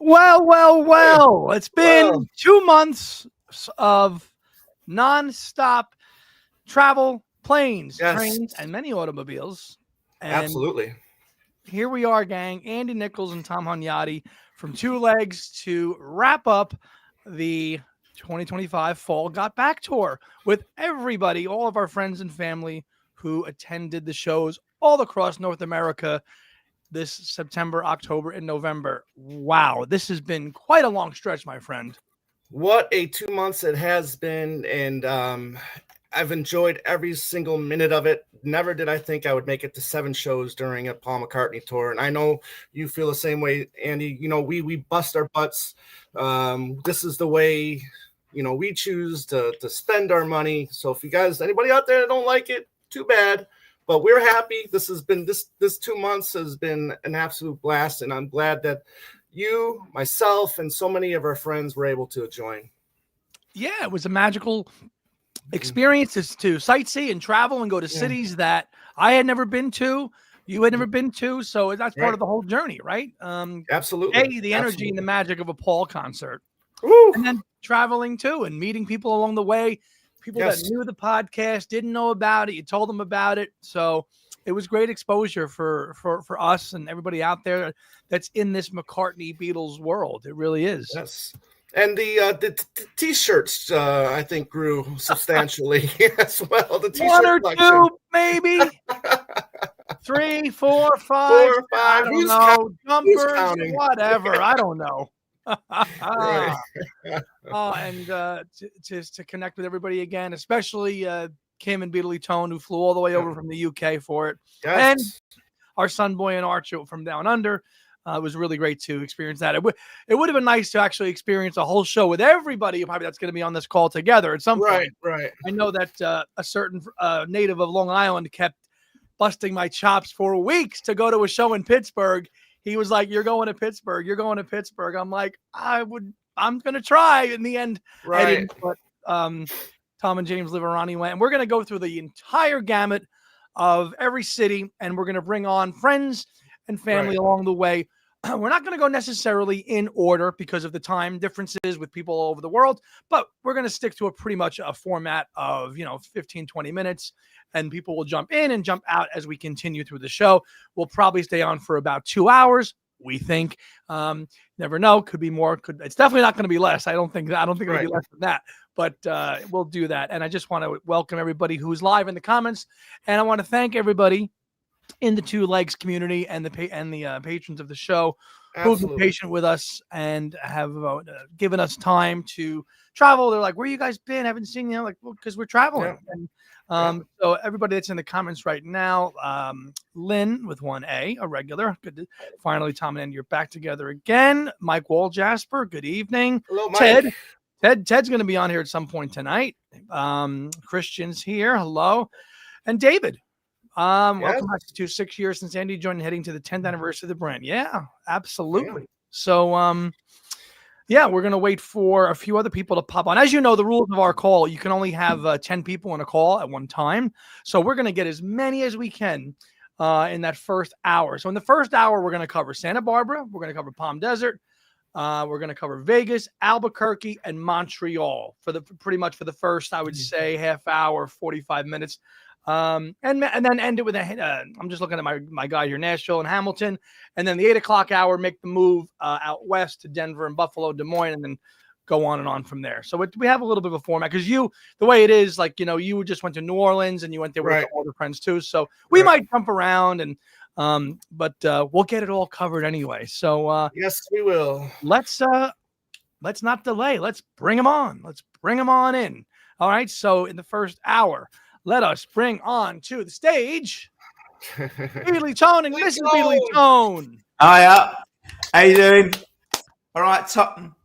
Well. It's been 2 months of nonstop travel, planes, trains, and many automobiles. And absolutely. Here we are, gang. Andy Nichols and Tom Hunyadi from Two Legs to wrap up the 2025 Fall Got Back tour with everybody, all of our friends and family who attended the shows all across North America this September, October, and November. Wow, this has been quite a long stretch, my friend. What a 2 months it has been, and I've enjoyed every single minute of it. Never did I think I would make it to 7 shows during a Paul McCartney tour, and I know you feel the same way, Andy. You know, we bust our butts. This is the way, you know, we choose to spend our money. So if you guys, anybody out there that don't like it, too bad. But we're happy. This has been this 2 months has been an absolute blast, and I'm glad that you, myself, and so many of our friends were able to join. Yeah, it was a magical experience to sightsee and travel and go to cities that I had never been to, you had never been to. So that's part of the whole journey, right? Absolutely. The energy and the magic of a Paul concert. Woo. And then traveling too and meeting people along the way, people that knew the podcast, didn't know about it. You told them about it. So it was great exposure for us and everybody out there that's in this McCartney Beatles world. It really is. Yes. And the T-shirts, I think, grew substantially as well. The T-shirt 1 or collection. 2, maybe 3, 4, 5. 4 or 5. I don't know. Jumpers, whatever. I don't know. And to connect with everybody again, especially Kim and Beatley Tone, who flew all the way over from the UK for it, and our son Boy and Archer from Down Under. It was really great to experience that. It would have been nice to actually experience a whole show with everybody probably that's going to be on this call together at some point. Right. I know that a certain native of Long Island kept busting my chops for weeks to go to a show in Pittsburgh. He was like, "You're going to Pittsburgh. You're going to Pittsburgh." I'm like, I'm going to try. In the end, I didn't. But Tom and James Liverani went, and we're going to go through the entire gamut of every city, and we're going to bring on friends and family along the way. We're not going to go necessarily in order because of the time differences with people all over the world, but we're going to stick to pretty much a format of, 15, 20 minutes, and people will jump in and jump out as we continue through the show. We'll probably stay on for about 2 hours, we think. Never know. Could be more. It's definitely not going to be less. I don't think it'll be less than that, but we'll do that. And I just want to welcome everybody who's live in the comments, and I want to thank everybody in the Two Legs community and the patrons of the show who've been patient with us and have given us time to travel. They're like, "Where you guys been? I haven't seen you." Like, well, because we're traveling. And so everybody that's in the comments right now, Lynn with 1A, a regular. Good to, finally, Tom and Andy, you're back together again. Mike Walljasper, good evening. Hello, Mike. Ted's going to be on here at some point tonight. Christian's here. Hello. And David. Welcome back to 6 years since Andy joined, heading to the 10th anniversary of the brand. Yeah, absolutely. Yeah. So, we're going to wait for a few other people to pop on. As you know, the rules of our call, you can only have 10 people in a call at one time. So we're going to get as many as we can in that first hour. So in the first hour, we're going to cover Santa Barbara. We're going to cover Palm Desert. We're going to cover Vegas, Albuquerque, and Montreal pretty much for the first, I would say, half hour, 45 minutes. And then end it with I'm just looking at my guy here, Nashville and Hamilton, and then the 8 o'clock hour, make the move out west to Denver and Buffalo, Des Moines, and then go on and on from there. So we have a little bit of a format because the way it is, like, you just went to New Orleans and you went there with all the friends too. So we might jump around but we'll get it all covered anyway. So yes, we will. Let's not delay. Let's bring them on. Let's bring them on in. All right. So in the first hour, let us bring on to the stage Beatley Tone and Mrs. Beatley Tone. Hiya. How you doing? All right, Tottenham.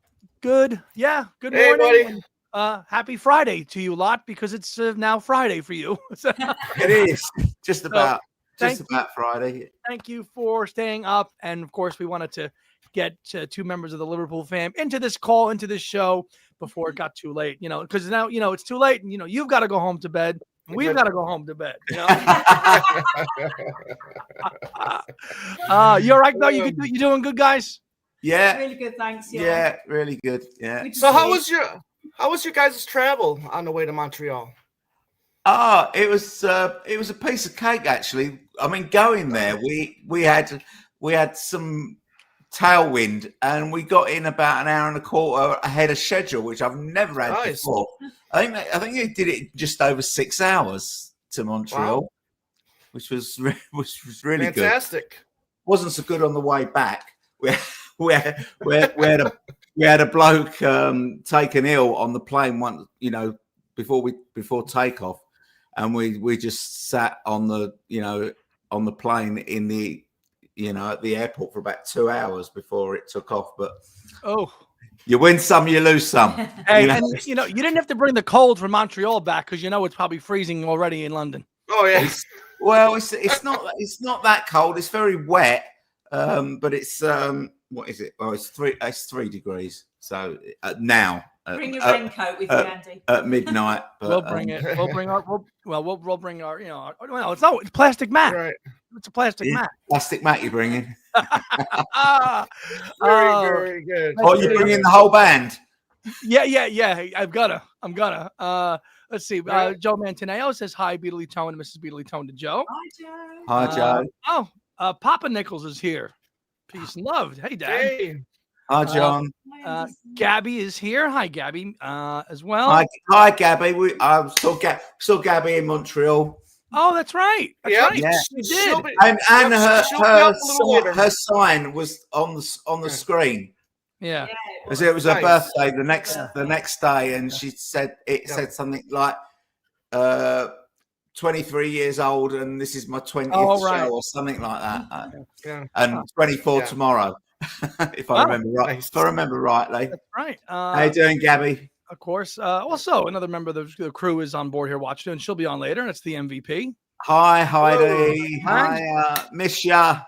Good. Yeah. Good morning. Buddy. Happy Friday to you lot, because it's now Friday for you. It is. Just about Friday. Thank you for staying up. And of course, we wanted to get 2 members of the Liverpool fam into this show before it got too late, because now, it's too late and, you've got to go home to bed. We've got to go home to bed. You all right, though? You doing good, guys? Yeah. Really good, thanks. Yeah, really good. Yeah. So how was your guys' travel on the way to Montreal? It was a piece of cake actually. I mean, going there, we had some tailwind, and we got in about an hour and a quarter ahead of schedule, which I've never had before. I think they did it just over 6 hours to Montreal, which was really fantastic. Good. Wasn't so good on the way back. We had a bloke taken ill on the plane once, before takeoff, and we just sat on the plane in the at the airport for about 2 hours before it took off. But you win some, you lose some. Hey, and you didn't have to bring the cold from Montreal back because it's probably freezing already in London. Oh yeah. It's not that cold. It's very wet, but it's what is it? Oh, it's 3 degrees. So now. Bring your raincoat with you, Andy. At midnight. But, we'll bring it. We'll bring our. We'll bring our. It's plastic mat. Right. It's a plastic mat. Plastic mat you're bringing. Very good. Oh, you're bringing the whole band. Yeah. I'm gonna. Let's see. Joe Mantaneo says hi, Beatley Tone and Mrs. Beatley Tone to Joe. Hi, Joe. Hi, Joe. Papa Nichols is here. Peace and love. Hey, Dad. Hey. Hi, John. Gabby is here. Hi, Gabby, as well. Hi, Gabby. I saw Gabby in Montreal. Oh, that's right. Right. Yeah. She did. And her sign was on the screen. Yeah. Because it was her birthday the next day, and she said said something like 23 years old, and this is my 20th show or something like that. And 24 tomorrow. If I remember right. Nice. If I remember rightly. That's right. How you doing, Gabby? Of course. Also, another member of the crew is on board here watching, and she'll be on later, and it's the MVP. Hi, Heidi. Hi, miss ya.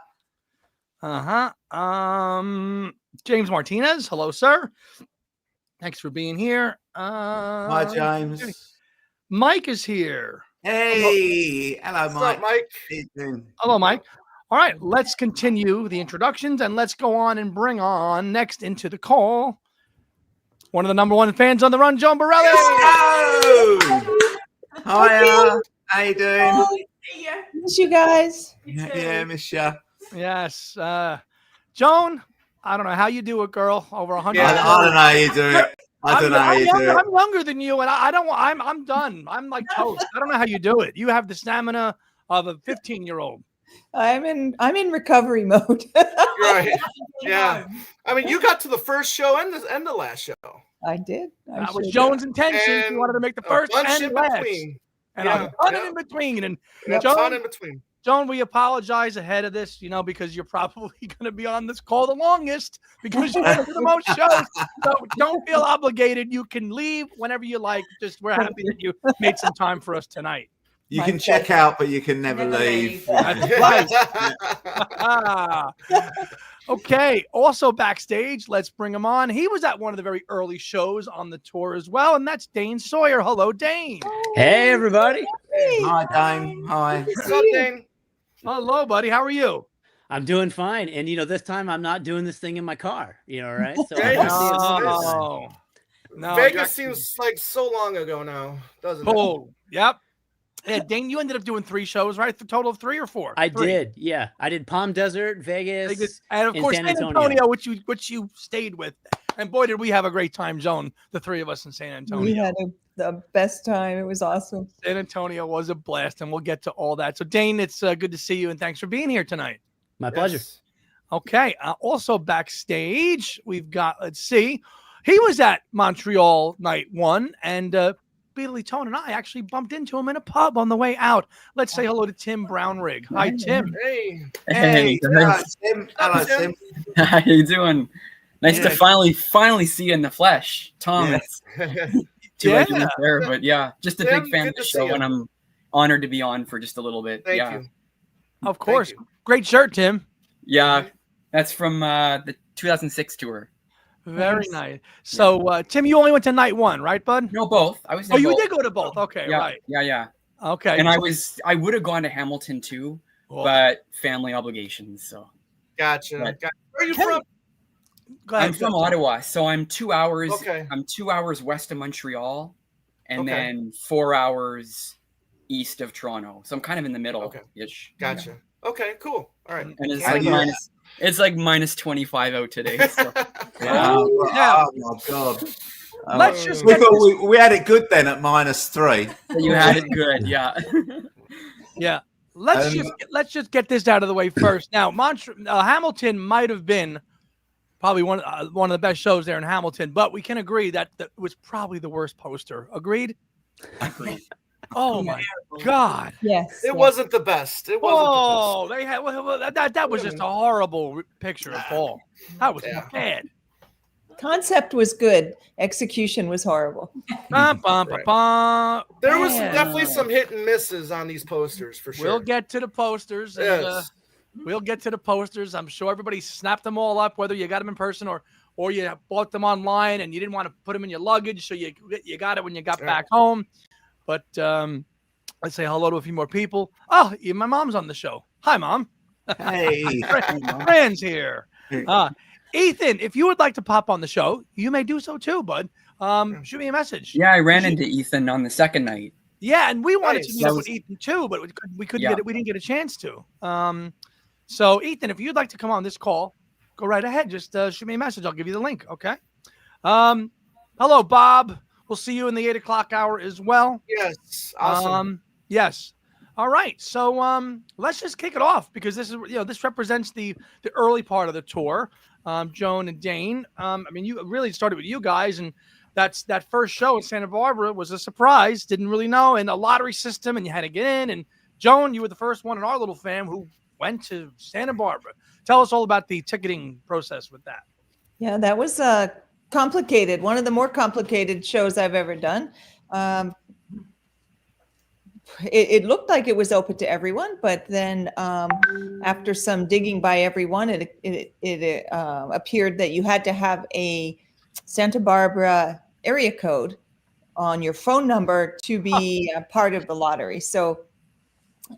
James Martinez. Hello, sir. Thanks for being here. Hi, James. Mike is here. Hey. Hello, Mike. What's up, Mike? How you doing? Hello, Mike. All right, let's continue the introductions, and let's go on and bring on next into the call one of the number one fans on the run, Joan Borelli. Hi, how you doing? Miss you guys. Yeah, miss ya. Yes, Joan. I don't know how you do it, girl. Over 100. I don't know how you do it. I don't know how you do it. I'm younger than you, and I'm done. I'm like toast. I don't know how you do it. You have the stamina of a 15-year-old. I'm in recovery mode. Right. Yeah. I mean, you got to the first show and the last show. I did. That was Joan's intention. She wanted to make the first and last. And a ton in between. And Joan, in between. Joan, we apologize ahead of this, because you're probably going to be on this call the longest because you're going to do the most shows. So don't feel obligated. You can leave whenever you like. Just we're happy that you made some time for us tonight. You can check out, but you can never leave. Okay. Also backstage, let's bring him on. He was at one of the very early shows on the tour as well, and that's Dane Sawyer. Hello, Dane. Hey, everybody. Hi, Dane. Hi. What's up, Dane? Hello, buddy. How are you? I'm doing fine. And, this time I'm not doing this thing in my car, right? So no, Vegas seems like so long ago now, doesn't it? Oh, yep. Yeah, Dane, you ended up doing 3 shows, right? The total of 3 or 4? I did, yeah. I did Palm Desert, Vegas, and of course San Antonio, which you stayed with. And boy, did we have a great time, Joan, the 3 of us in San Antonio. We had the best time. It was awesome. San Antonio was a blast, and we'll get to all that. So, Dane, it's good to see you, and thanks for being here tonight. My pleasure. Okay. Also backstage, we've got, let's see, he was at Montreal night 1, and Beatley Tone and I actually bumped into him in a pub on the way out. Let's say hello to Tim Brownrigg. Hi, Tim. Hey. Hello, Tim. Hello, Tim. How you doing? Nice to finally see you in the flesh, Tom. It's too late to be there, but just a big fan of the show, and I'm honored to be on for just a little bit. Thank you. Of course. Great shirt, Tim. Yeah, that's from the 2006 tour. Very nice. So, Tim, you only went to night 1, right, bud? No, both. I was. You did go to both. Okay, yeah, right. Yeah. Okay. And I would have gone to Hamilton too, but family obligations. So. Gotcha. Where are you from? Go ahead. I'm from Ottawa, so I'm 2 hours. Okay. I'm 2 hours west of Montreal, and Okay. then 4 hours east of Toronto. So I'm kind of in the middle ish. Gotcha. Okay, cool. All right. And it's And like you- it's like minus 25 out today. So. Yeah. Yeah. Oh my god. Let's just we get thought we had it good then at -3. You had it good, yeah. Yeah. Let's just get this out of the way first. Now, Hamilton might have been probably one of the best shows there in Hamilton, but we can agree that was probably the worst poster. Agreed? Agreed. Oh my God! Yes. It wasn't the best. It wasn't Oh, they had that was just a horrible picture of Paul. That was bad. Concept was good. Execution was horrible. Bum, bum, bum, bum. There was Man. definitely some hit and misses on these posters for sure. We'll get to the posters. And, Yes. we'll get to the posters. I'm sure everybody snapped them all up, whether you got them in person or you bought them online and you didn't want to put them in your luggage, so you got it when you got back home. But let's say hello to a few more people. Oh, my mom's on the show. Hi, Mom. Hey. Friends here. Ethan, if you would like to pop on the show, you may do so too, bud. Shoot me a message. Yeah, I ran into Ethan on the second night. Yeah, and we wanted to Nice. meet up with Ethan too, but we couldn't get it. We didn't get a chance to. So Ethan, if you'd like to come on this call, go right ahead. Just shoot me a message. I'll give you the link. Okay. Hello, Bob. We'll see you in the 8 o'clock hour as well. Yes. Awesome. Yes. All right. So let's just kick it off because this is this represents the early part of the tour. Joan and Dane. I mean, you really started with you guys, and that first show in Santa Barbara was a surprise. Didn't really know, and a lottery system, and you had to get in. And Joan, you were the first one in our little fam who went to Santa Barbara. Tell us all about the ticketing process with that. Yeah, that was complicated. One of the more complicated shows I've ever done. It looked like it was open to everyone, but then after some digging by everyone, it appeared that you had to have a Santa Barbara area code on your phone number to be a part of the lottery. So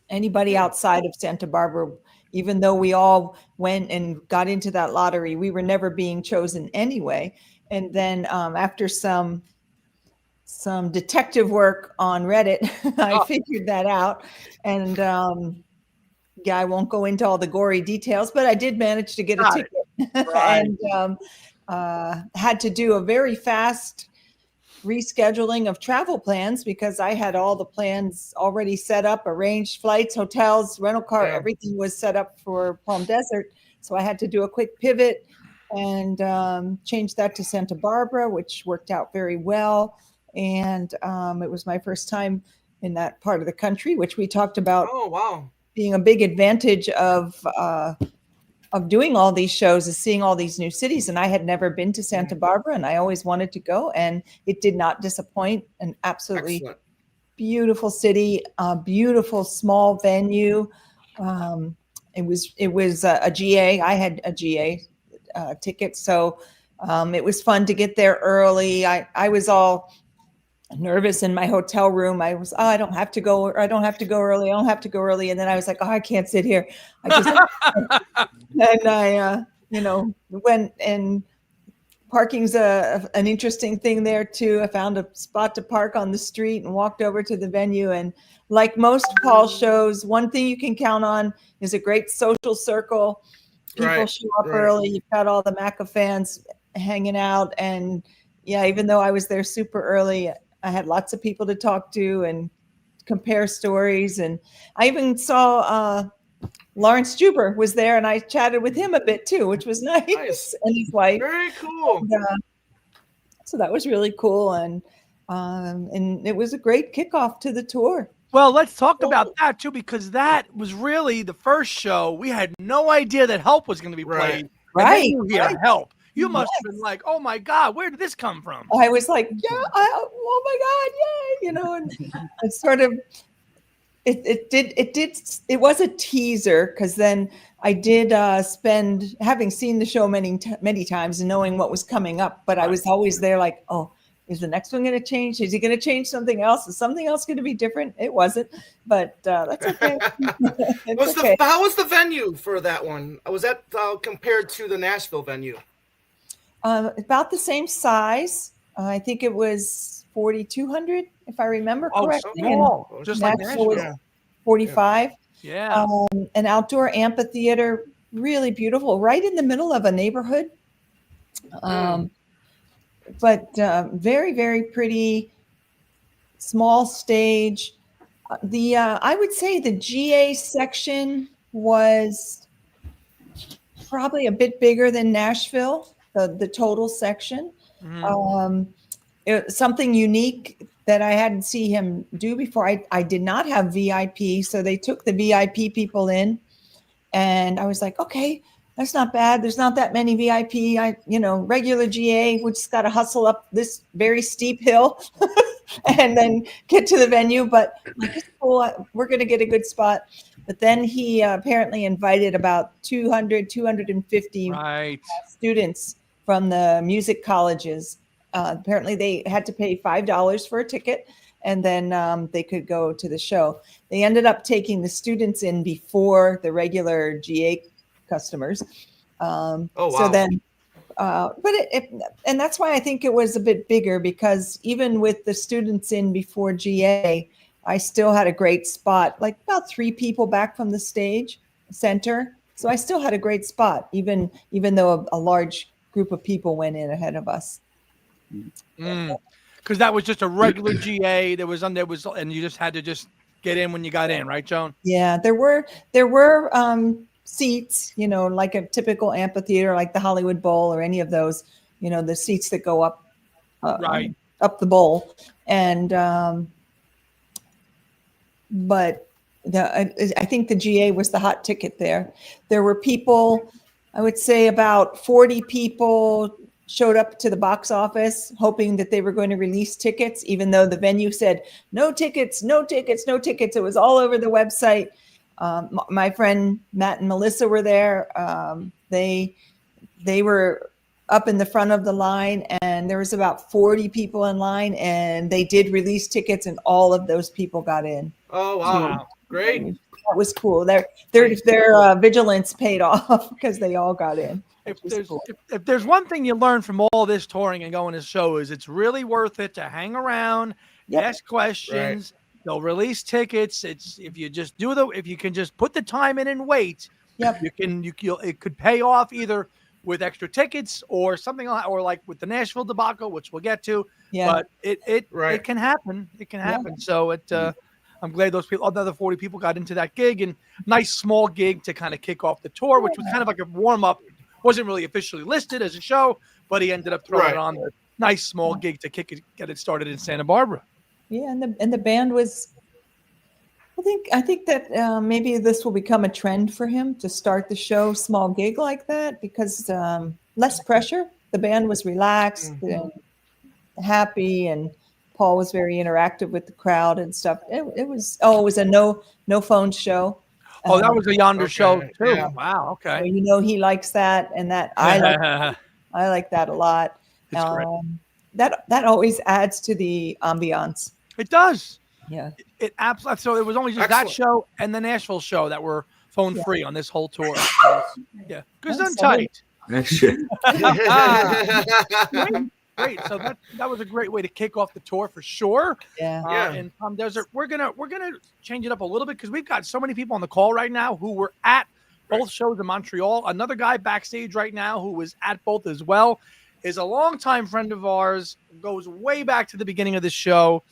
anybody outside of Santa Barbara, even though we all went and got into that lottery, we were never being chosen anyway. And then after some detective work on Reddit, I figured that out. And I won't go into all the gory details, but I did manage to get a ticket. Right. And had to do a very fast rescheduling of travel plans because I had all the plans already set up, arranged flights, hotels, rental car, everything was set up for Palm Desert. So I had to do a quick pivot and change that to Santa Barbara, which worked out very well. And it was my first time in that part of the country, which we talked about. Oh, wow. Being a big advantage of doing all these shows is seeing all these new cities. And I had never been to Santa Barbara, and I always wanted to go, and it did not disappoint. An absolutely Excellent. beautiful city, a beautiful small venue. It was a GA. I had a GA ticket, so it was fun to get there early. I was all nervous in my hotel room. I was, I don't have to go early. I don't have to go early. And then I was like, I can't sit here. I just, and I, went, and parking's an interesting thing there too. I found a spot to park on the street and walked over to the venue. And like most Paul shows, one thing you can count on is a great social circle. People show up early. You've got all the Macca fans hanging out. And yeah, even though I was there super early, I had lots of people to talk to and compare stories. And I even saw Lawrence Juber was there, and I chatted with him a bit too, which was nice. And his wife. Very cool. And, so that was really cool. And it was a great kickoff to the tour. Well, let's talk about that too, because that was really the first show. We had no idea that Help was going to be played. Right. You hear Help. You must have been like, oh my God, where did this come from? I was like, oh my God, yay. And it sort of, it was a teaser, because then I did spend, having seen the show many times and knowing what was coming up, but I was always there like, oh, is the next one going to change? Is he going to change something else? Is something else going to be different? It wasn't, but that's okay. How was the venue for that one? Was that compared to the Nashville venue? About the same size. I think it was 4,200, if I remember correctly. Small, And just like Nashville was Nashville. 45. Yeah. An outdoor amphitheater, really beautiful, right in the middle of a neighborhood. But very, very pretty, small stage. I would say the GA section was probably a bit bigger than Nashville, the total section. Something unique that I hadn't seen him do before. I did not have VIP, so they took the VIP people in, and I was like, okay, that's not bad. There's not that many VIP. Regular GA, we just got to hustle up this very steep hill and then get to the venue. But like, it's cool. We're going to get a good spot. But then he apparently invited about 250 students from the music colleges. Apparently they had to pay $5 for a ticket, and then they could go to the show. They ended up taking the students in before the regular GA customers. Wow. So then, and that's why I think it was a bit bigger, because even with the students in before GA, I still had a great spot, like about 3 people back from the stage center. So I still had a great spot, even though a large group of people went in ahead of us. Because that was just a regular GA. And you just had to just get in when you got in, right, Joan? Yeah, there were seats, like a typical amphitheater, like the Hollywood Bowl or any of those, the seats that go up, up the bowl. And, but I think the GA was the hot ticket there. There were people, I would say about 40 people showed up to the box office hoping that they were going to release tickets, even though the venue said, no tickets, no tickets, no tickets. It was all over the website. My friend Matt and Melissa were there. They were up in the front of the line, and there was about 40 people in line, and they did release tickets, and all of those people got in. Oh, wow. Great. That was cool. Their vigilance paid off because they all got in. If there's one thing you learn from all this touring and going to shows, it's really worth it to hang around, ask questions. They'll release tickets. It's if you can just put the time in and wait. It could pay off either with extra tickets or something, or like with the Nashville debacle, which we'll get to. But it can happen. It can happen. So I'm glad those people, another 40 people, got into that gig, and nice small gig to kind of kick off the tour, which was kind of like a warm up. Wasn't really officially listed as a show, but he ended up throwing it on the nice small gig to get it started in Santa Barbara. Yeah, and the band was. I think that maybe this will become a trend for him to start the show small gig like that, because less pressure. The band was relaxed and happy, and Paul was very interactive with the crowd and stuff. It was a no phone show. Oh, that was a Yonder show too. Yeah. Wow. Okay. So, he likes that, and that I like that a lot. That always adds to the ambiance. It does. Yeah. It absolutely. So it was only just that show and the Nashville show that were phone free on this whole tour. Yeah. Good and tight. Great. So that was a great way to kick off the tour for sure. Yeah. In Palm Desert, we're gonna change it up a little bit because we've got so many people on the call right now who were at both shows in Montreal. Another guy backstage right now who was at both as well is a longtime friend of ours. Goes way back to the beginning of the show.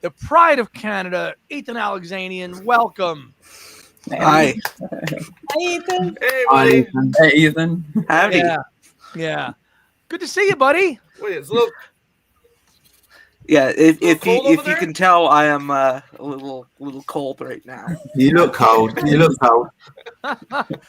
The pride of Canada, Ethan Alexanian. Welcome. Hi. Hi, Ethan. Hey, buddy. Hey, Ethan. Howdy. Yeah. Good to see you, buddy. Wait, it's a little. Yeah, if you there? can tell, I am a little cold right now. You look cold.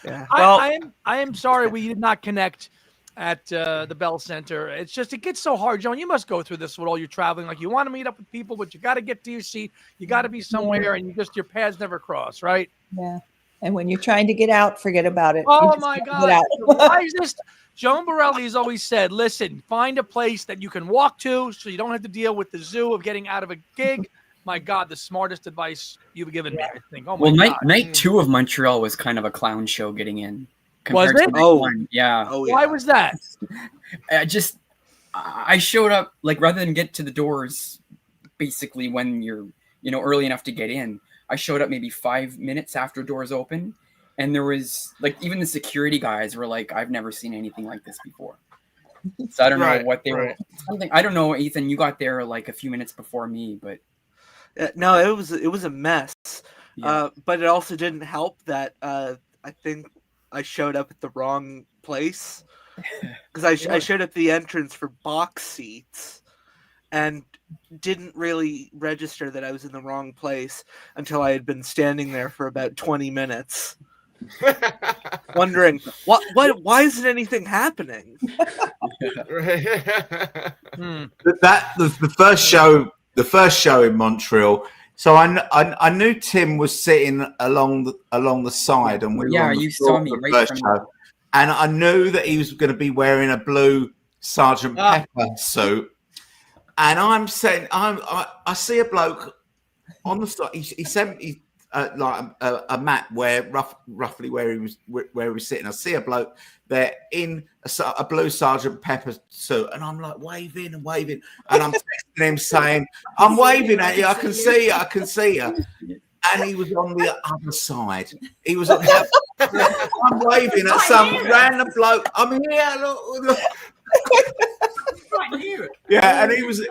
Yeah. I am sorry we did not connect at the Bell Center. It's just, it gets so hard, Joan. You must go through this with all your traveling. Like, you want to meet up with people, but you got to get to your seat. You got to be somewhere, and your paths never cross, right? Yeah. And when you're trying to get out, forget about it. Oh my God! The wisest Joan Borelli has always said, "Listen, find a place that you can walk to, so you don't have to deal with the zoo of getting out of a gig." My God, the smartest advice you've given me, I think. Oh my God. Night 2 of Montreal was kind of a clown show getting in. Was it? Yeah. Oh, yeah. Why was that? Just I showed up, like, rather than get to the doors, basically when you're, early enough to get in, I showed up maybe 5 minutes after doors open. And there was, like, even the security guys were like, I've never seen anything like this before. So I don't know what they were. I don't know, Ethan, you got there like a few minutes before me, but. No, it was a mess. Yeah. But it also didn't help that I think I showed up at the wrong place. Because I showed up at the entrance for box seats and didn't really register that I was in the wrong place until I had been standing there for about 20 minutes. Wondering why isn't anything happening? The first show in Montreal. So I knew Tim was sitting along the side, and we were on the you floor saw me for the right first from show, and I knew that he was going to be wearing a blue Sergeant Pepper suit, and I'm saying I see a bloke on the side. He sent me like a map where roughly where he was sitting. I see a bloke there in a blue Sergeant Pepper suit, and I'm like waving, and I'm texting him saying, "I'm waving at you. I can see you." And he was on the other side. He was on the other. I'm waving at some random bloke. I'm here. Look. Yeah, and he was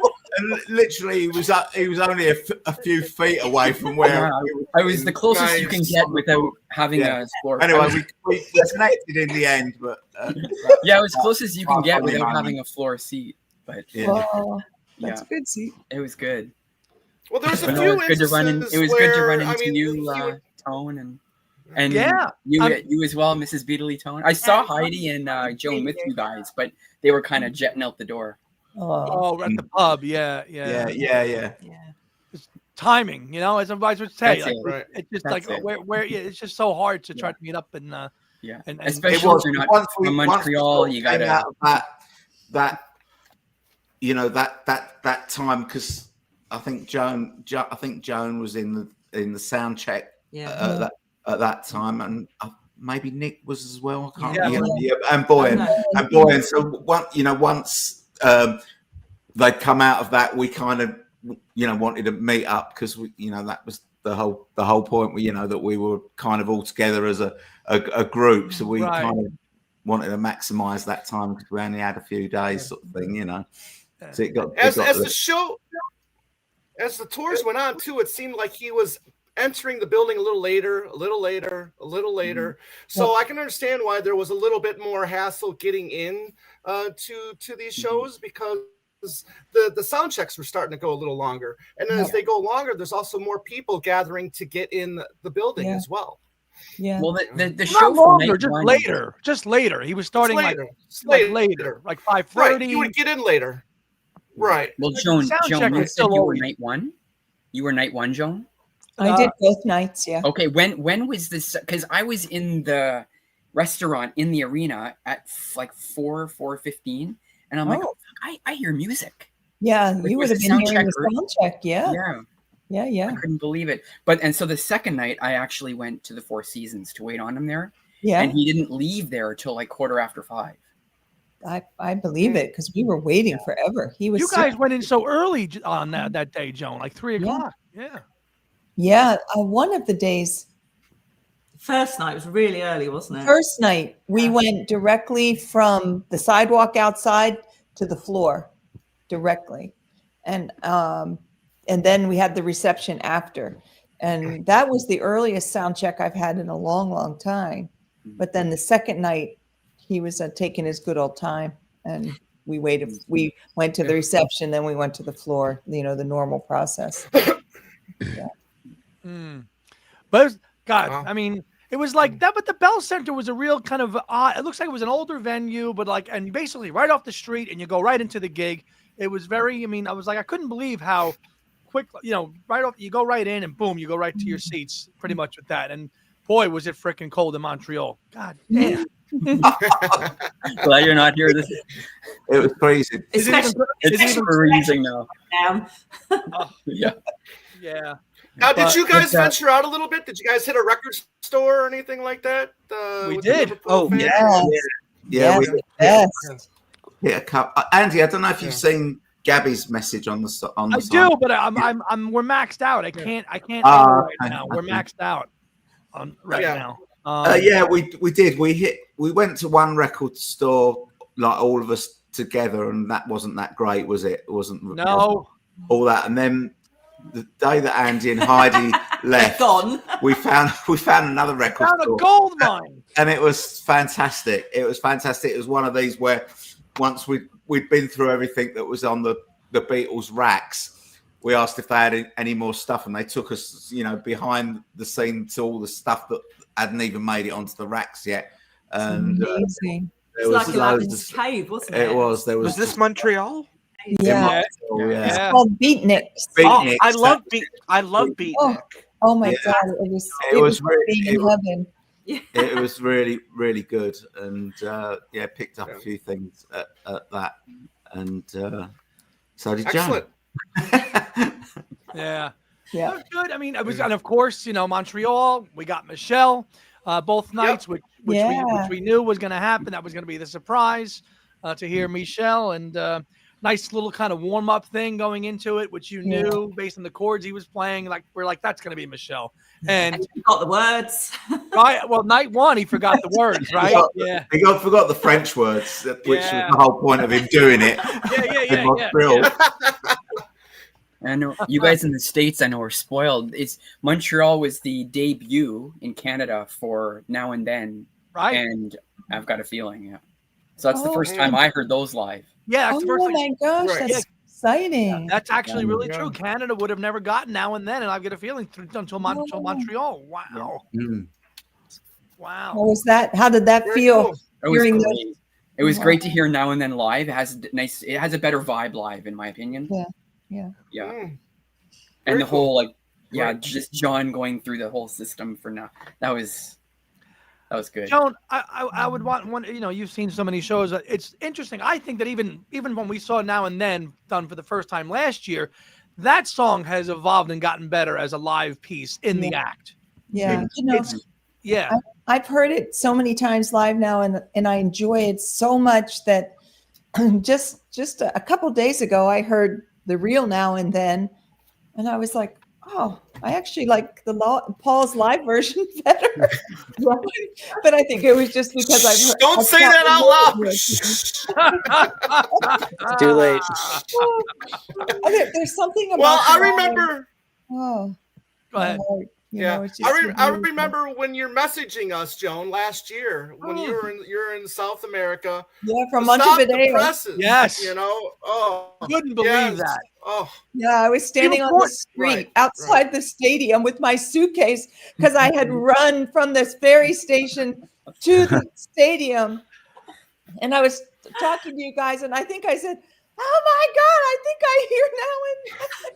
literally he was only a few feet away from where I was the closest you can get without having a floor. Anyway, we connected in the end, but it was close as you can get without having a floor seat. But that's a good seat. It was good. Well, there's a But few it was good to run in. It was good to run into you, Tone, and you as well, Mrs. Beatley Tone. I saw Heidi and Joan with you guys, but they were kind of jetting out the door. Oh, at the pub, yeah. It's timing, as everybody would say. Like, it's just That's like where it's just so hard to try to meet up and and especially if you're not from Montreal, you got that time, because I think Joan was in the sound check at that time, and maybe Nick was as well. I can't remember. And Boyan. So once they'd come out of that, we kind of wanted to meet up, because that was the whole point. That we were kind of all together as a group, so we kind of wanted to maximize that time, because we only had a few days, sort of thing. So it got as the tours went on too, it seemed like he was entering the building a little later. So I can understand why there was a little bit more hassle getting in to these shows, because the sound checks were starting to go a little longer. And then as they go longer, there's also more people gathering to get in the building as well. Yeah. Well, the show not longer, just later. He was starting later, like 5:30. Right. You would get in later. Right. Well, Joan, you said you were night one? You were night one, Joan? I did both nights, yeah. Okay, when was this? Because I was in the restaurant in the arena at like 4:15, and I'm like, I hear music. Yeah, you would have been hearing the sound check, yeah. I couldn't believe it. And so the second night, I actually went to the Four Seasons to wait on him there. Yeah. And he didn't leave there till like 5:15. I believe it, because we were waiting forever. He was. You guys went in so early on that day, Joan, like 3:00. Yeah. One of the days. First night was really early, wasn't it? First night we went directly from the sidewalk outside to the floor, directly, and then we had the reception after, and that was the earliest sound check I've had in a long, long time. But then the second night, he was taking his good old time, and we waited. We went to the reception, then we went to the floor. The normal process. But God, I mean, it was like that. But the Bell Center was a real kind of odd. It looks like it was an older venue, but and basically right off the street, and you go right into the gig. It was very. I mean, I was like, I couldn't believe how quick. Right off, you go right in, and boom, you go right to your seats, pretty much with that. And boy, was it freaking cold in Montreal. God damn. Glad you're not here. It was freezing. It's freezing now. Yeah. Now, did you guys venture out a little bit? Did you guys hit a record store or anything like that? We did. Oh, yeah. We did. hit a cup. Andy, I don't know if you've Yeah. seen Gabby's message on the I do, but we're maxed out. I can't order right okay, now. We're okay. maxed out on right Yeah. now. Yeah, we did. We went to one record store, like all of us together, and that wasn't that great, was it? It wasn't. No. All that, and then the day that Andy and Heidi left, Gone. we found another record Found a store, gold mine. and it was fantastic. It was fantastic. It was one of these where once we'd been through everything that was on the Beatles racks, we asked if they had any more stuff, and they took us, behind the scene to all the stuff that hadn't even made it onto the racks yet. And Amazing. there It's was like loads Aladdin's of, cave, wasn't it? it was. There was. Was this Montreal? Yeah. Yeah. It's called Beatniks. Beatniks. I love Beatnik. Oh my Yeah. God. It was like being in heaven. It was really, really good, and picked up a few things at that, and so did Excellent. John. Yeah. Yeah. That was good. I mean, it was, and of course, Montreal. We got Michelle both nights, which we knew was going to happen. That was going to be the surprise to hear Michelle, and nice little kind of warm up thing going into it, which you knew based on the chords he was playing. Like we're like, that's going to be Michelle, and you got the words. right. Well, night one he forgot the words, right? He forgot the French words, which was the whole point of him doing it. in Montreal. I know you guys in the States, I know, are spoiled. Montreal was the debut in Canada for Now and Then. Right. And I've got a feeling, So that's the first time I heard those live. Yeah, that's the first time. My gosh, that's exciting. Yeah, that's actually really true. Canada would have never gotten Now and Then, and I get a feeling until Montreal. Wow. Mm. Wow. How was that? How did that feel? Hearing those? It was great to hear Now and Then live. It has a better vibe live, in my opinion. Yeah. And the whole just John going through the whole system for now. That was good. Joan, I would want one. You've seen so many shows. It's interesting. I think that even when we saw Now and Then done for the first time last year, that song has evolved and gotten better as a live piece in the act. Yeah. I've heard it so many times live now, and I enjoy it so much that just a couple days ago I heard the real Now and Then, and I was like, oh, I actually like Paul's live version better. But I think it was just because I've heard. Don't say that out loud. It's too late. There's something about. Well, I remember. Oh, go ahead. I remember when you're messaging us, Joan, last year when you're in South America. Yeah, from Stop the Montevideo. presses, Yes. Couldn't believe that. Oh. Yeah, I was standing on the street outside the stadium with my suitcase because I had run from this ferry station to the stadium, and I was talking to you guys, and I think I said, "Oh my God, I think I hear Now and Then."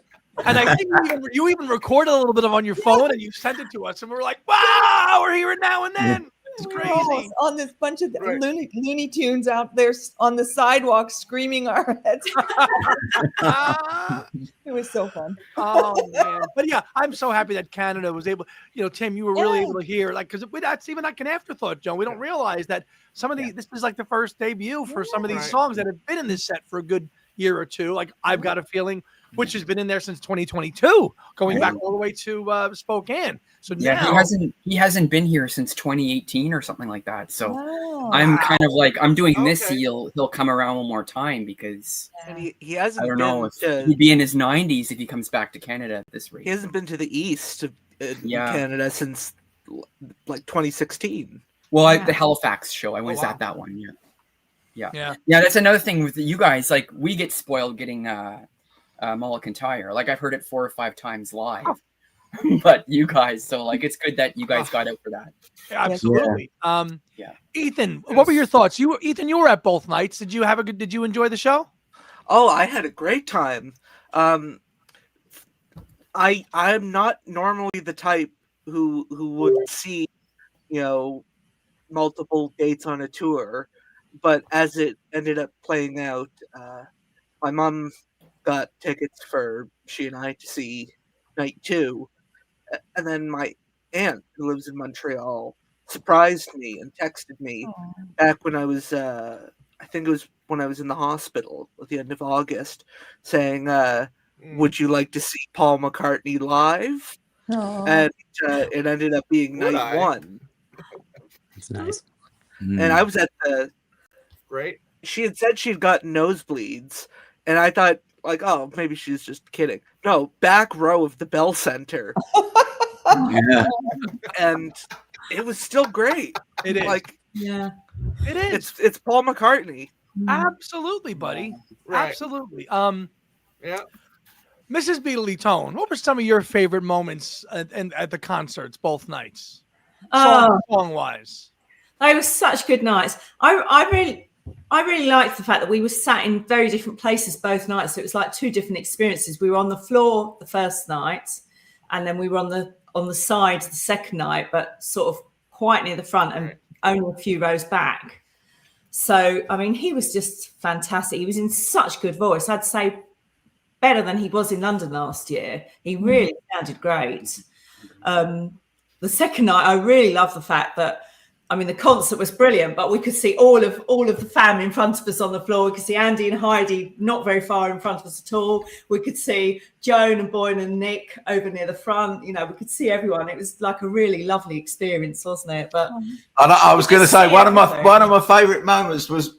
And I think you even recorded a little bit on your phone and you sent it to us, and we were like, "Wow, we're hearing Now and Then." It's crazy. On this bunch of Looney Tunes out there on the sidewalk screaming our heads. It was so fun. Oh man! But yeah, I'm so happy that Canada was able. Tim, you were really able to hear, because that's even like an afterthought, Joe. We don't realize that some of these. This is like the first debut for some of these songs that have been in this set for a good year or two. Like I've Got a Feeling, which has been in there since 2022, going back all the way to Spokane. So now he hasn't been here since 2018 or something like that. So I'm kind of like, I'm doing this. He'll come around one more time because and he hasn't. I don't know if he'd be in his 90s if he comes back to Canada at this rate. He hasn't been to the east of Canada since like 2016. Well, the Halifax show, I was at that one. Yeah. That's another thing with you guys. Like we get spoiled getting Mull and Kintyre. Like I've heard it 4 or 5 times live. But you guys, so like it's good that you guys got out for that. Absolutely. Ethan, what were your thoughts? Ethan, you were at both nights. Did you enjoy the show? Oh, I had a great time. I'm not normally the type who would see, multiple dates on a tour, but as it ended up playing out, my mom got tickets for she and I to see night 2. And then my aunt, who lives in Montreal, surprised me and texted me back when I was, I think it was when I was in the hospital at the end of August, saying, "Would you like to see Paul McCartney live?" Oh. And it ended up being Would night I? one. It's nice. And I was at the. Great. She had said she'd gotten nosebleeds, and I thought, like, oh, maybe she's just kidding. No, back row of the Bell Center, Yeah. and it was still great. It is. Like, Yeah. It is. it's Paul McCartney. Absolutely, buddy. Right. Absolutely. Yeah. Mrs. Beatley Tone, what were some of your favorite moments at the concerts both nights? Oh, Song wise. they were such good nights. I really liked the fact that we were sat in very different places both nights. So it was like two different experiences. We were on the floor the first night, and then we were on the side the second night, but sort of quite near the front and only a few rows back. So, I mean, he was just fantastic. He was in such good voice. I'd say better than he was in London last year. He really sounded great. The second night, I really loved the fact that, I mean, the concert was brilliant, but we could see all of the family in front of us on the floor. We could see Andy and Heidi not very far in front of us at all. We could see Joan and Boyne and Nick over near the front. You know, we could see everyone. It was like a really lovely experience, wasn't it? But I was going to say one of my favourite moments was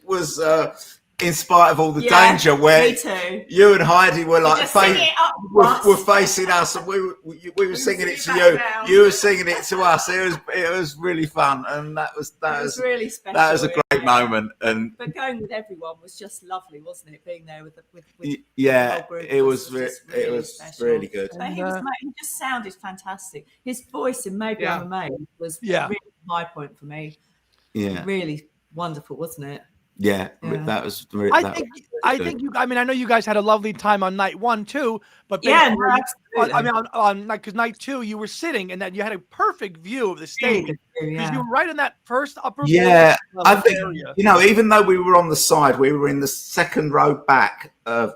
in spite of all the danger, where me too. you and Heidi were like Just sing it up to us. were facing us, and we were singing it to back you. down. You were singing it to us. It was really fun, and that was really special. that was a great moment. And But going with everyone was just lovely, wasn't it? Being there with yeah, the whole group it was just it was special. really good. But he just sounded fantastic. His voice in Maybe I'm Amazed was really a high point for me. Yeah, Really wonderful, wasn't it? yeah, Yeah. that was. I think you. I mean, I know you guys had a lovely time on night one too, but Yeah, basically, absolutely. I mean, on because night two you were sitting and then you had a perfect view of the stage because you were right in that first upper. Yeah, I think area. even though we were on the side, we were in the second row back. I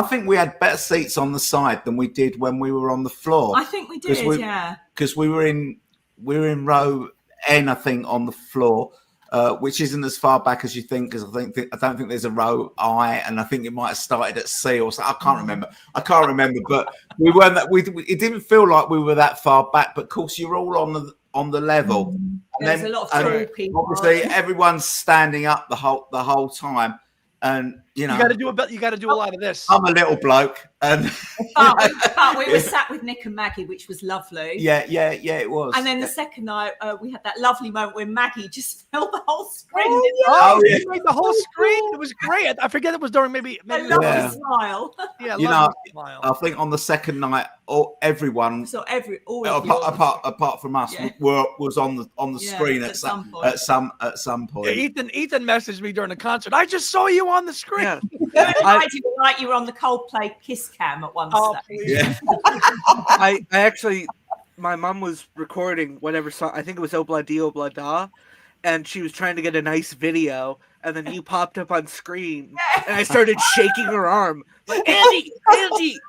think we had better seats on the side than we did when we were on the floor. I think we did, because we were in row N, I think, on the floor. Which isn't as far back as you think, because I don't think there's a row I, and I think it might have started at C or something. I can't remember, but we weren't that. It didn't feel like we were that far back. But of course, you're all on the level, and There's a lot of tall people. obviously everyone's standing up the whole time, and you You got to do a lot of this. I'm a little bloke, and But we were sat with Nick and Maggie, which was lovely. yeah, it was. And then the second night, we had that lovely moment where Maggie just filled the whole screen. You made the whole screen. It was great. I forget it was during maybe A lovely smile. yeah, I smile. think on the second night, everyone. So all of you apart from us, was on the screen at some point. Yeah, Ethan messaged me during the concert. I just saw you on the screen. Yeah. I did like you were on the Coldplay kiss cam at one stage. Yeah. I actually, my mom was recording whatever song. I think it was Obla Di Obla Da, and she was trying to get a nice video. And then you popped up on screen, and I started shaking her arm, like Andy. And she's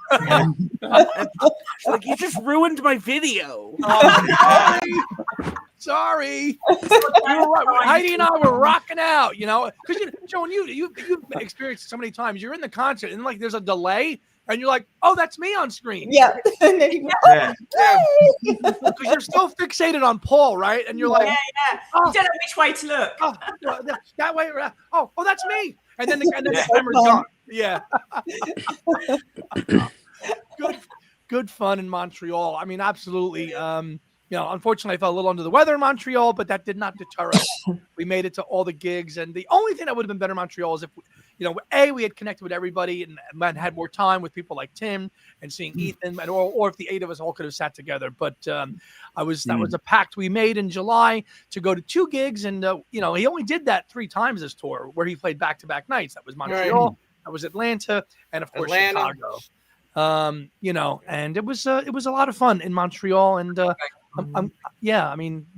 like, you just ruined my video. Sorry. Heidi and I were rocking out, because Joan, you've experienced it so many times. You're in the concert and like there's a delay, and you're like, "Oh, that's me on screen." Yeah. And then Because you're so fixated on Paul, right? And you're like, You don't know which way to look. "Oh, that way." Oh, that's me. And then the camera's gone. Yeah. Good fun in Montreal. I mean, absolutely. Unfortunately, I felt a little under the weather in Montreal, but that did not deter us. We made it to all the gigs, and the only thing that would have been better in Montreal is if, we had connected with everybody and had more time with people like Tim and seeing Ethan, or if the 8 of us all could have sat together. But that was a pact we made in July to go to 2 gigs, and he only did that 3 times this tour, where he played back-to-back nights. That was Montreal, that was Atlanta, and of course Chicago. And it was a lot of fun in Montreal, and we'll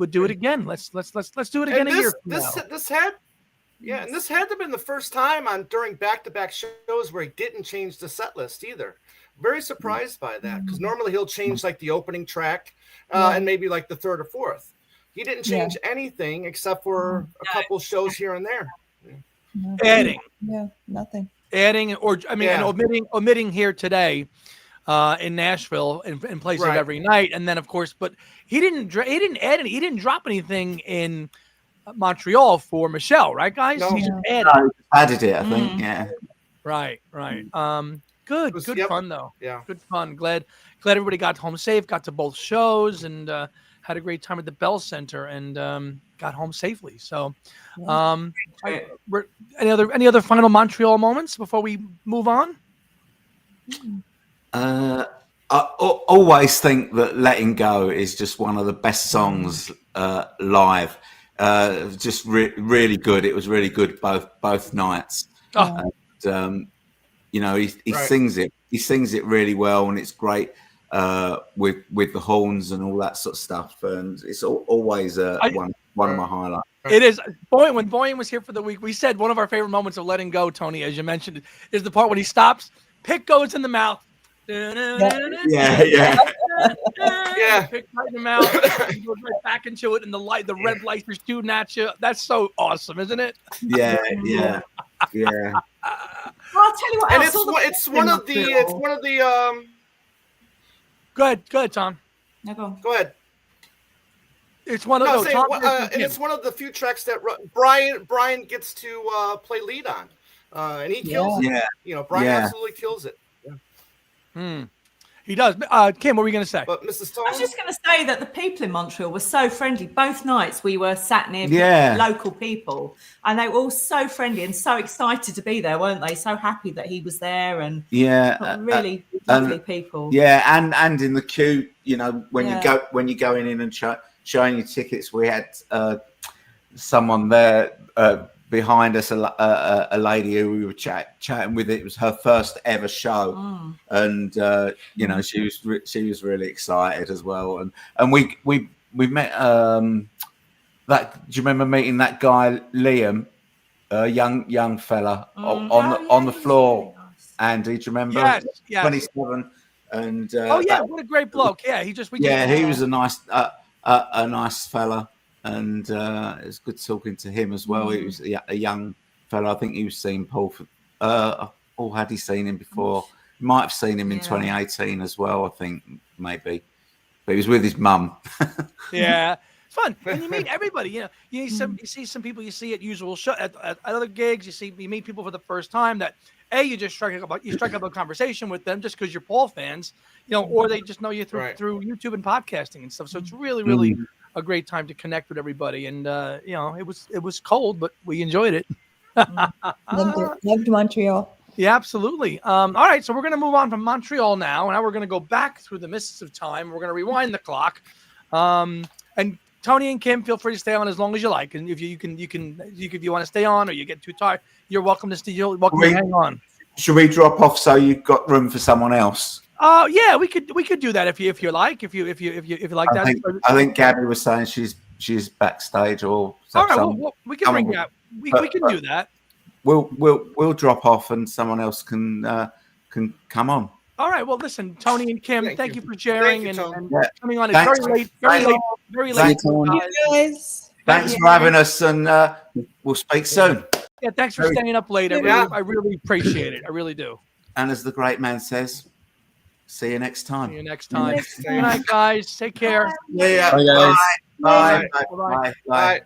do it again. Let's do it again a year from now. And this had to have been the first time during back-to-back shows where he didn't change the set list either. Very surprised by that, because normally he'll change like the opening track and maybe like the third or fourth. He didn't change anything except for a couple shows here and there. No. Adding. Yeah, nothing. Adding, or I mean, Yeah. and omitting here today in Nashville in place of Right. every night, and then of course, but he didn't add any, he didn't drop anything in Montreal for Michelle, right, guys? No. He just Yeah. added. No, added it, I think. Yeah. Right. Good Yep. fun though. Yeah. Good fun. Glad everybody got home safe, got to both shows, and had a great time at the Bell Center, and got home safely. So, any other final Montreal moments before we move on? I always think that "Letting Go" is just one of the best songs live. Just really good. It was really good both nights. Oh. And, he Right. sings it. He sings it really well, and it's great with the horns and all that sort of stuff. And it's always one of my highlights. It is. When Boyan was here for the week, we said one of our favorite moments of Letting Go, Tony, as you mentioned, is the part when he stops, pick goes in the mouth. Yeah. Pick right in the mouth. He goes right back into it, and the red lights are shooting at you. That's so awesome, isn't it? Yeah. Well, I'll tell you what And else. all the it's people one in of the Montreal- Go ahead, Tom. No, go on. go ahead. It's one of No, those. say, and it's one of the few tracks that Brian gets to play lead on, and he kills it. Yeah. Brian Yeah. absolutely kills it. He does. Kim, what were you going to say? But Mrs. Stone, I was just going to say that the people in Montreal were so friendly. Both nights we were sat near local people, and they were all so friendly and so excited to be there, weren't they? So happy that he was there, and really lovely people. Yeah, and in the queue, when you go in and showing your tickets, we had someone there behind us, a lady who we were chatting with. It was her first ever show, and she was really excited as well. And we met that. Do you remember meeting that guy Liam, a young fella on the floor? Really nice. Andy, do you remember? Yes. 27. And what a great bloke. Yeah, he was a nice fella. And it was good talking to him as well. He was a young fellow. I think he was seeing Paul. Or had he seen him before? He might have seen him in 2018 as well. I think maybe, but he was with his mum. Yeah, it's fun. And you meet everybody. You see some people you see at usual show at other gigs. You meet people for the first time that you just strike up a conversation with them just because you're Paul fans, or they just know you through YouTube and podcasting and stuff. So it's really a great time to connect with everybody, and it was cold, but we enjoyed it. Loved Montreal. Yeah, absolutely. All right, so we're going to move on from Montreal now. Now we're going to go back through the mists of time. We're going to rewind the clock. And Tony and Kim, feel free to stay on as long as you like. And if you want to stay on, or you get too tired, you're welcome to stay. You're welcome to hang on. Should we drop off so you've got room for someone else? Yeah, we could do that if you like. If you like that. I think Gabby was saying she's backstage or something. All right, well, we can bring that. We can do that. We'll drop off and someone else can come on. All right. Well, listen, Tony and Kim, thank you for sharing and coming on. It's very late. Guys. Thanks for having us, and we'll speak soon. Yeah, thanks for staying up late. I really appreciate it. I really do. And as the great man says, see you next time. See you next time. Good night, guys. Take care. Yeah. Bye, guys. Bye.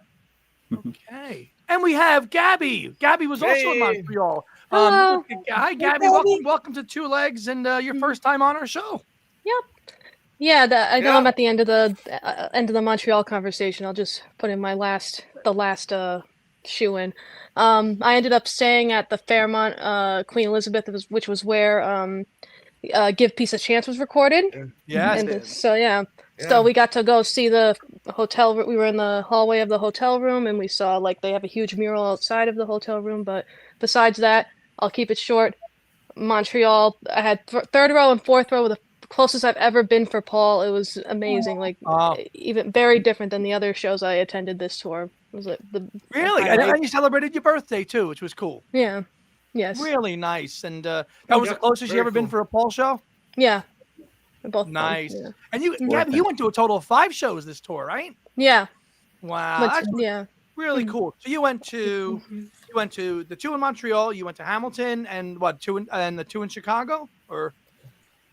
Okay. And we have Gabby. Gabby was also in Montreal. Hello. Hi, Gabby. Welcome to Two Legs and your first time on our show. Yep. Yeah, I know I'm at the end of the Montreal conversation. I'll just put in the last shoe in. I ended up staying at the Fairmont Queen Elizabeth, which was where Give Peace a Chance was recorded. So we got to go see the hotel. We were in the hallway of the hotel room, and we saw they have a huge mural outside of the hotel room. But besides that, I'll keep it short. Montreal, I had third row and fourth row were the closest I've ever been for Paul. It was amazing. Even very different than the other shows I attended this tour. It was really? And you celebrated your birthday too, which was cool. Yeah. Yes. Really nice. And that was the closest you ever been for a Paul show? Yeah. Both nice. Yeah. And Gabby, you went to a total of 5 shows this tour, right? Yeah. Wow. That's yeah. really cool. So you went to went to the 2 in Montreal. You went to Hamilton, and what, 2 in, and the 2 in Chicago, or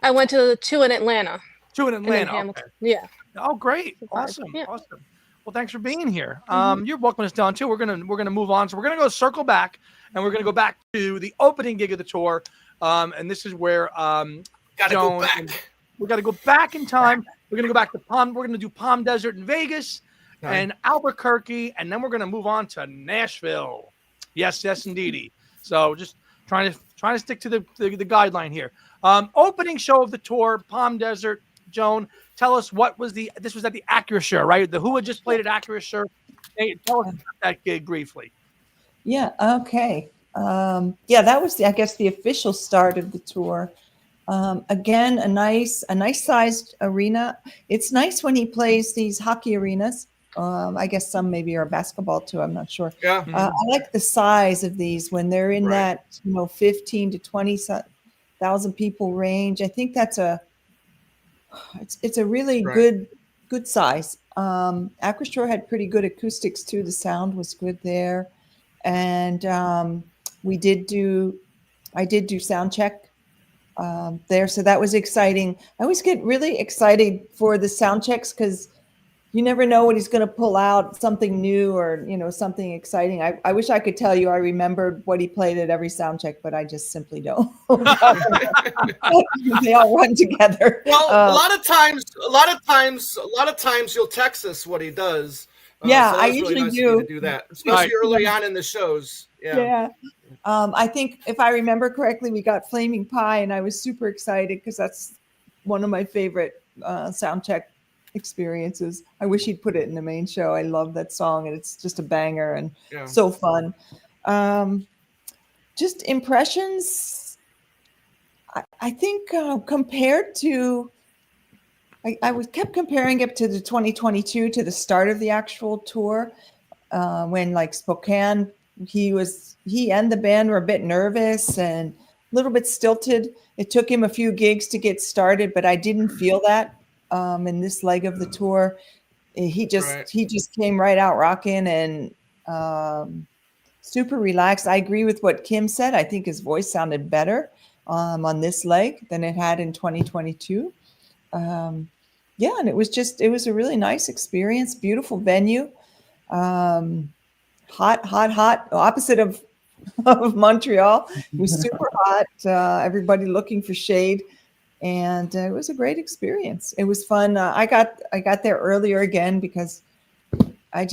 I went to the 2 in Atlanta. 2 in And then Atlanta. Hamilton. Okay. Yeah. Oh, great! Five. Awesome, Yeah. awesome. Well, thanks for being here. You're welcome us down too. We're gonna move on. So we're gonna go circle back, and we're gonna go back to the opening gig of the tour. And this is where Gotta go Joan back. we got to go back in time. We're gonna go back to Palm. We're gonna do Palm Desert in Vegas and Albuquerque, and then we're gonna move on to Nashville. Yes, indeedy. So just trying to stick to the guideline here. Opening show of the tour, Palm Desert. Joan, tell us this was at the Acrisure, right? The Who had just played at Acrisure. Hey, tell us about that gig briefly. Yeah. Okay. That was I guess the official start of the tour. Again, a nice sized arena. It's nice when he plays these hockey arenas. I guess some maybe are basketball too. I'm not sure. Yeah. I like the size of these when they're in that 15 to 20,000 people range. I think that's it's a really good size. Acrisure had pretty good acoustics too. The sound was good there, and I did do sound check there, so that was exciting. I always get really excited for the sound checks because you never know when he's going to pull out something new or something exciting. I wish I could tell you I remembered what he played at every sound check, but I just simply don't. They all run together. Well, a lot of times you'll text us what he does. Yeah, so I that's usually really nice do. of you to do that, especially early on in the shows. Yeah. I think if I remember correctly, we got Flaming Pie, and I was super excited because that's one of my favorite sound check experiences. I wish he'd put it in the main show. I love that song, and it's just a banger and so fun. Just impressions. I think compared to, I kept comparing it to the 2022 to the start of the actual tour, when like Spokane, he and the band were a bit nervous and a little bit stilted. It took him a few gigs to get started, but I didn't feel that in this leg of the tour. He just came right out rocking and super relaxed. I agree with what Kim said. I think his voice sounded better on this leg than it had in 2022. And it was a really nice experience. Beautiful venue. Hot, opposite of Montreal. It was super hot. Everybody looking for shade. And it was a great experience. It was fun. I got there earlier again because I've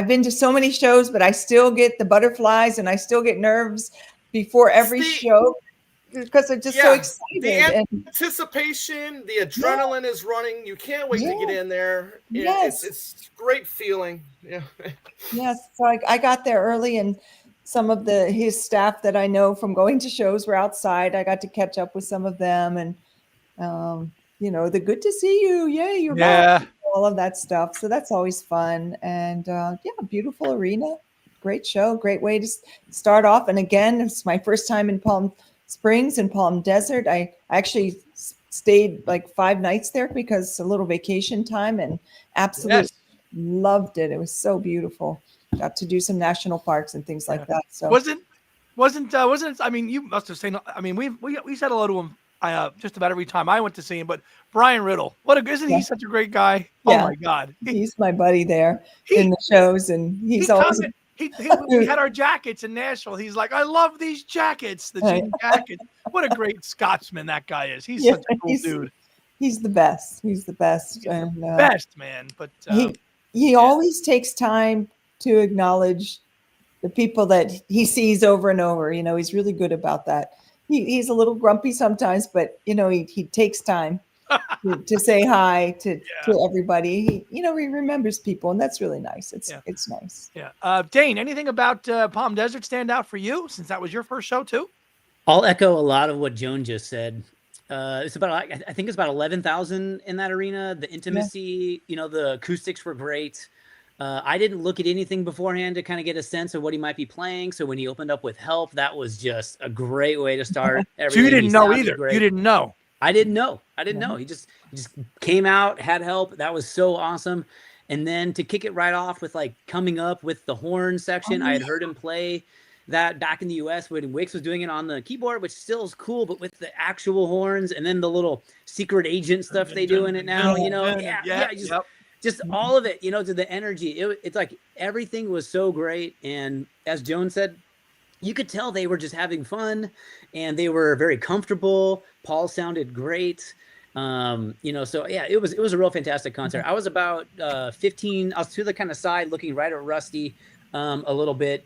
been to so many shows, but I still get the butterflies and I still get nerves before every show because I'm just so excited. The anticipation, the adrenaline is running. You can't wait to get in there. It's a great feeling. Yeah. Yes. So I got there early, and some of his staff that I know from going to shows were outside. I got to catch up with some of them, and the good to see you. Yay, you're back. All of that stuff. So that's always fun. And beautiful arena, great show, great way to start off. And again, it's my first time in Palm Springs and Palm Desert. I actually stayed like 5 nights there because a little vacation time, and absolutely loved it. It was so beautiful. Got to do some national parks and things like that. So wasn't I mean, you must have seen. I mean, we said hello to him just about every time I went to see him. But Brian Riddle, isn't he such a great guy? Yeah. Oh my God, he's my buddy there in the shows, and he's always. We had our jackets in Nashville. He's like, I love these jackets, the jean jackets. What a great Scotsman that guy is. He's such a cool dude. He's the best. He's the best. And best man. But he always takes time to acknowledge the people that he sees over and over. He's really good about that. He's a little grumpy sometimes, but he takes time to say hi to everybody. He remembers people, and that's really nice. It's nice. Yeah. Dane, anything about Palm Desert stand out for you, since that was your first show too? I'll echo a lot of what Joan just said. It's about, I think it's about 11,000 in that arena. The intimacy, the acoustics were great. I didn't look at anything beforehand to kind of get a sense of what he might be playing. So when he opened up with Help, that was just a great way to start. So you didn't know either. Great. You didn't know. I didn't know. He just came out, had Help. That was so awesome. And then to kick it right off with like coming up with the horn section, I had heard him play that back in the US when Wix was doing it on the keyboard, which still is cool, but with the actual horns and then the little secret agent stuff they do in it now, you know, just all of it, you know, to the energy. It's like everything was so great. And as Joan said, you could tell they were just having fun and they were very comfortable. Paul sounded great. You know, so yeah, it was a real fantastic concert. I was about 15, I was to the kind of side looking right at Rusty a little bit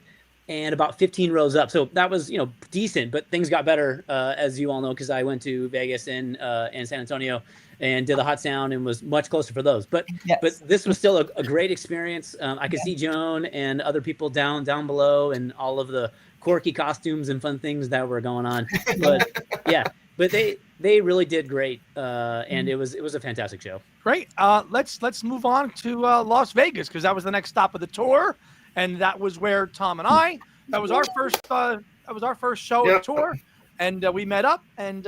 and about 15 rows up. So that was, you know, decent, but things got better, as you all know, because I went to Vegas and San Antonio and did the Hot Sound and was much closer for those. But this was still a great experience. I could see Joan and other people down below and all of the quirky costumes and fun things that were going on. But yeah, but they really did great, and it was a fantastic show. Great. Let's move on to Las Vegas because that was the next stop of the tour, and that was where Tom and that was our first show of the tour, and we met up and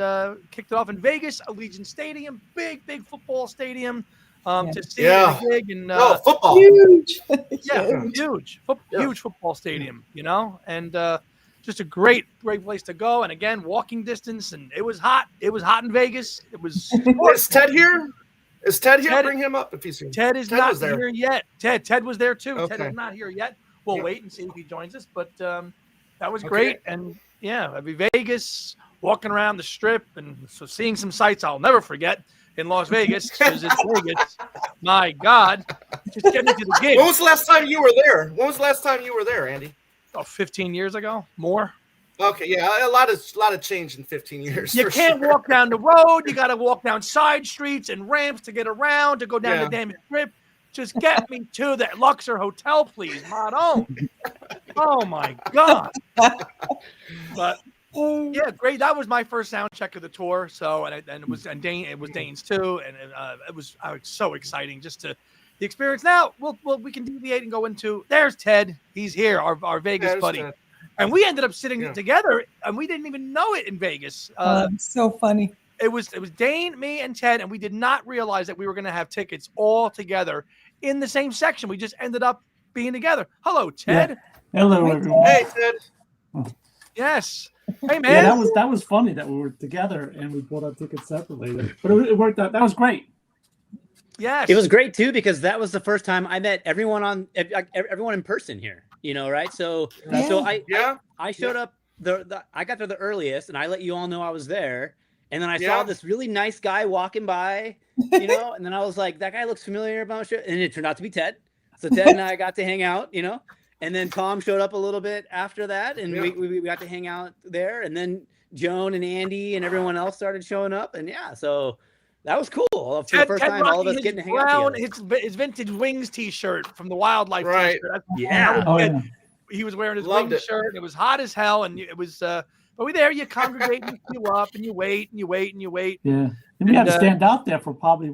kicked it off in Vegas, Allegiant Stadium, big football stadium, to see the gig and football, huge, huge football stadium, you know, and just a great place to go. And again, walking distance, and it was hot. It was hot in Vegas. It was. Is Ted here? Is Ted here? Bring him up if he's here. Ted is not here yet. Ted was there too. Okay. Ted is not here yet. We'll wait and see if he joins us. But that was great. And yeah, I'd be Vegas, walking around the Strip, and so seeing some sights I'll never forget in Las Vegas because it's Vegas. My God, just getting to the gig. When was the last time you were there? Andy? Oh, 15 years ago, more. Okay, yeah, a lot of change in 15 years. You can't walk down the road. You got to walk down side streets and ramps to get around to go down the damn Strip. Just get me to that Luxor Hotel, please, Madon. Oh my God! But yeah, great. That was my first sound check of the tour. So it was Dane's too, and it was so exciting just to the experience. Now we can deviate and go into. There's Ted. He's here, our Vegas buddy. Ted. And we ended up sitting together, and we didn't even know it in Vegas. So funny. It was Dane, me, and Ted, and we did not realize that we were going to have tickets all together in the same section. We just ended up being together. Hello, Ted. Yeah. Hello, everyone. Hey, Ted. Yes. Hey, man. Yeah, that was funny that we were together and we bought our tickets separately. But it worked out. That was great. Yes. It was great too because that was the first time I met everyone in person here. You know, right? So I showed up. I got there the earliest, and I let you all know I was there. And then I saw this really nice guy walking by, you know, and then I was like, that guy looks familiar about shit. And it turned out to be Ted. So Ted and I got to hang out, you know, and then Tom showed up a little bit after that, and we got to hang out there. And then Joan and Andy and everyone else started showing up, and so that was cool. For the first time, all of us getting to hang out together. His vintage Wings T-shirt from the Wildlife T-shirt. He was wearing his Wings shirt. It was hot as hell, and it was. But we there. You congregate, and you queue up, and you wait, and you wait, and you wait. Yeah, and we had to stand out there for probably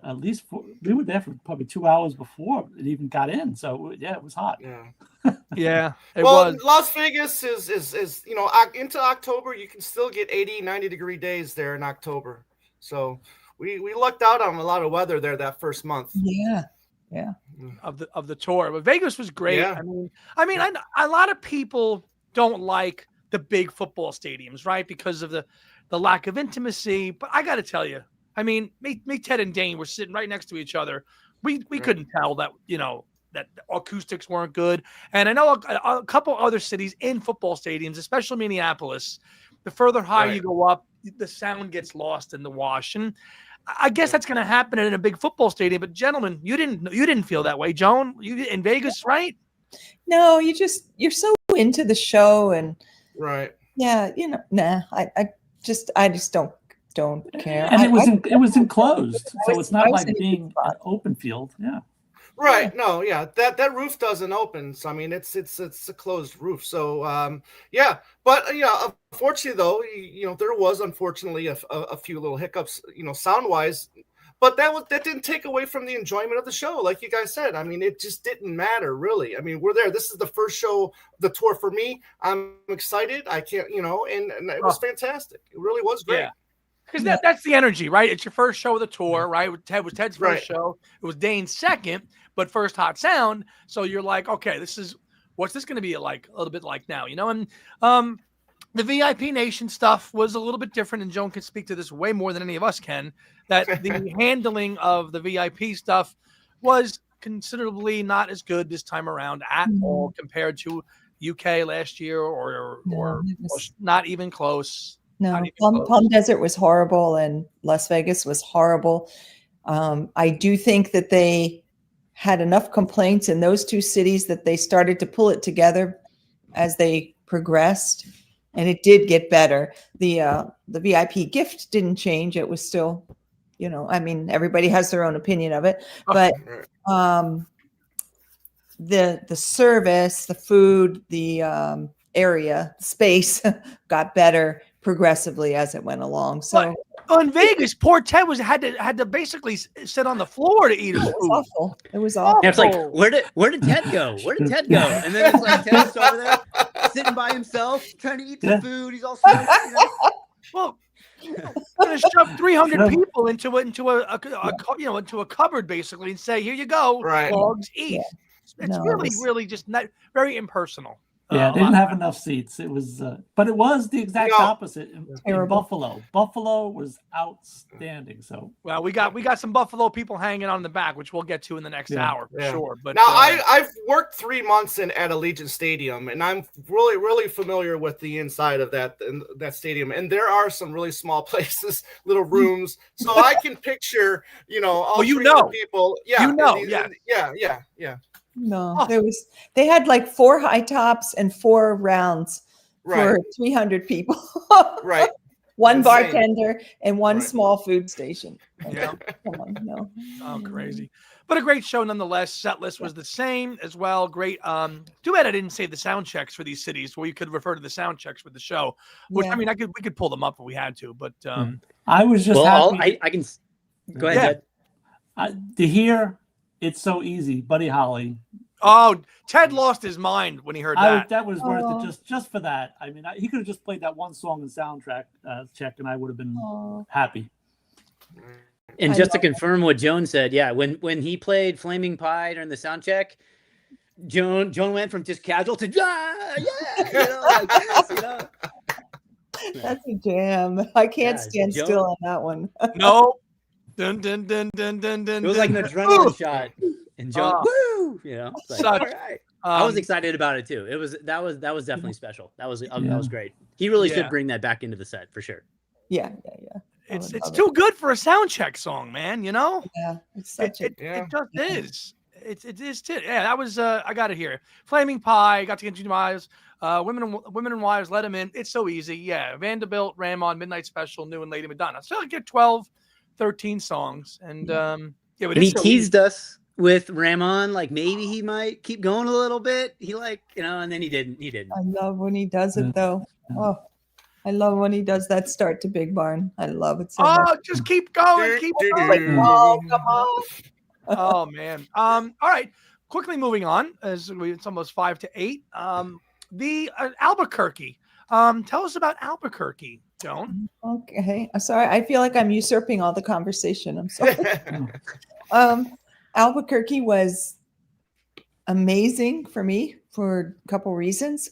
at least we were there for probably 2 hours before it even got in. So yeah, it was hot. Yeah, it was. Las Vegas is you know, into October you can still get 80, 90-degree days there in October. So we lucked out on a lot of weather there that first month. Yeah. Of the tour, but Vegas was great. Yeah. I mean, a lot of people don't like the big football stadiums, right? Because of the lack of intimacy. But I got to tell you, I mean, me, Ted, and Dane were sitting right next to each other. We couldn't tell that, you know, that the acoustics weren't good. And I know a couple other cities in football stadiums, especially Minneapolis, the further higher you go up, the sound gets lost in the wash. And I guess that's going to happen in a big football stadium. But gentlemen, you didn't feel that way, Joan. You in Vegas, right? No, you're so into the show and. Right. Yeah, you know, I just don't care. And it was enclosed, so it's not like being an open field. Yeah. Right. No. Yeah. That roof doesn't open. So I mean, it's a closed roof. So but unfortunately though, you know, there was unfortunately a few little hiccups, you know, sound wise. But that didn't take away from the enjoyment of the show, like you guys said. I mean, it just didn't matter, really. I mean, we're there. This is the first show of the tour for me. I'm excited. I can't, you know, and it was fantastic. It really was great. Because that's the energy, right? It's your first show of the tour, right? Ted was Ted's first show. It was Dane's second, but first Hot Sound. So you're like, okay, what's this going to be like? A little bit like now, And the VIP Nation stuff was a little bit different, and Joan can speak to this way more than any of us can. That the handling of the VIP stuff was considerably not as good this time around at all compared to UK last year, or not even close. No, Palm Desert was horrible, and Las Vegas was horrible. I do think that they had enough complaints in those two cities that they started to pull it together as they progressed, and it did get better. The VIP gift didn't change; it was still, everybody has their own opinion of it, but the service, the food, the area, space got better progressively as it went along. So in Vegas, poor Ted had to basically sit on the floor to eat his food. Awful. It was awful. Yeah, it's like, where did Ted go? Where did Ted go? And then it's like Ted's over there sitting by himself trying to eat the food. He's all stressed, Well, gonna shove 300 people into a cupboard basically and say, here you go, dogs eat. Yeah. It's really just not very impersonal. Yeah, they didn't have enough seats. It was, but it was the exact opposite in Buffalo. Buffalo was outstanding. So, well, we got some Buffalo people hanging on the back, which we'll get to in the next hour for sure. But now I've worked 3 months at Allegiant Stadium, and I'm really familiar with the inside of that stadium. And there are some really small places, little rooms, so I can picture, all people. Yeah. No, they had like 4 high tops and 4 rounds for 300 people. Right. One bartender and 1 small food station. Yeah. Come on, no. Oh, crazy. But a great show nonetheless. Set list was the same as well. Great. Too bad I didn't save the sound checks for these cities where you could refer to the sound checks with the show. Which we could pull them up if we had to. But I was just happy. I can go ahead. To hear It's So Easy, Buddy Holly. Oh, Ted lost his mind when he heard that. That was worth it just for that. I mean, he could have just played that one song in soundtrack check, and I would have been happy. And just to confirm what Joan said, when he played Flaming Pie during the sound check, Joan went from just casual to That's a jam. I can't stand still on that one. No. Dun, dun, dun, dun, dun, dun, it was like an adrenaline shot, and Joan, woo! Like, all right. I was excited about it too. That was definitely special. That was great. He really should bring that back into the set for sure. Yeah. It's too good for a sound check song, man. Yeah, it's such it just is. It is too. Yeah, that was. I got it here. Flaming Pie. Got to get you Miles. Women and Wives. Let him in. It's So Easy. Yeah. Vanderbilt, Ramon, Midnight Special, New and Lady Madonna. So I get 12. 13 songs, and and he teased us with Ramon, like maybe he might keep going a little bit. He and then he didn't. I love when he does it though. Oh, I love when he does that start to Big Barn. I love it so much. Just keep going, keep going. Oh, come on. Oh man. All right. Quickly moving on, as it's almost 5 to 8. The Albuquerque. Tell us about Albuquerque, Joan. Okay. I'm sorry. I feel like I'm usurping all the conversation. I'm sorry. Albuquerque was amazing for me for a couple reasons.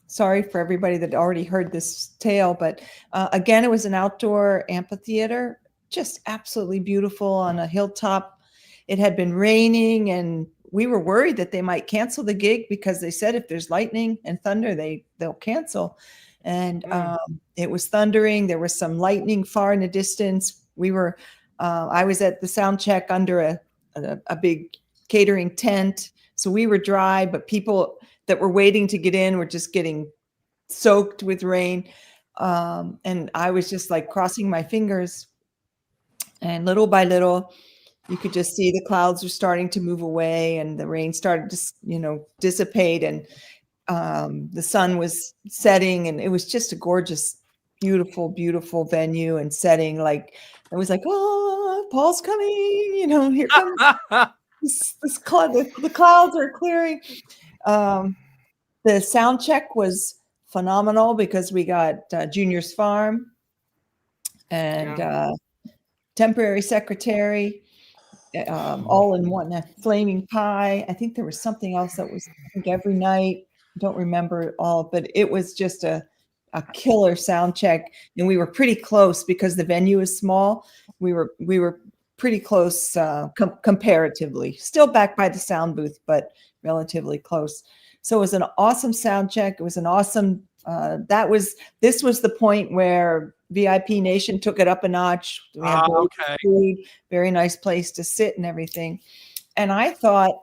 Sorry for everybody that already heard this tale, but again, it was an outdoor amphitheater, just absolutely beautiful on a hilltop. It had been raining, and we were worried that they might cancel the gig because they said if there's lightning and thunder, they'll cancel. And it was thundering. There was some lightning far in the distance. I was at the sound check under a big catering tent. So we were dry, but people that were waiting to get in were just getting soaked with rain. And I was just like crossing my fingers. And little by little, you could just see the clouds were starting to move away, and the rain started to, dissipate, and the sun was setting, and it was just a gorgeous, beautiful, beautiful venue and setting. Like it was like, oh, Paul's coming, here comes the clouds are clearing. The sound check was phenomenal because we got Junior's Farm, and temporary secretary, all in one. A flaming pie. I think there was something else that was, I think, every night. Don't remember it all, but it was just a killer sound check, and we were pretty close because the venue is small. We were pretty close comparatively. Still back by the sound booth, but relatively close. So it was an awesome sound check. It was an awesome. This was the point where VIP Nation took it up a notch. We had food, very nice place to sit and everything. And I thought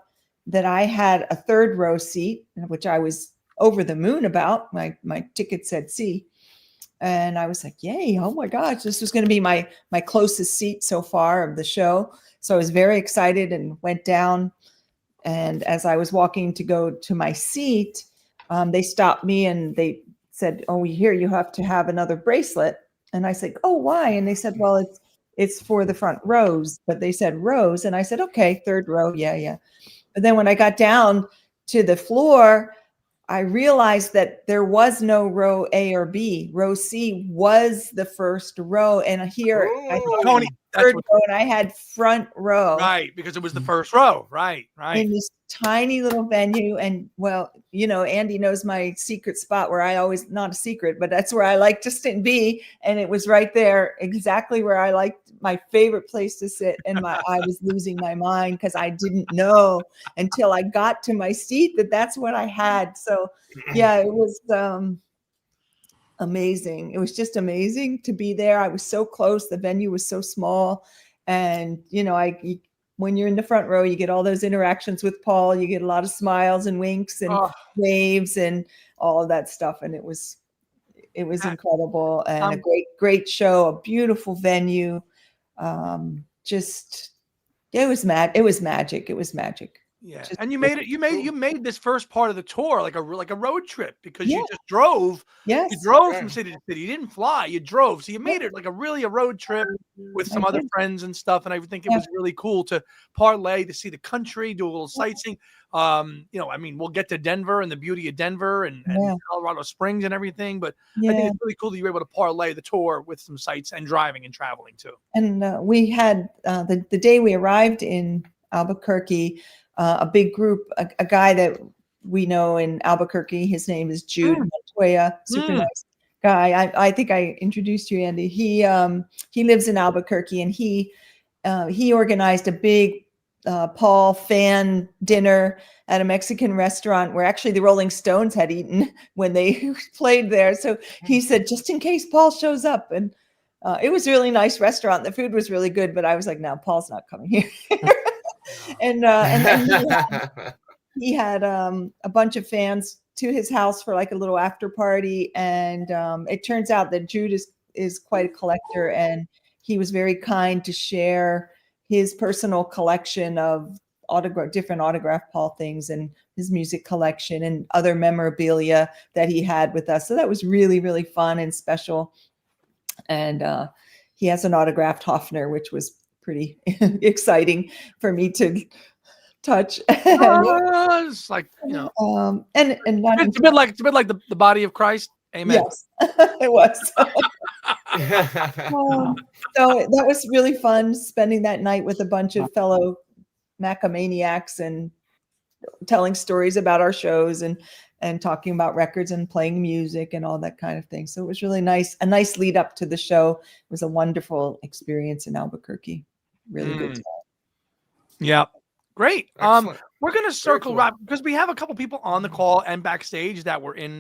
that I had a third row seat, which I was over the moon about. My ticket said C. And I was like, yay, oh my gosh, this was going to be my closest seat so far of the show. So I was very excited and went down. And as I was walking to go to my seat, they stopped me and they said, oh, here you have to have another bracelet. And I said, oh, why? And they said, well, it's for the front rows. But they said rows. And I said, okay, third row. Yeah. But then when I got down to the floor, I realized that there was no row A or B. Row C was the first row. And here I thought Tony, third row, and I had front row. Right, because it was the first row. Right. In this tiny little venue. And well, Andy knows my secret spot where I always, not a secret, but that's where I like to sit and be. And it was right there, exactly where I liked, my favorite place to sit. And I was losing my mind because I didn't know until I got to my seat that that's what I had. So yeah, it was amazing. It was just amazing to be there. I was so close. The venue was so small. And, when you're in the front row, you get all those interactions with Paul. You get a lot of smiles and winks and waves and all of that stuff. And it was incredible and a great show, a beautiful venue. It was magic. It was magic. Yeah, and you made this first part of the tour like a road trip because you just drove. Yes, you drove from city to city. You didn't fly. You drove, so you made it like a road trip with some other friends and stuff. And I think it was really cool to parlay to see the country, do a little sightseeing. We'll get to Denver and the beauty of Denver and Colorado Springs and everything. But I think it's really cool that you were able to parlay the tour with some sights and driving and traveling too. And we had the day we arrived in Albuquerque. A big group, a guy that we know in Albuquerque. His name is Jude Montoya. Super nice guy. I think I introduced you, Andy. He lives in Albuquerque, and he organized a big Paul fan dinner at a Mexican restaurant where actually the Rolling Stones had eaten when they played there. So he said, just in case Paul shows up, and it was a really nice restaurant. The food was really good, but I was like, no, Paul's not coming here. And then he had a bunch of fans to his house for like a little after party. And it turns out that Jude is quite a collector, and he was very kind to share his personal collection of different autograph Paul things and his music collection and other memorabilia that he had with us. So that was really, really fun and special. And he has an autographed Hofner, which was pretty exciting for me to touch. It's like, and it's a bit like the body of Christ. Amen. Yes, it was. So that was really fun spending that night with a bunch of fellow Macamaniacs and telling stories about our shows and talking about records and playing music and all that kind of thing. So it was really nice. A nice lead up to the show. It was a wonderful experience in Albuquerque. Really good time. Yeah. Great. Excellent. We're going to circle right because we have a couple people on the call and backstage that were in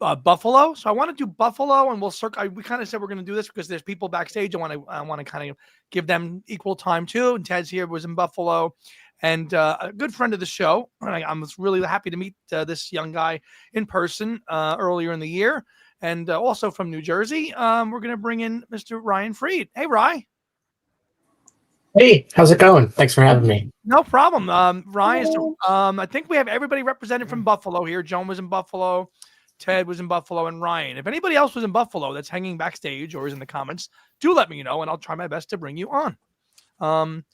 Buffalo. So I want to do Buffalo, and we'll circle. We kind of said we're going to do this because there's people backstage. I want to kind of give them equal time too. And Ted's here, was in Buffalo, and a good friend of the show. I'm really happy to meet this young guy in person earlier in the year, and also from New Jersey. We're going to bring in Mr. Ryan Freed. Hey, Ryan. Hey, how's it going? Thanks for having me. No problem. Ryan, I think we have everybody represented from Buffalo here. Joan was in Buffalo. Ted was in Buffalo, and Ryan. If anybody else was in Buffalo that's hanging backstage or is in the comments, do let me know, and I'll try my best to bring you on.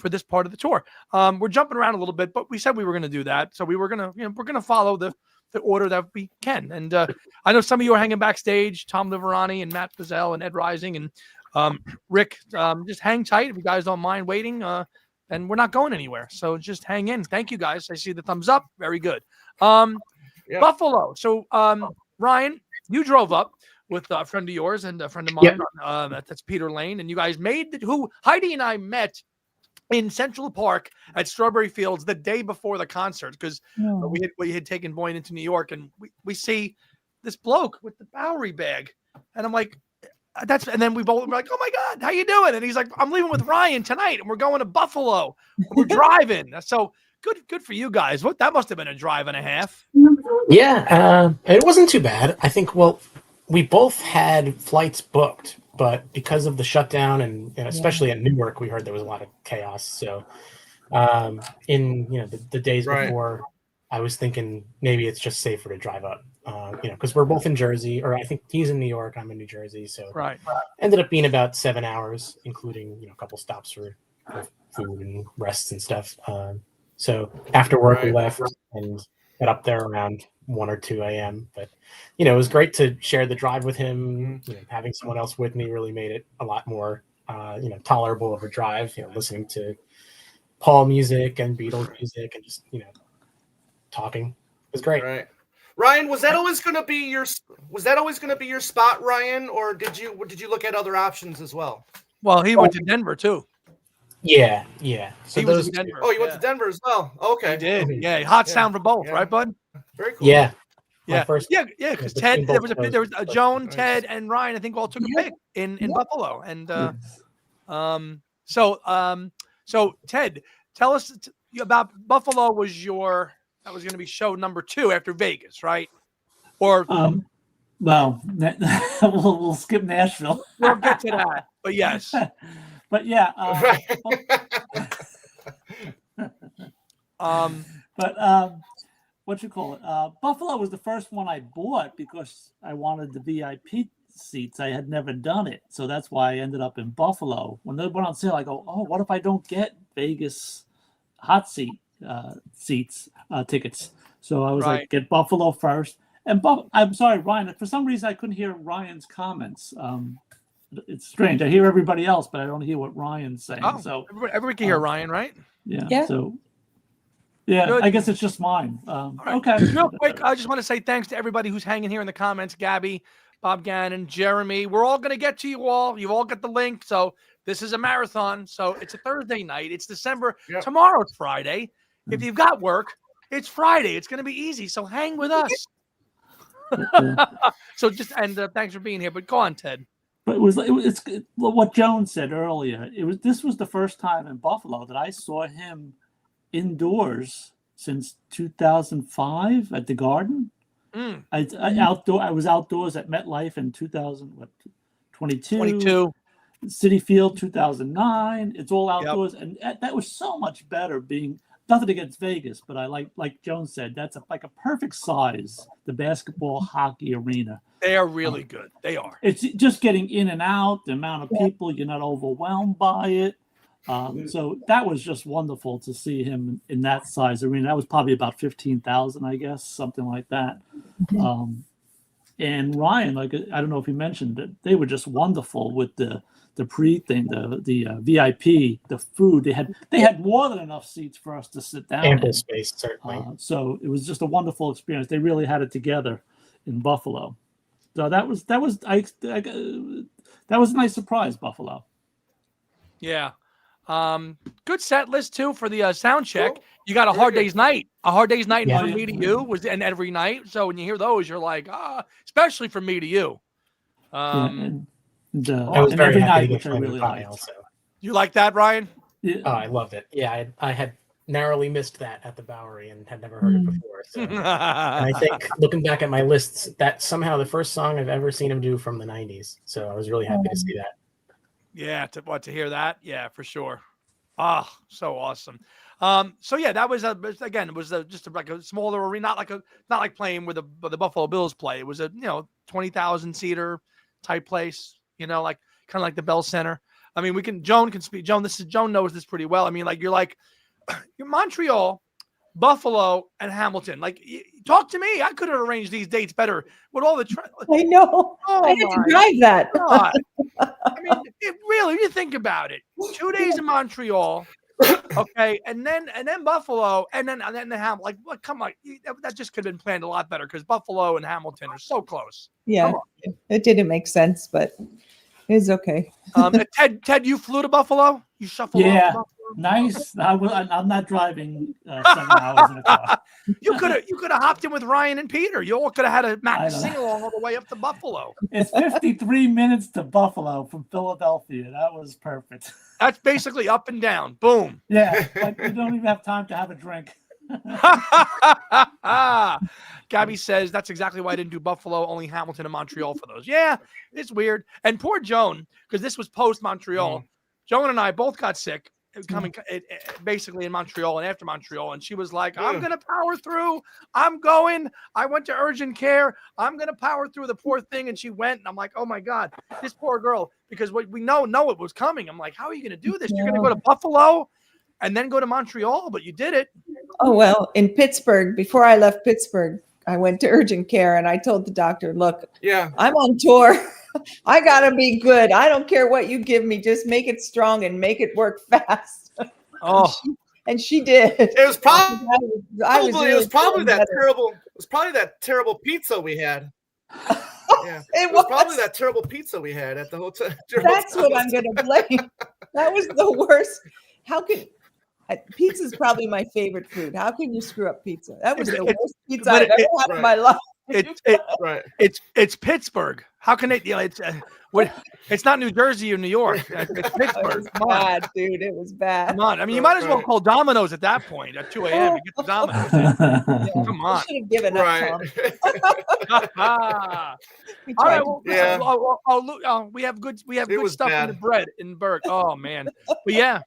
for this part of the tour. We're jumping around a little bit, but we said we were going to do that. So we were going to, we're going to follow the order that we can. And I know some of you are hanging backstage, Tom Liverani and Matt Pizzell and Ed Rising and Rick. Just hang tight if you guys don't mind waiting. And we're not going anywhere. So just hang in. Thank you, guys. I see the thumbs up. Very good. Buffalo. So, Ryan, you drove up with a friend of yours and a friend of mine. That's Peter Lane. And you guys who Heidi and I met in Central Park at Strawberry Fields the day before the concert, because we had taken Boyne into New York, and we see this bloke with the Bowery bag. And I'm like, and then we both were like, oh my God, how you doing? And he's like, I'm leaving with Ryan tonight and we're going to Buffalo. We're driving. So good for you guys. That must have been a drive and a half. Yeah, it wasn't too bad. I think, we both had flights booked, but because of the shutdown and especially at Newark, we heard there was a lot of chaos. So in the days before, I was thinking maybe it's just safer to drive up, because we're both in Jersey, or I think he's in New York, I'm in New Jersey. So ended up being about 7 hours, including a couple stops for food and rests and stuff. So after work, we left and got up there around 1 or 2 a.m. But it was great to share the drive with him. Having someone else with me really made it a lot more tolerable of a drive. Listening to Paul music and Beatles music and just talking. It was great. Right. Ryan, was that always going to be your spot, Ryan, or did you look at other options as well? Well, he went to Denver too. Yeah. So he was in Denver. Oh, you went to Denver as well. Okay. He did. Yeah, hot sound for both, right, bud? Very cool. Yeah. Because Ted, there was a Joan, Ted, and Ryan, I think all took a pick in Buffalo. And so Ted, tell us about Buffalo. That was going to be show number 2 after Vegas, right? Or we'll skip Nashville. We'll get to that, but yes. But yeah, what you call it? Buffalo was the first one I bought because I wanted the VIP seats. I had never done it, so that's why I ended up in Buffalo. When they went on sale, I go, "Oh, what if I don't get Vegas hot seat tickets?" So I was like, "Get Buffalo first." And I'm sorry, Ryan. For some reason, I couldn't hear Ryan's comments. It's strange. I hear everybody else, but I don't hear what Ryan's saying. Oh, so everybody can hear Ryan, right? Yeah. So, I guess it's just mine. Okay. Real quick, I just want to say thanks to everybody who's hanging here in the comments. Gabby, Bob Gannon, Jeremy. We're all going to get to you all. You've all got the link. So this is a marathon. So it's a Thursday night. It's December. Yep. Tomorrow's Friday. If you've got work, it's Friday. It's going to be easy. So hang with us. So thanks for being here. But go on, Ted. But it's what Joan said earlier. This was the first time in Buffalo that I saw him indoors since 2005 at the Garden. I was outdoors at MetLife in 2022. City Field 2009. It's all outdoors, and that was so much better. Being nothing against Vegas, but I like Joan said, that's like a perfect size. The basketball hockey arena. They are really good. They are. It's just getting in and out. The amount of people, you're not overwhelmed by it. So that was just wonderful to see him in that size arena. That was probably about 15,000, I guess, something like that. And Ryan, I don't know if he mentioned it, they were just wonderful with the pre-thing, the VIP, the food. They had more than enough seats for us to sit down. Ample space, certainly. So it was just a wonderful experience. They really had it together in Buffalo. So that was a nice surprise, Buffalo. Yeah. Good set list too for the sound check. Cool. You got a hard day's night. A hard day's night from Me to You was and every night. So when you hear those, you're like, especially from Me to You. I was very happy to get really also. You like that, Ryan? Yeah. Oh, I loved it. Yeah, I had narrowly missed that at the Bowery and had never heard it before. So. And I think looking back at my lists, that's somehow the first song I've ever seen him do from the 90s. So I was really happy to see that. Yeah, to hear that? Yeah, for sure. Ah, so awesome. So yeah, that was just like a smaller arena, not like playing where the Buffalo Bills play. It was a 20,000 seater type place, like kind of like the Bell Center. I mean, Joan can speak. Joan knows this pretty well. I mean, like you're Montreal, Buffalo, and Hamilton. Like, talk to me. I could have arranged these dates better with all the. I know. I had to drive that. God. I mean, really, you think about it. 2 days in Montreal, okay, and then Buffalo, and then the Hamilton. Like, what? Come on, that just could have been planned a lot better because Buffalo and Hamilton are so close. Yeah, it didn't make sense, but it's okay. Ted, you flew to Buffalo. You shuffled. Yeah, off nice. I'm not driving 7 hours in a car. You could have hopped in with Ryan and Peter. You all could have had a Mac sing along all the way up to Buffalo. It's 53 minutes to Buffalo from Philadelphia. That was perfect. That's basically up and down. Boom. Yeah, like we don't even have time to have a drink. Gabby says that's exactly why I didn't do Buffalo, only Hamilton and Montreal for those. Yeah, it's weird. And poor Joan, because this was post Montreal. Joan and I both got sick basically in Montreal and after Montreal. And she was like, I'm going to power through. I went to urgent care. I'm going to power through the poor thing. And she went. And I'm like, oh, my God, this poor girl, because we know it was coming. I'm like, how are you going to do this? You're going to go to Buffalo and then go to Montreal, but you did it. Oh, well, in Pittsburgh, before I left Pittsburgh, I went to urgent care and I told the doctor, look, I'm on tour. I got to be good. I don't care what you give me. Just make it strong and make it work fast. Oh, and she did. It was probably it was probably that terrible pizza we had. Yeah, it was probably that terrible pizza we had at the hotel. That's what I'm going to blame. That was the worst. How could pizza is probably my favorite food. How can you screw up pizza? That was the worst pizza I've ever had in my life. It's Pittsburgh. How can it? It's not New Jersey or New York. It's Pittsburgh. It was bad, dude. It was bad. Come on. I mean, you might as well call Domino's at that point at 2 a.m. and get the Domino's. Come on. You should have given up. All right. Well, we have good stuff in the bread in Berg. Oh man. But yeah.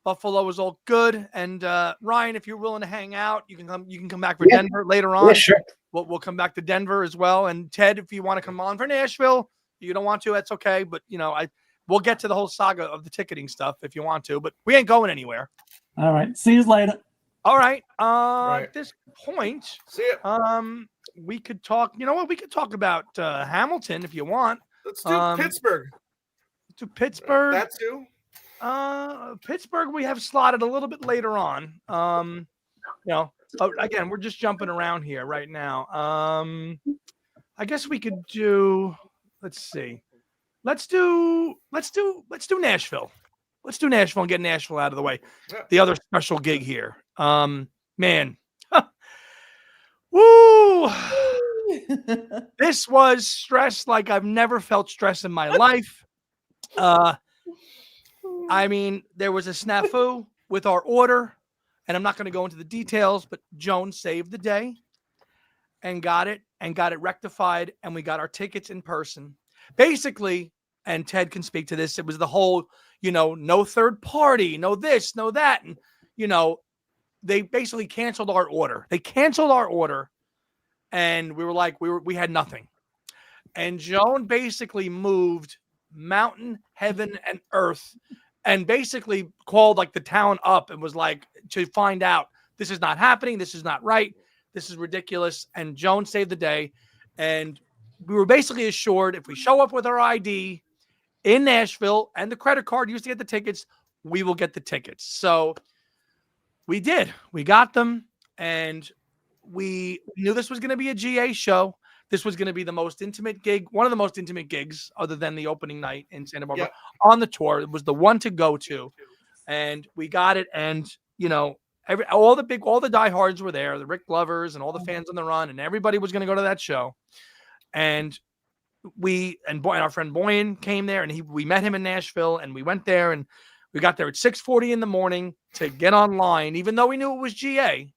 Buffalo was all good, and Ryan, if you're willing to hang out, you can come back for Denver later on. Yeah, sure. We'll come back to Denver as well. And Ted, if you want to come on for Nashville, you don't want to, that's okay. But we'll get to the whole saga of the ticketing stuff if you want to. But we ain't going anywhere. All right. See you later. All right. At this point, see ya. We could talk. You know what? We could talk about Hamilton if you want. Let's do Pittsburgh. To Pittsburgh. That too. Pittsburgh we have slotted a little bit later on. Again, we're just jumping around here right now. I guess we could do. Let's see. Let's do Nashville. Let's do Nashville and get Nashville out of the way. Yeah. The other special gig here. Man. Woo! This was stress like I've never felt stress in my life. I mean, there was a snafu with our order, and I'm not going to go into the details, but Joan saved the day and got it rectified, and we got our tickets in person. Basically, and Ted can speak to this, it was the whole, no third party, no this, no that. And, they basically canceled our order. They canceled our order, and we were like, we had nothing. And Joan basically moved mountain, heaven, and earth, and basically called like the town up and was like to find out this is not happening. This is not right. This is ridiculous. And Joan saved the day. And we were basically assured if we show up with our ID in Nashville and the credit card used to get the tickets, we will get the tickets. So we did. We got them. And we knew this was going to be a GA show. This was going to be the most intimate gig, one of the most intimate gigs other than the opening night in Santa Barbara on the tour. It was the one to go to, and we got it. And, all the diehards were there, the Rick Glovers and all the fans on the run, and everybody was going to go to that show. And our friend Boyan came there, and we met him in Nashville, and we went there, and we got there at 6:40 in the morning to get online, even though we knew it was GA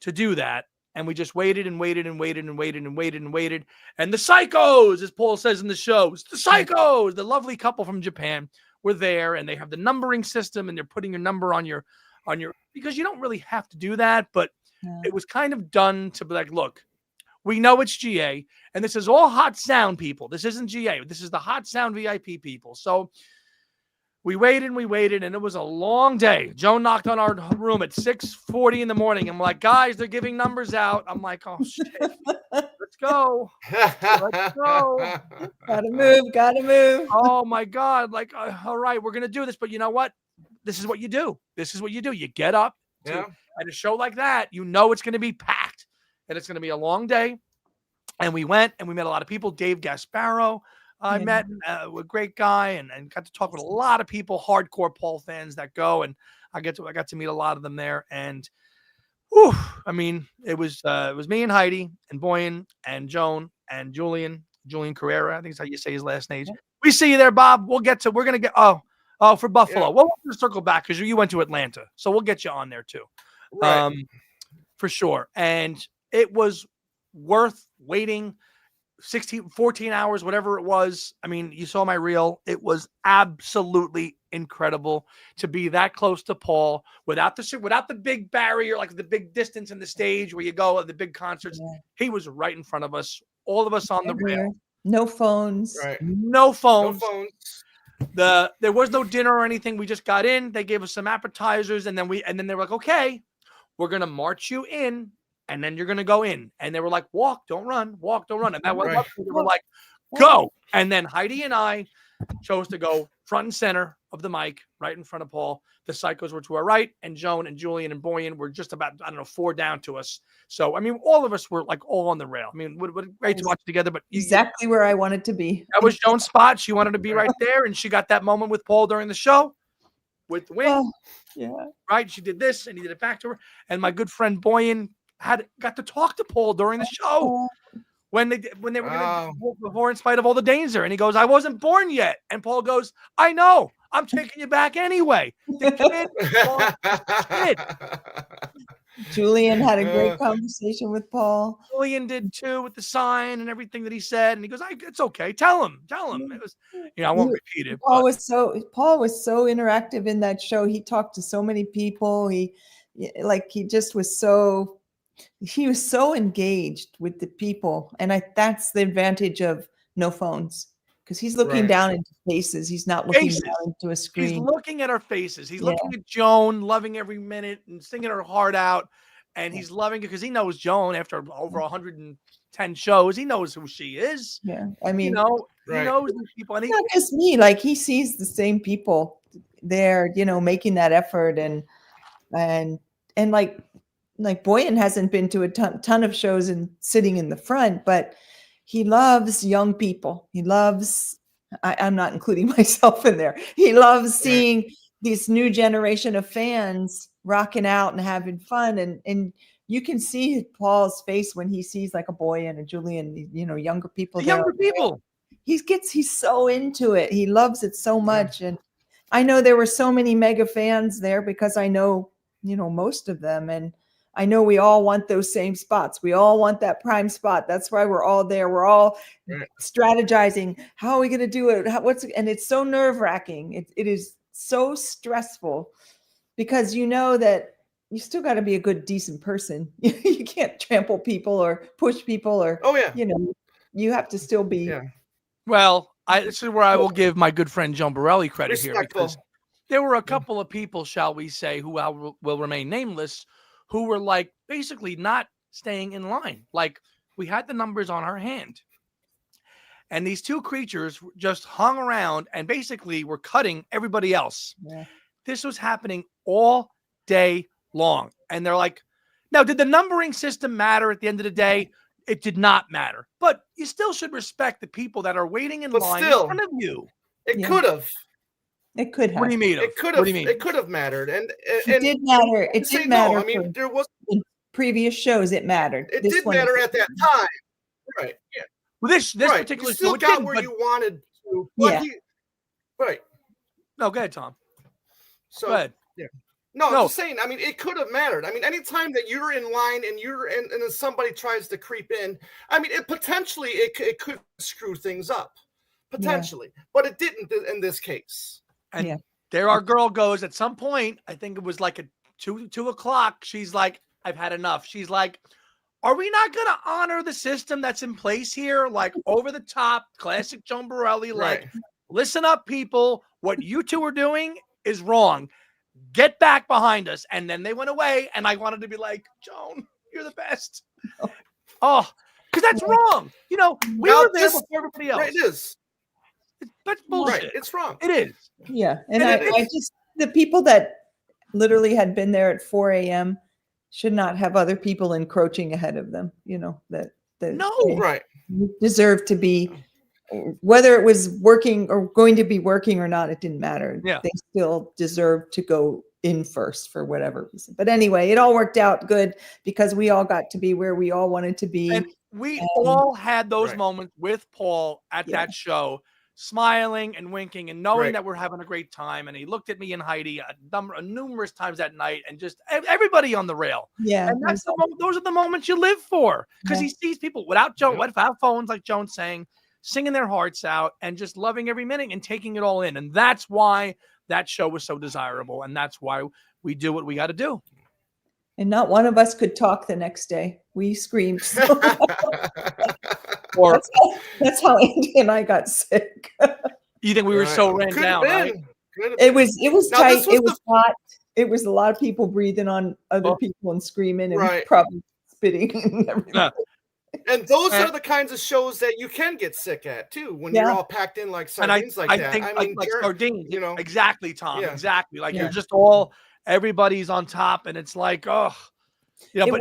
to do that. And we just waited and waited and waited and waited and waited and waited. And the psychos, as Paul says in the show, the psychos, the lovely couple from Japan, were there, and they have the numbering system, and they're putting your number on your, because you don't really have to do that, but it was kind of done to be like, look, We know it's GA, and this is all hot sound people. This isn't GA. This is the hot sound VIP people. So we waited, and it was a long day. Joan knocked on our room at 6:40 in the morning. I'm like, guys, they're giving numbers out. I'm like, oh, shit. Let's go. Let's go. Gotta move. Oh, my God. Like, all right, we're going to do this. But you know what? This is what you do. You get up at a show like that. You know it's going to be packed, and it's going to be a long day. And we went, and we met a lot of people. Dave Gasparo. I met a great guy and got to talk with a lot of people, hardcore Paul fans that go, and I got to meet a lot of them there. And whew, I mean, it was me and Heidi and Boyan and Joan and Julian Carrera. I think is how you say his last name. We see you there, Bob. We're gonna get for Buffalo. Yeah. Well, we'll circle back because you went to Atlanta, so we'll get you on there too, right. For sure. And it was worth waiting. 14 hours, whatever it was. I mean, you saw my reel. It was absolutely incredible to be that close to Paul without the big barrier, like the big distance in the stage where you go at the big concerts. Yeah. He was right in front of us, all of us on the rail. No phones. Right. No phones. There was no dinner or anything. We just got in. They gave us some appetizers, and then they were like, okay, we're gonna march you in. And then you're going to go in. And they were like, walk, don't run. And that was they were like, go. And then Heidi and I chose to go front and center of the mic, right in front of Paul. The psychos were to our right, and Joan and Julian and Boyan were just about, 4 down to us. So, I mean, all of us were like all on the rail. I mean, what great to watch together. But exactly where I wanted to be. That was Joan's spot. She wanted to be right there. And she got that moment with Paul during the show with the win. Oh, yeah. Right. She did this, and he did it back to her. And my good friend Boyan got to talk to Paul during the show when they were going to before, in spite of all the danger. And he goes, I wasn't born yet. And Paul goes, I know. I'm taking you back anyway. The kid. Julian had a great conversation with Paul. Julian did too, with the sign and everything that he said. And he goes, it's okay. Tell him. It was, I won't repeat it. Paul was so interactive in that show. He talked to so many people. He was so engaged with the people. And that's the advantage of no phones, because he's looking down into faces. He's not looking down into a screen. He's looking at our faces. He's looking at Joan, loving every minute and singing her heart out. And he's loving it because he knows Joan after over 110 shows. He knows who she is. Yeah. I mean, he knows these people. And not just me. Like, he sees the same people there, making that effort and like Boyan hasn't been to a ton of shows and sitting in the front, but he loves young people. He loves, I'm not including myself in there. He loves seeing this new generation of fans rocking out and having fun. And you can see Paul's face when he sees like a Boyan, a Julian, younger people. Younger people. He's so into it. He loves it so much. And I know there were so many mega fans there because I know, most of them. And I know we all want those same spots. We all want that prime spot. That's why we're all there. We're all strategizing. How are we going to do it? And it's so nerve-wracking. It is so stressful because that you still got to be a good, decent person. You can't trample people or push people or, you have to still be. Yeah. Well, this is where I will give my good friend John Borelli credit here, because there were a couple of people, shall we say, who will remain nameless, who were like basically not staying in line. Like, we had the numbers on our hand. And these two creatures just hung around and basically were cutting everybody else. Yeah. This was happening all day long. And they're like, now, did the numbering system matter at the end of the day? It did not matter. But you still should respect the people that are waiting in line in front of you. It could have. It could have. What do you mean? It could have. It could have mattered, and it did matter. It did matter. No. I mean, there was in previous shows. It mattered. It did matter at that time, right? Yeah. Well, this particular you still show got where you wanted to. Right. No, go ahead, Tom. So go ahead. Yeah. No, I'm just saying. I mean, it could have mattered. I mean, anytime that you're in line and and then somebody tries to creep in, I mean, it potentially it could screw things up, potentially, but it didn't in this case. And there our girl goes at some point, I think it was like at 2 o'clock. She's like, I've had enough. She's like, are we not going to honor the system that's in place here? Like over the top, classic Joan Borelli, like, Right. listen up, people. What you two are doing is wrong. Get back behind us. And then they went away, and I wanted to be like, Joan, you're the best. Oh, because that's wrong. You know, we Now were there this- before everybody else. Right, it is. That's bullshit. Right, it's wrong. It is. Yeah. And And I just, the people that literally had been there at 4 a.m. should not have other people encroaching ahead of them, you know, that No. they Right. deserve to be, whether it was working or going to be working or not, it didn't matter. Yeah. They still deserve to go in first for whatever reason. But anyway, it all worked out good because we all got to be where we all wanted to be. And we all had those Right. moments with Paul at that show, smiling and winking and knowing Right. that we're having a great time. And he looked at me and Heidi numerous times that night, and just everybody on the rail. Yeah. And that's those are the moments you live for, because he sees people without phones, like Joan saying, singing their hearts out and just loving every minute and taking it all in. And that's why that show was so desirable. And that's why we do what we got to do. And not one of us could talk the next day. We screamed. So Or that's how Andy and I got sick. you think we were so ran Could've down, right? been. Could've It been. was Now, tight. this was It was hot. It was a lot of people breathing on other people and screaming and Right. probably spitting and everything. Yeah. And those are the kinds of shows that you can get sick at too, when you're Yeah. all packed in like And I sardines like that. think I like, mean, like Jer- sardines, you know, exactly, Tom, Yeah. exactly. Like Yeah. you're just all, everybody's on top, and it's like, oh, you know, It but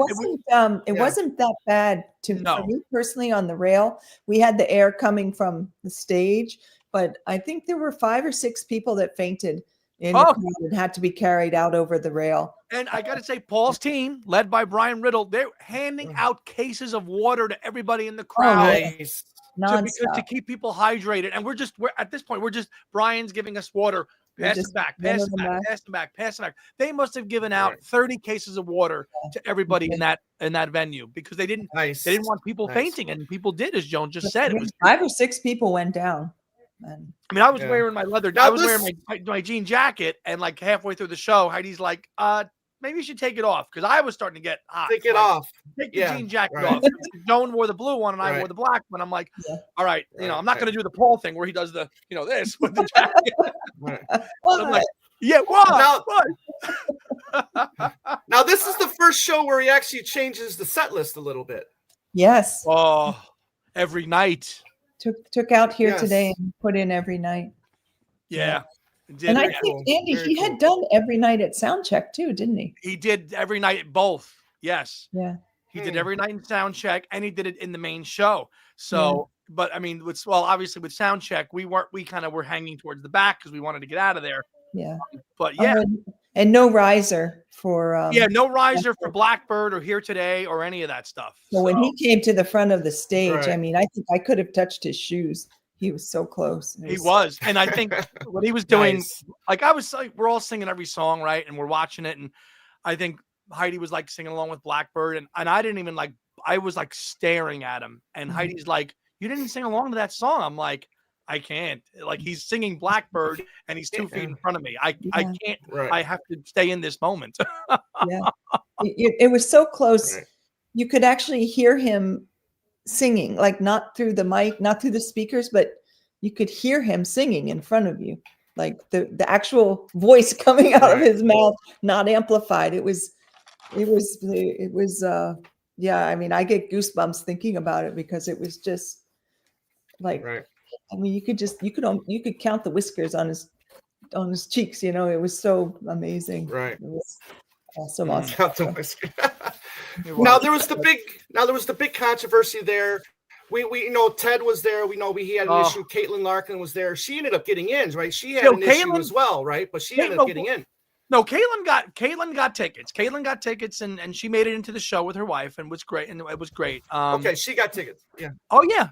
wasn't that bad for No. me personally on the rail. We had the air coming from the stage, but I think there were 5 or 6 people that fainted in the Oh. crowd and had to be carried out over the rail. and I got to say, Paul's team, led by Brian Riddle, they're handing out cases of water to everybody in the crowd. nice. to Nonstop. keep people hydrated. And we're at this point, Brian's giving us water. We're Pass just it back, running pass it them back, back. pass it back, pass it back. They must have given out Right. 30 cases of water to everybody in that venue, because they didn't Nice. want people Nice. fainting, and people did, as Joan just said. It was, 5 or 6 people went down. And I mean, I was Yeah. wearing my leather. Now I was this- wearing my jean jacket, and like halfway through the show, Heidi's like, maybe you should take it off, because I was starting to get hot. Take it Like, off. Take the Yeah, jean jacket right. off. Joan wore the blue one, and I wore Right. the black one. I'm like, Yeah. all right, you know, Right, I'm not right. going to do the Paul thing where he does the, this with the jacket. Right. I'm like, yeah, what? Now- What? Now this is the first show where he actually changes the set list a little bit. yes, Oh, every night. took out here Yes. today and put in every night. Yeah. Did And I it. think cool. Andy, Very he had done every night at sound check too, didn't he? He did every night at both. Yes. Yeah. He did Hmm. every night in sound check, and he did it in the main show. So, but I mean, obviously with sound check, we kind of were hanging towards the back because we wanted to get out of there. Yeah. But yeah, And no riser for no riser for Blackbird or Here Today or any of that stuff. So when he came to the front of the stage, I Right. mean, I think I could have touched his shoes. He was so close. It He was, and I think what he was doing, Nice. like I was like, we're all singing every song, right? And we're watching it, and I think Heidi was like singing along with Blackbird, and I didn't even like, I was like staring at him, and Heidi's like, "You didn't sing along to that song." I'm like, I can't. Like he's singing Blackbird, and he's 2 feet in front of me. I Yeah. can't. Right. I have to stay in this moment. Yeah. It was so close. Right. You could actually hear him singing, like not through the mic, not through the speakers, but you could hear him singing in front of you, like the actual voice coming out of Right. his mouth, not amplified. It was yeah, I mean, I get goosebumps thinking about it because it was just like, Right. I mean, you could count the whiskers on his cheeks, you know. It was so amazing. Right. It was awesome. Count the whisker. Now there was the big controversy there. We know Ted was there. We know he had an issue. Caitlin Larkin was there. She ended up getting in, right? She had an issue as well, right? But she ended up getting in. No, Caitlin got tickets. Caitlin got tickets, and she made it into the show with her wife, and was great. And it was great. Okay, she got tickets. Yeah. Oh yeah.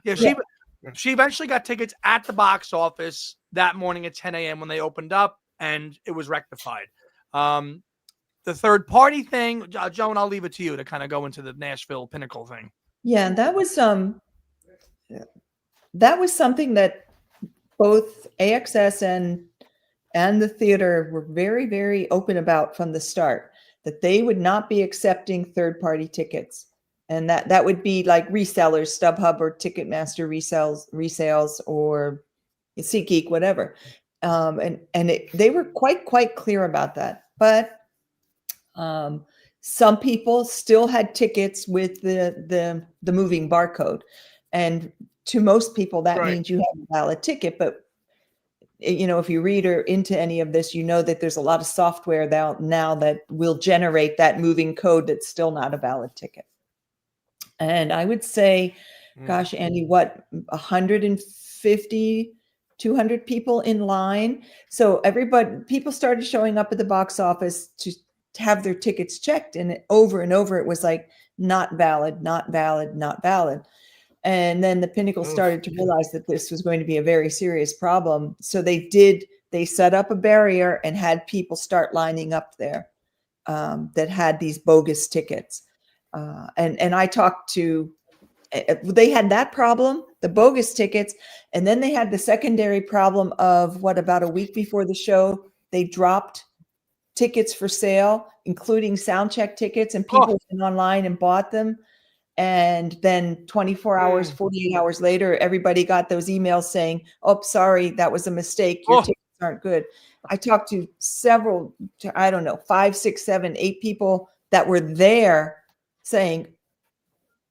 She eventually got tickets at the box office that morning at 10 a.m. when they opened up, and it was rectified. The third party thing, Joan, I'll leave it to you to kind of go into the Nashville Pinnacle thing. Yeah, that was something that both AXS and the theater were very, very open about from the start, that they would not be accepting third party tickets. And that would be like resellers, StubHub or Ticketmaster resales or SeatGeek, whatever. They were quite clear about that. But some people still had tickets with the moving barcode, and to most people that means you have a valid ticket. But if you read or into any of this, that there's a lot of software now that will generate that moving code that's still not a valid ticket. And I would say, gosh, Andy, 150, 200 people in line. So people started showing up at the box office to have their tickets checked, and over it was like, not valid, not valid, not valid. And then the Pinnacle started to realize that this was going to be a very serious problem. So they set up a barrier and had people start lining up there that had these bogus tickets. And I talked to, they had that problem, the bogus tickets. And then they had the secondary problem of about a week before the show, they dropped tickets for sale, including sound check tickets, and people went online and bought them. And then 24 hours, 48 hours later, everybody got those emails saying, "Oh, sorry, that was a mistake. Your tickets aren't good." I talked to several, 5, 6, 7, 8 people that were there saying,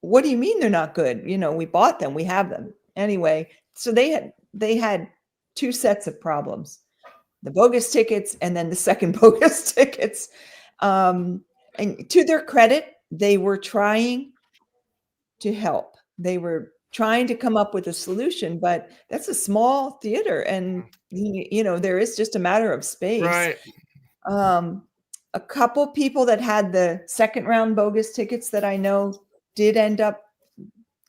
"What do you mean they're not good? We bought them, we have them." Anyway, so they had 2 sets of problems: the bogus tickets and then the second bogus tickets. And to their credit, they were trying to help. They were trying to come up with a solution, but that's a small theater, and there is just a matter of space. Right. A couple people that had the second round bogus tickets that I know did end up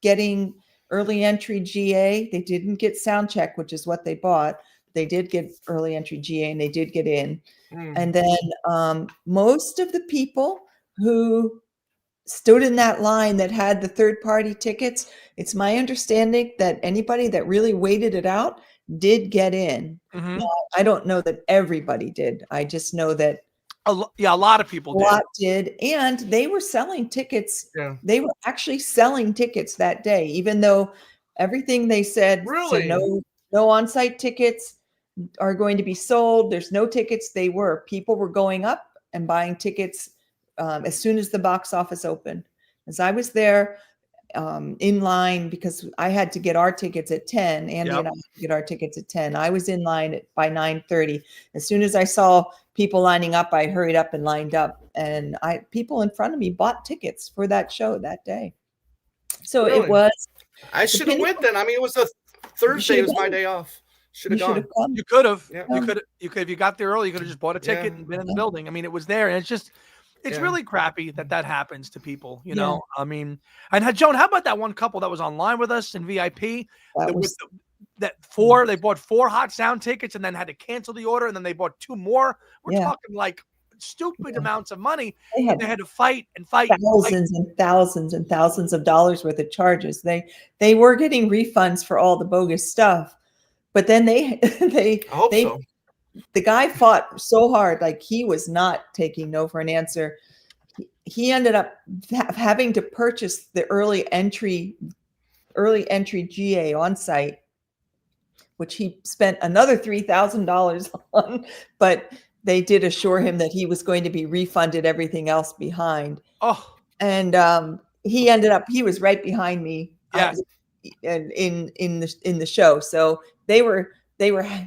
getting early entry GA. They didn't get sound check, which is what they bought. They did get early entry GA, and they did get in. And then most of the people who stood in that line that had the third-party tickets, it's my understanding that anybody that really waited it out did get in. Now, I don't know that everybody did. I just know that a lot of people did. And they were selling tickets. Yeah. They were actually selling tickets that day, even though everything they said, Really? no on-site tickets are going to be sold. There's no tickets. People were going up and buying tickets as soon as the box office opened. As I was there in line, because I had to get our tickets at 10. Andy and I had to get our tickets at 10. I was in line by 9:30. As soon as I saw people lining up, I hurried up and lined up. And people in front of me bought tickets for that show that day. So Really? it was. I should have went then. I mean, it was a Thursday. It was my day off. Should have gone. You could have. Yeah. You could. If you got there early, you could have just bought a ticket and been in the building. I mean, it was there, and it's really crappy that happens to people. I mean, and Joan, how about that one couple that was online with us in VIP? They bought 4 hot sound tickets and then had to cancel the order, and then they bought 2 more. We're talking like stupid amounts of money. They had to fight thousands and thousands and thousands of dollars worth of charges. They were getting refunds for all the bogus stuff, but then I hope so. The guy fought so hard, like he was not taking no for an answer. He ended up having to purchase the early entry GA on site, which he spent another $3,000 on, but they did assure him that he was going to be refunded everything else behind. And he was right behind me in the show. So they were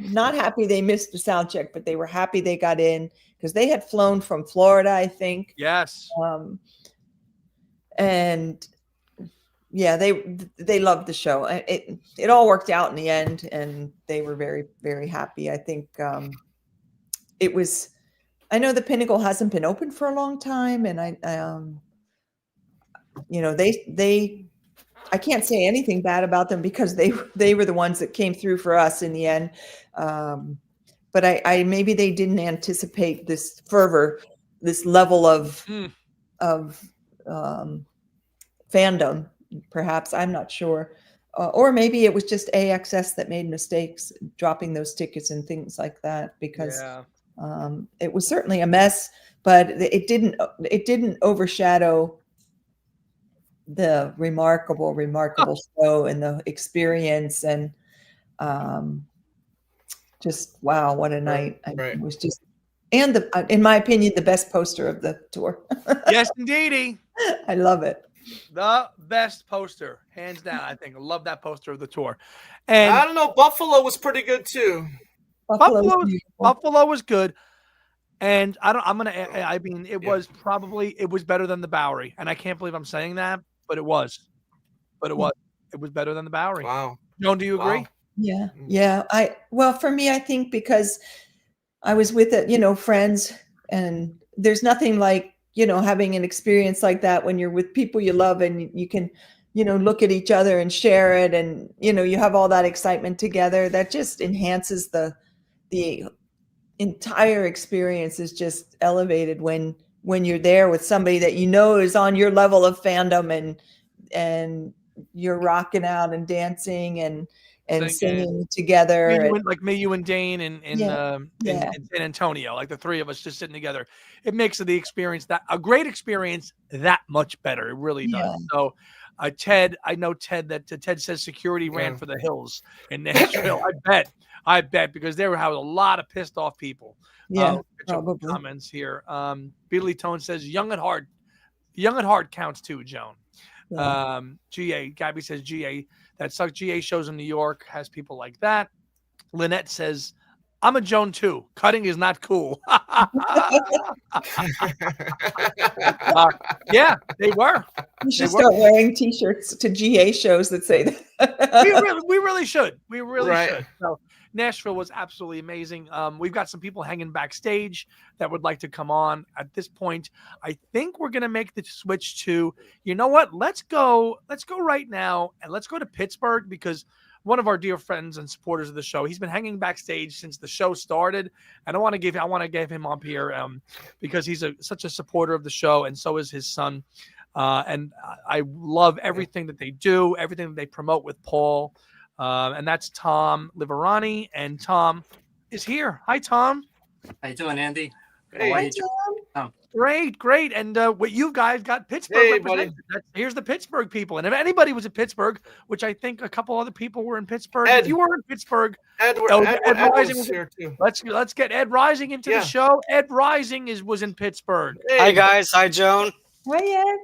not happy they missed the sound check, but they were happy they got in because they had flown from Florida, I think. Yes. And yeah, they loved the show. It all worked out in the end, and they were very, very happy. I think I know the Pinnacle hasn't been open for a long time, and I can't say anything bad about them because they were the ones that came through for us in the end. But I maybe they didn't anticipate this fervor, this level of fandom. Perhaps, I'm not sure. Or maybe it was just AXS that made mistakes dropping those tickets and things like that, because it was certainly a mess, but it didn't overshadow the remarkable show and the experience, and just wow, what a night. It was just, and in my opinion, the best poster of the tour. Yes, indeedy. I love it. The best poster, hands down. I think I love that poster of the tour. And I don't know, Buffalo was pretty good too. Buffalo was good. And it was better than the Bowery. And I can't believe I'm saying that, but it was better than the Bowery. Wow. Joan, do you agree? Wow. Yeah. Well, for me, I think because I was with it, friends, and there's nothing like, having an experience like that when you're with people you love and you can, look at each other and share it. And, you have all that excitement together that just enhances the entire experience is just elevated when you're there with somebody that is on your level of fandom, and you're rocking out and dancing and singing together. Like me, you, and Dane in San Antonio, like the three of us just sitting together. It makes the experience a great experience that much better. It really does. Yeah. So, Ted, I know Ted Ted says security ran for the hills in Nashville. I bet because there were a lot of pissed off people. Yeah, probably. Comments here. Beatly Tone says young at heart counts too, Joan. Yeah. GA, Gabby says GA, that sucks. GA shows in New York has people like that. Lynette says, I'm a Joan too. Cutting is not cool. Yeah, they were. You should start wearing T-shirts to GA shows that say that. we really should. We really should. So Nashville was absolutely amazing. We've got some people hanging backstage that would like to come on. At this point, I think we're going to make the switch to, you know what? Let's go right now, and let's go to Pittsburgh, because one of our dear friends and supporters of the show, he's been hanging backstage since the show started, and I want to give him up here because he's such a supporter of the show, and so is his son. And I love everything that they do, everything that they promote with Paul. And that's Tom Liverani, and Tom is here. Hi, Tom. How you doing, Andy? Hey, Tom. Great. And what you guys got Pittsburgh represented. Here's the Pittsburgh people. And if anybody was in Pittsburgh, which I think a couple other people were in Pittsburgh. If you were in Pittsburgh, Ed Rising was here too. Let's get Ed Rising into the show. Ed Rising was in Pittsburgh. Hey. Hi guys. Hi Joan. Hi Ed.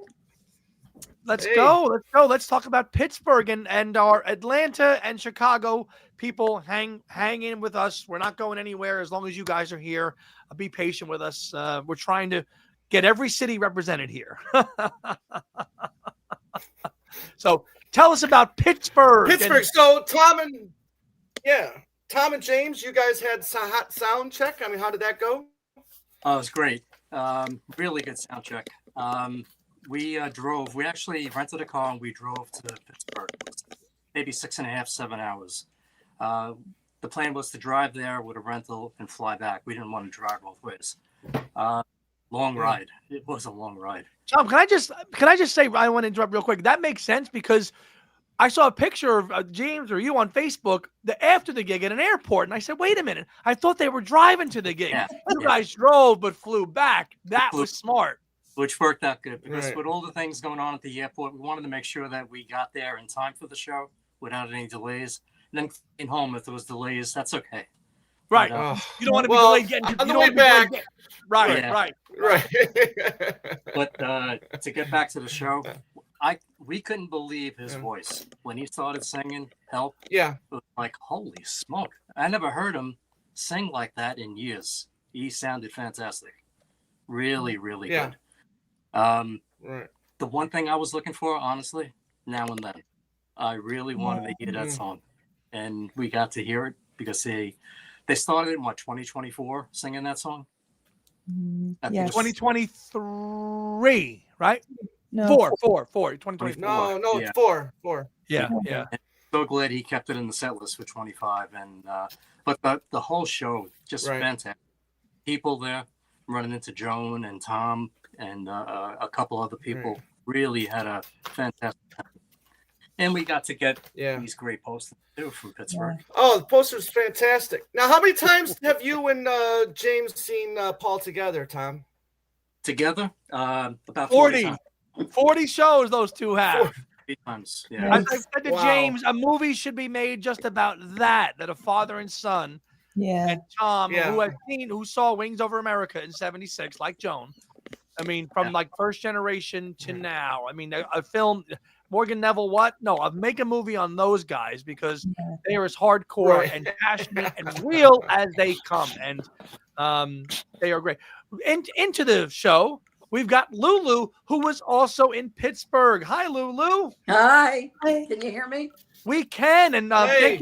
Let's go. Let's talk about Pittsburgh and our Atlanta and Chicago people. Hang in with us. We're not going anywhere as long as you guys are here. Be patient with us. We're trying to get every city represented here. So tell us about Pittsburgh. So Tom and James, you guys had sound check. I mean, how did that go? Oh, it was great. Really good sound check. We drove. We actually rented a car and we drove to Pittsburgh. Maybe 6.5, 7 hours. The plan was to drive there with a rental and fly back. We didn't want to drive both ways. Long ride. It was a long ride. Tom, can I just say, I want to interrupt real quick. That makes sense because I saw a picture of James or you on Facebook after the gig at an airport, and I said, "Wait a minute! I thought they were driving to the gig. You guys drove but flew back. That was smart." Which worked out good because with all the things going on at the airport, we wanted to make sure that we got there in time for the show without any delays. And then getting home, if there was delays, that's okay. Right. But, you don't want to be delayed getting on the way back. Right. But to get back to the show, we couldn't believe his voice when he started singing "Help." Yeah. It was like, holy smoke! I never heard him sing like that in years. He sounded fantastic. Really, really good. The one thing I was looking for, honestly, Now and Then. I really wanted to hear that song, and we got to hear it because they started in 2024 singing that song. Yes. 2023, right? No. 2024. No, it's 4. Yeah. So glad he kept it in the set list for 25, and but the whole show just fantastic. People there, running into Joan and Tom and a couple other people, really had a fantastic time. And we got to get these great posters too from Pittsburgh. Oh, the poster's fantastic. Now, how many times have you and James seen Paul together, Tom? Together? About 40. 40 shows those two have. 8 times. I Yeah. said to Wow. James, a movie should be made just about that a father and son. Yeah. And Tom, Yeah. who saw Wings Over America in '76, like Joan. I mean, from like first generation to now. I mean, a film, Morgan Neville, what? No, I'll make a movie on those guys because they are as hardcore Right. and passionate and real as they come. And they are great. Into the show, we've got Lulu, who was also in Pittsburgh. Hi, Lulu. Hi. Can you hear me? We can, and Hey.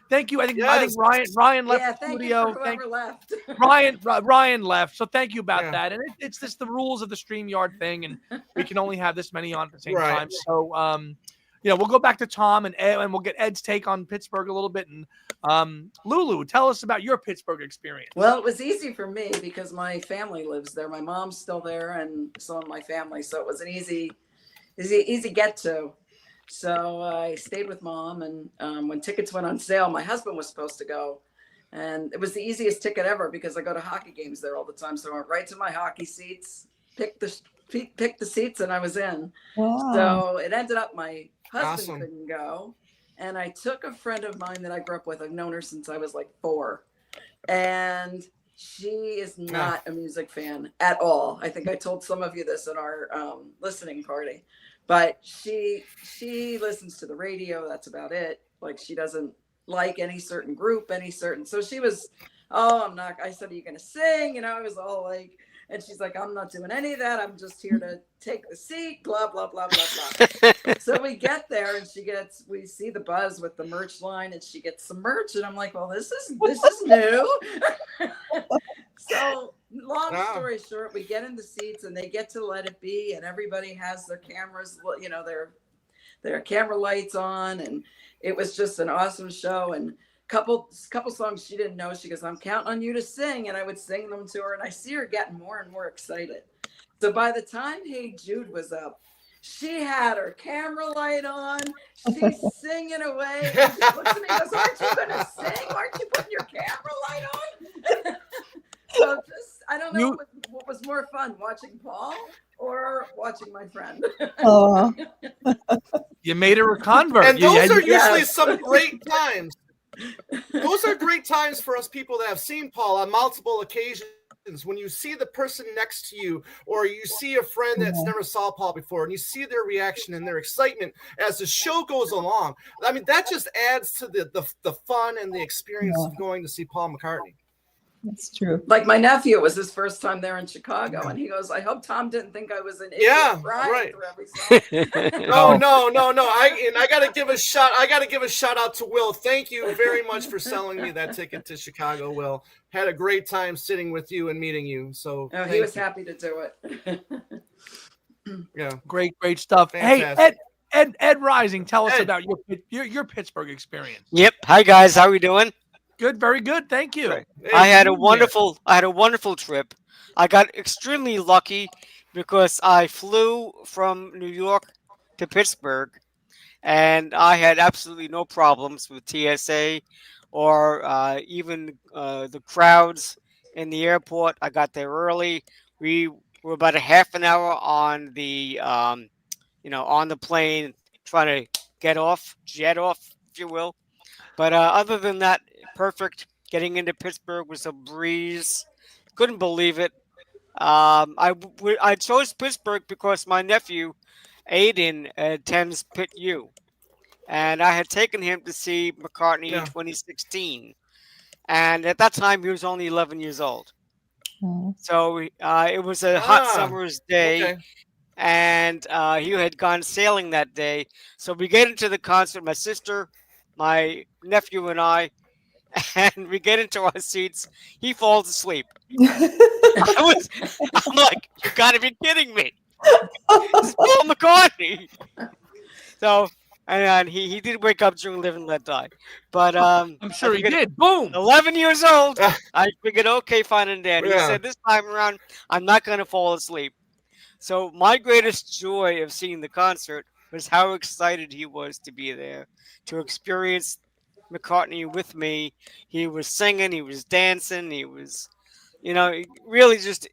thank you. I think Yes. Ryan left Yeah, the thank studio. you for whoever left. Ryan left, so thank you about Yeah. that. And it's just the rules of the StreamYard thing, and we can only have this many on at the same Right. time. So we'll go back to Tom and Ed, and we'll get Ed's take on Pittsburgh a little bit. And Lulu, tell us about your Pittsburgh experience. Well, it was easy for me because my family lives there. My mom's still there, and some of my family, so it was an easy get to. So I stayed with Mom, and when tickets went on sale, my husband was supposed to go, and it was the easiest ticket ever because I go to hockey games there all the time. So I went right to my hockey seats, picked the seats, and I was in. Wow. So it ended up my husband Awesome. couldn't go, and I took a friend of mine that I grew up with. I've known her since I was like 4, and she is not a music fan at all. I think I told some of you this at our listening party. But she listens to the radio. That's about it. Like, she doesn't like any certain group, so she was, I said, are you going to sing? I was all like, and she's like, I'm not doing any of that. I'm just here to take the seat, blah, blah, blah, blah, blah. So we get there, and we see the buzz with the merch line, and she gets some merch. And I'm like, well, this is new. So long story short, we get in the seats, and they get to Let It Be, and everybody has their cameras, their camera lights on, and it was just an awesome show. And couple songs she didn't know. She goes, I'm counting on you to sing, and I would sing them to her, and I see her getting more and more excited. So by the time Hey Jude was up, she had her camera light on. She's singing away. And she looks at me and goes, aren't you going to sing? Aren't you putting your camera light on? So I don't know what was more fun, watching Paul or watching my friend. Oh. You made her a convert. And those are usually some great times. Those are great times for us people that have seen Paul on multiple occasions. When you see the person next to you, or you see a friend that's never saw Paul before, and you see their reaction and their excitement as the show goes along. I mean, that just adds to the fun and the experience of going to see Paul McCartney. That's true. Like, my nephew, it was his first time there in Chicago, and he goes, I hope Tom didn't think I was an idiot. Yeah, right. No. I gotta give a shout out to Will. Thank you very much for selling me that ticket to Chicago, Will. Had a great time sitting with you and meeting you. So he was happy to do it. Yeah, great stuff. Fantastic. Hey, Ed Rising, tell us about your Pittsburgh experience. Yep. Hi guys, how are we doing? Good, very good. Thank you. Hey, I had a wonderful trip. I got extremely lucky because I flew from New York to Pittsburgh, and I had absolutely no problems with TSA or even the crowds in the airport. I got there early. We were about a half an hour on the on the plane, trying to jet off, if you will. But other than that, perfect. Getting into Pittsburgh was a breeze. Couldn't believe it. I chose Pittsburgh because my nephew, Aiden, attends Pitt U. And I had taken him to see McCartney in 2016. And at that time, he was only 11 years old. So it was a hot summer's day. Okay. And he had gone sailing that day. So we get into the concert, my sister, my nephew, and I, and we get into our seats. He falls asleep. I'm like, you gotta be kidding me. It's Paul McCartney. So, and he did wake up during Live and Let Die. But I'm sure he did. Boom. 11 years old. I figured, okay, fine and dandy. He said, this time around, I'm not going to fall asleep. So my greatest joy of seeing the concert was how excited he was to be there, to experience McCartney with me. He was singing, he was dancing, he was, really just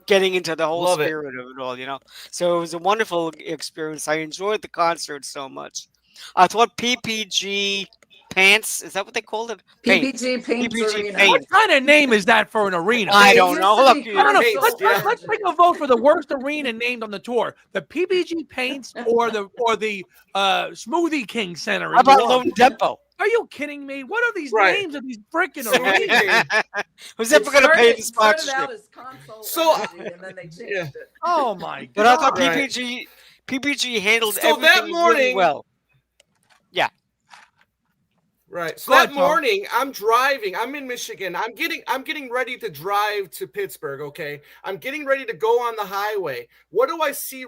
getting into the whole Love it. spirit of it all, you know. So it was a wonderful experience. I enjoyed the concert so much. I thought PPG Pants, is that what they called it? PPG Paints PPG Arena. Paint. What kind of name is that for an arena? I It don't used know. to Look, be I don't know. Paints, Let's take a vote for the worst arena named on the tour: the PPG Paints or the Smoothie King Center. How in about New Lone Orleans. Depot? Are you kidding me? What are these Right. names of these freaking Smoothie arenas? King. Who's ever going to pay the It started sponsorship? out as console So- energy, and then they changed Yeah. it. Oh my god! But I thought Right. PPG handled So that everything really morning- well. Right. So Go that ahead, Tom. morning, I'm driving. I'm in Michigan. I'm getting ready to drive to Pittsburgh. Okay. I'm getting ready to go on the highway. What do I see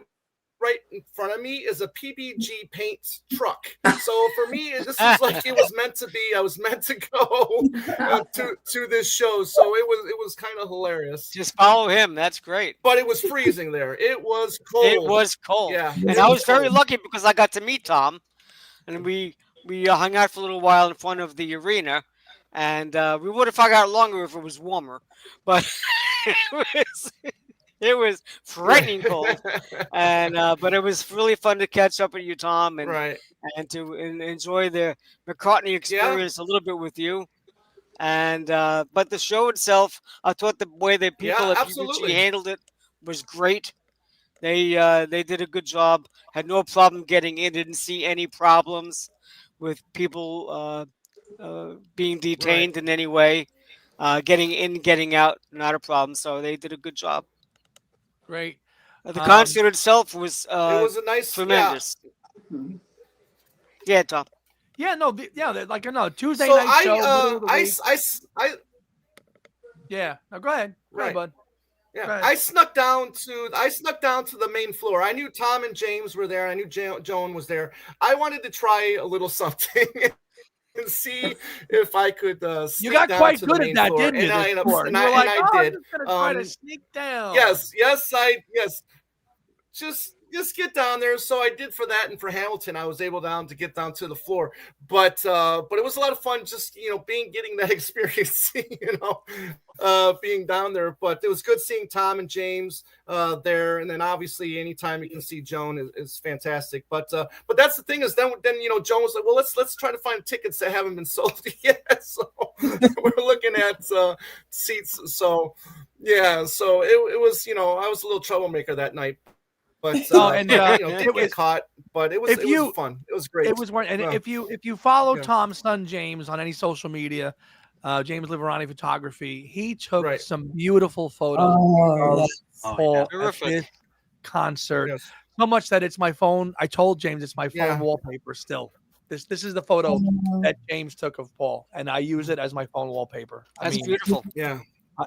right in front of me? Is a PPG Paints truck. So for me, this is like it was meant to be. I was meant to go to this show. So it was kind of hilarious. Just follow him. That's great. But it was freezing there. It was cold. It was cold. Yeah. And it I was very cold. lucky because I got to meet Tom, and we hung out for a little while in front of the arena, and we would have hung out longer if it was warmer, but it was frightening cold, and but it was really fun to catch up with you, Tom, and Right. and to enjoy the McCartney experience a little bit with you. And but the show itself, I thought the way that people Yeah, at absolutely. PPG handled it was great. They did a good job. Had no problem getting in. Didn't see any problems with people being detained in any way. Getting in, getting out, not a problem. So they did a good job. Great. The concert itself was it was a nice tremendous. Yeah, Tom. Yeah, no, like I know Tuesday So night show. middle of the I week. Yeah. Now go ahead. Go ahead, Right. bud. Yeah, Go ahead. I snuck down to the main floor. I knew Tom and James were there. I knew Joan was there. I wanted to try a little something and see if I could. You sneak got down quite to the good at main that, floor. didn't you? And I, This and tour? and You I, were like, and I I'm did. just gonna try to sneak down. Yes, just get down there. So I did for that, and for Hamilton, I was able to get down to the floor. But it was a lot of fun, just getting that experience, being down there. But it was good seeing Tom and James there, and then obviously anytime you can see Joan is fantastic. But that's the thing is then Joan was like, well, let's try to find tickets that haven't been sold yet. So we're looking at seats. So yeah, so it was I was a little troublemaker that night. But didn't get caught. But it was fun. It was great. It was one. And Yeah. if you follow Yeah. Tom's son James on any social media, James Liverani Photography, he took some beautiful photos of Paul at this concert. Yes. So much that it's my phone. I told James it's my phone wallpaper still. This is the photo that James took of Paul, and I use it as my phone wallpaper. That's beautiful. Yeah.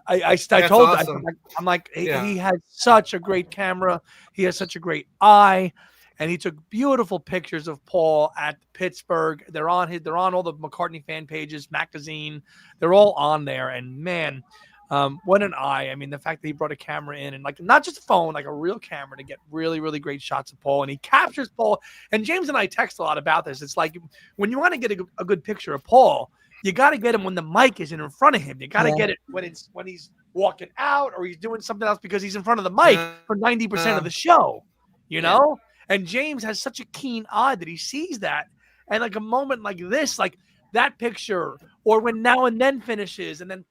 I That's told awesome. I'm like he has such a great camera. He has such a great eye, and he took beautiful pictures of Paul at Pittsburgh. They're on all the McCartney fan pages, magazine. They're all on there. And man, what an eye! I mean, the fact that he brought a camera in and like not just a phone, like a real camera to get really, really great shots of Paul, and he captures Paul. And James and I text a lot about this. It's like when you want to get a good picture of Paul, you got to get him when the mic is in front of him. You got to get it when he's walking out or he's doing something else because he's in front of the mic for 90% of the show, you know? And James has such a keen eye that he sees that. And like a moment like this, like that picture, or when Now and Then finishes and then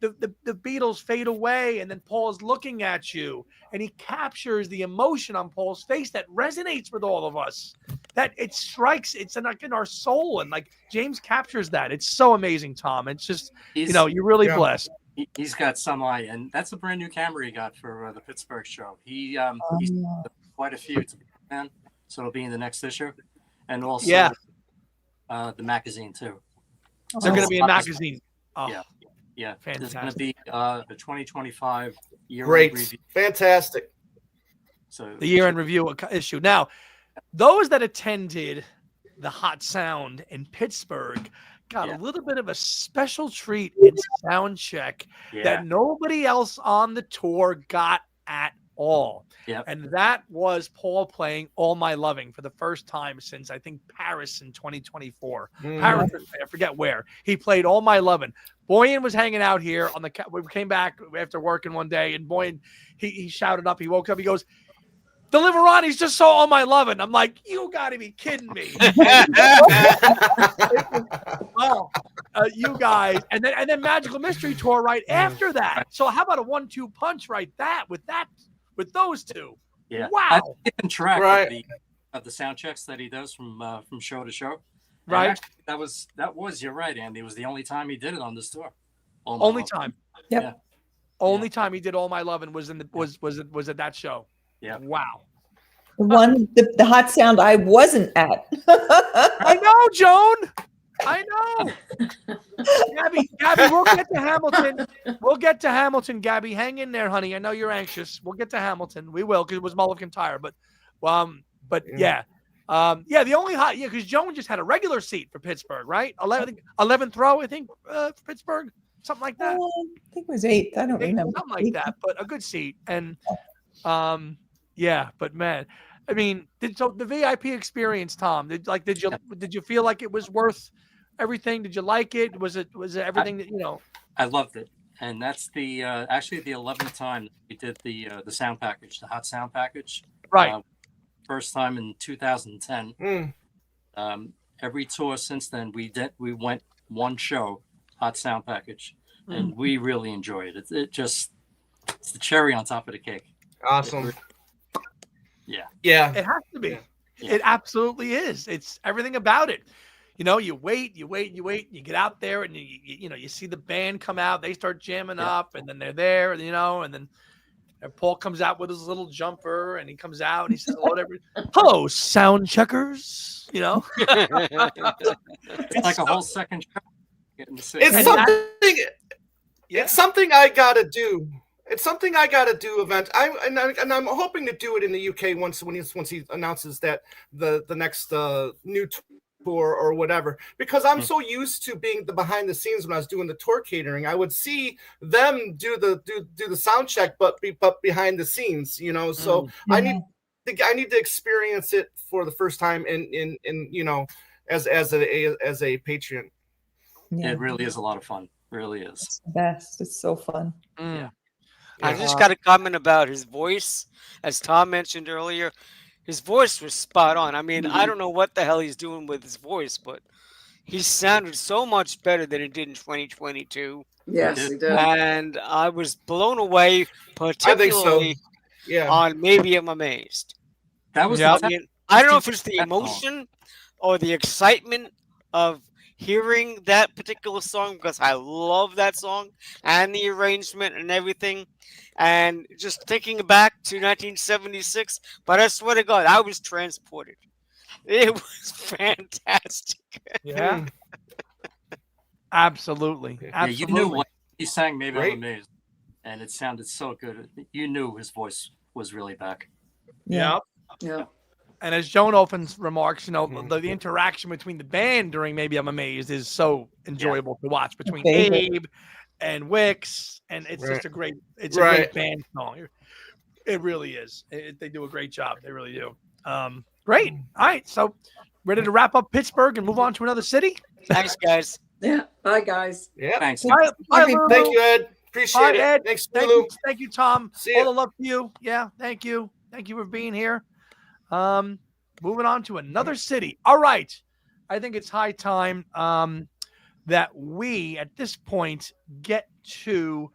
the Beatles fade away and then Paul's looking at you and he captures the emotion on Paul's face that resonates with all of us, that it strikes, it's in our soul. And like James captures that. It's so amazing, Tom. It's just, you're really blessed. He's got some eye, and that's a brand new camera he got for the Pittsburgh show. He's quite a few, so it'll be in the next issue. And also the magazine too. They're going to be in magazine. Oh. Yeah, fantastic. There's going to be the 2025 year Great, fantastic. So the year-end review issue. Now, those that attended the Hot Sound in Pittsburgh got a little bit of a special treat in sound check that nobody else on the tour got at All. Yeah. And that was Paul playing All My Loving for the first time since, I think, Paris in 2024. Paris, I forget where. He played All My Loving. Boyan was hanging out here on the. We came back after working one day, and Boyan, he shouted up. He woke up. He goes, "The Liverani's just saw All My Loving." I'm like, you got to be kidding me. Well, you guys, and then Magical Mystery Tour right after that. So how about a 1-2 punch with those two? Yeah. Wow. I'm keeping track Right. of the sound checks that he does from show to show. And Right. actually, that was you're right, Andy. It was the only time he did it on this tour. Only time. Yep. Yeah. Only time he did All My Loving was was at that show. Yeah. Wow. The hot sound I wasn't at. I know, Joan. I know. Gabby, we'll get to Hamilton. We'll get to Hamilton, Gabby. Hang in there, honey. I know you're anxious. We'll get to Hamilton. We will, because it was Mull of Kintyre. But yeah. The only hot, because Joan just had a regular seat for Pittsburgh, right? 11th row, I think, for Pittsburgh, something like that. I think it was 8th. I don't remember. Something like that, but a good seat. And but man, I mean, so the VIP experience, Tom, did you feel like it was worth everything? Did you like it? Was it everything that, you know? I loved it, and that's the actually the 11th time we did the sound package, the hot sound package. Right. First time in 2010. Every tour since then, we went one show, hot sound package, and we really enjoyed it. It's the cherry on top of the cake. Awesome. Yeah. It has to be. Yeah. It absolutely is. It's everything about it. You know, you wait, you get out there, and you see the band come out, they start jamming up, and then they're there, and then Paul comes out with his little jumper, and he comes out and he says hello, sound checkers, you know. It's like a whole second show. It's something I gotta do. It's something I gotta do. Event. I'm hoping to do it in the UK once he announces that the next new tour or whatever. Because I'm so used to being the behind the scenes when I was doing the tour catering. I would see them do the sound check, but behind the scenes, you know. So I need to experience it for the first time in as a patron. Yeah. It really is a lot of fun. Really is. It's the best. It's so fun. Yeah. I just got a comment about his voice. As Tom mentioned earlier, his voice was spot on. I mean, I don't know what the hell he's doing with his voice, but he sounded so much better than it did in 2022. Yes, he did. And I was blown away, particularly on Maybe I'm Amazed. That was I don't know if it's the emotion or the excitement of hearing that particular song, because I love that song and the arrangement and everything, and just thinking back to 1976. But I swear to God, I was transported. It was fantastic. Yeah. Absolutely. Yeah, you knew when he sang Maybe I'm Amazed, and it sounded so good. You knew his voice was really back. Yeah. And as Joan often remarks, the interaction between the band during Maybe I'm Amazed is so enjoyable to watch between Abe and Wicks, and it's just a great band song. It really is. They do a great job. They really do. Great. All right, so ready to wrap up Pittsburgh and move on to another city? Thanks, guys. Yeah. Bye, guys. Yeah. Thanks. Bye, Thank you, Ed. Appreciate it. Ed. Thanks, Thank Lulu. you, Tom. See All ya. the love to you. Yeah, thank you. Thank you for being here. Moving on to another city. All right. I think it's high time that we, at this point, get to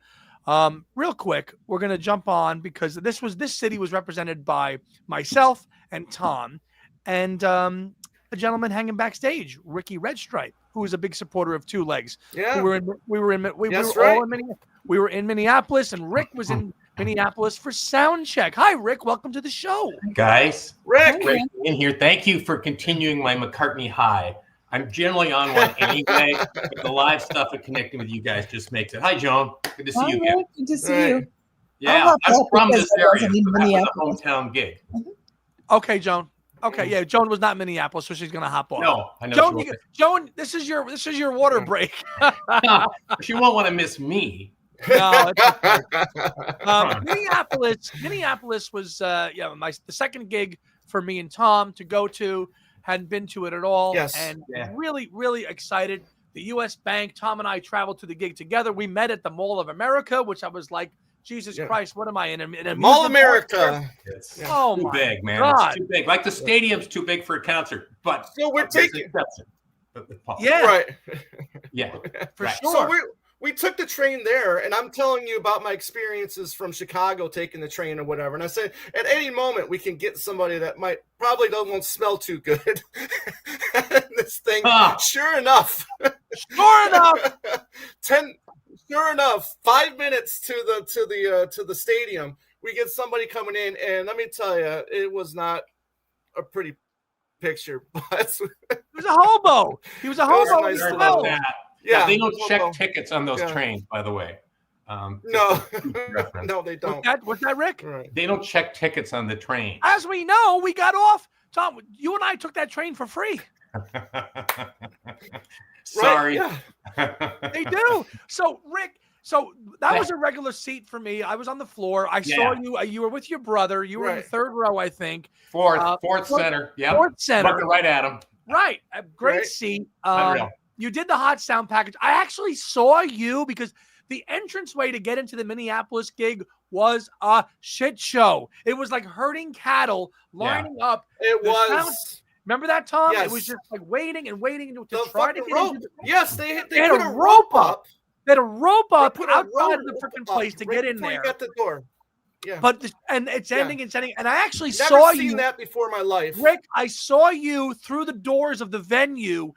real quick. We're going to jump on because this city was represented by myself and Tom and a gentleman hanging backstage, Ricky Redstripe, who is a big supporter of Two Legs. Yeah. We were in Minneapolis, and Rick was in Minneapolis for sound check. Hi, Rick. Welcome to the show. Guys, Rick, great in here. Thank you for continuing my McCartney high. I'm generally on one anyway, but the live stuff and connecting with you guys just makes it. Hi, Joan. Good to see you again. Good to see you. Yeah, I'm from this area. In So that was Minneapolis. a hometown gig. Okay, Joan. Okay, yeah, Joan was not in Minneapolis, so she's gonna hop on. No, I know. Joan, this is your water break. She won't want to miss me. No, it's okay. Minneapolis was the second gig for me and Tom to go to. Hadn't been to it at all. Yes. And really, really excited. The U.S. Bank, Tom and I traveled to the gig together. We met at the Mall of America, which I was like, Jesus Christ, what am I in a Mall America? It's Oh too my big, man. God. It's too big. Like the stadium's too big for a concert, but So we're there's taking- an exception. With Paul. Yeah. Right. Yeah. For Right. sure. So we took the train there, and I'm telling you about my experiences from Chicago taking the train or whatever. And I said, at any moment, we can get somebody that probably won't smell too good. This thing, sure enough, 5 minutes to the stadium, we get somebody coming in, and let me tell you, it was not a pretty picture. But he was a hobo. He was a hobo. nice Sorry to about know. that. Yeah, they don't check hobo. tickets on those Yeah. trains, by the way. No, No, they don't. What's that, Rick? Right. They don't check tickets on the train. As we know, we got off. Tom, you and I took that train for free. Sorry. Right? Yeah. They do. So, Rick, that was a regular seat for me. I was on the floor. I saw you. You were with your brother. You were in the third row, I think. Fourth center. Yeah. Fourth center. Looking right at him. Right. A great Right. seat. Unreal. You did the hot sound package. I actually saw you because the entranceway to get into the Minneapolis gig was a shit show. It was like herding cattle lining up. It The was. sound- Remember that, Tom? Yes. It was just like waiting and waiting to The try to fucking get rope. into the Yes, they had put a a rope rope up. They had a rope up Put a outside rope of the freaking up place to right get in before there. You got the door. Yeah. But it's ending and ending. And I actually Never saw seen you. that before in my life. Rick, I saw you through the doors of the venue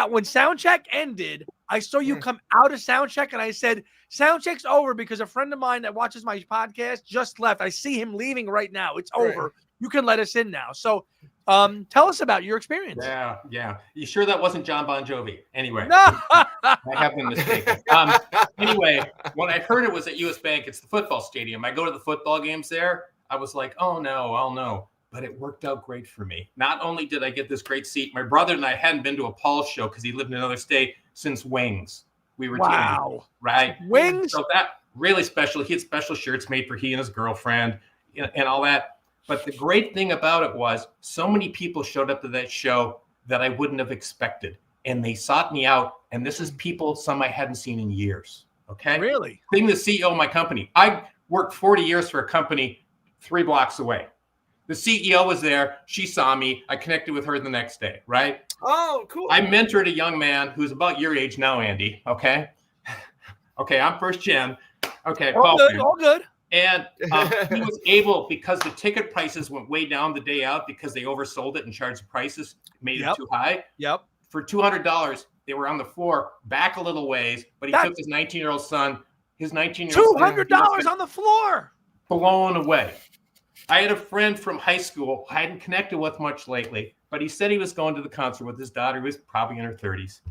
when soundcheck ended. I saw you come out of soundcheck, and I said, "Soundcheck's over," because a friend of mine that watches my podcast just left. I see him leaving right now. It's over. You can let us in now. So, tell us about your experience. Yeah. You sure that wasn't John Bon Jovi? Anyway, No. I have been mistaken. Anyway, when I heard it was at US Bank, it's the football stadium. I go to the football games there. I was like, oh no. But it worked out great for me. Not only did I get this great seat, my brother and I hadn't been to a Paul show because he lived in another state since Wings. We were teenagers, right? Wings. So that really special. He had special shirts made for he and his girlfriend and all that. But the great thing about it was so many people showed up to that show that I wouldn't have expected. And they sought me out. And this is people, some I hadn't seen in years. Okay. Really? Being the CEO of my company, I worked 40 years for a company 3 blocks away. The CEO was there. She saw me. I connected with her the next day, right? Oh, cool. I mentored a young man who's about your age now, Andy. Okay. Okay. I'm first gen. Okay. All good. All good. And he was able, because the ticket prices went way down the day out because they oversold it and charged the prices, made it too high. Yep. For $200, they were on the floor, back a little ways, but he took his 19-year-old son. His 19-year-old son, $200 on the floor. blown away. I had a friend from high school I hadn't connected with much lately, but he said he was going to the concert with his daughter, who was probably in her 30s.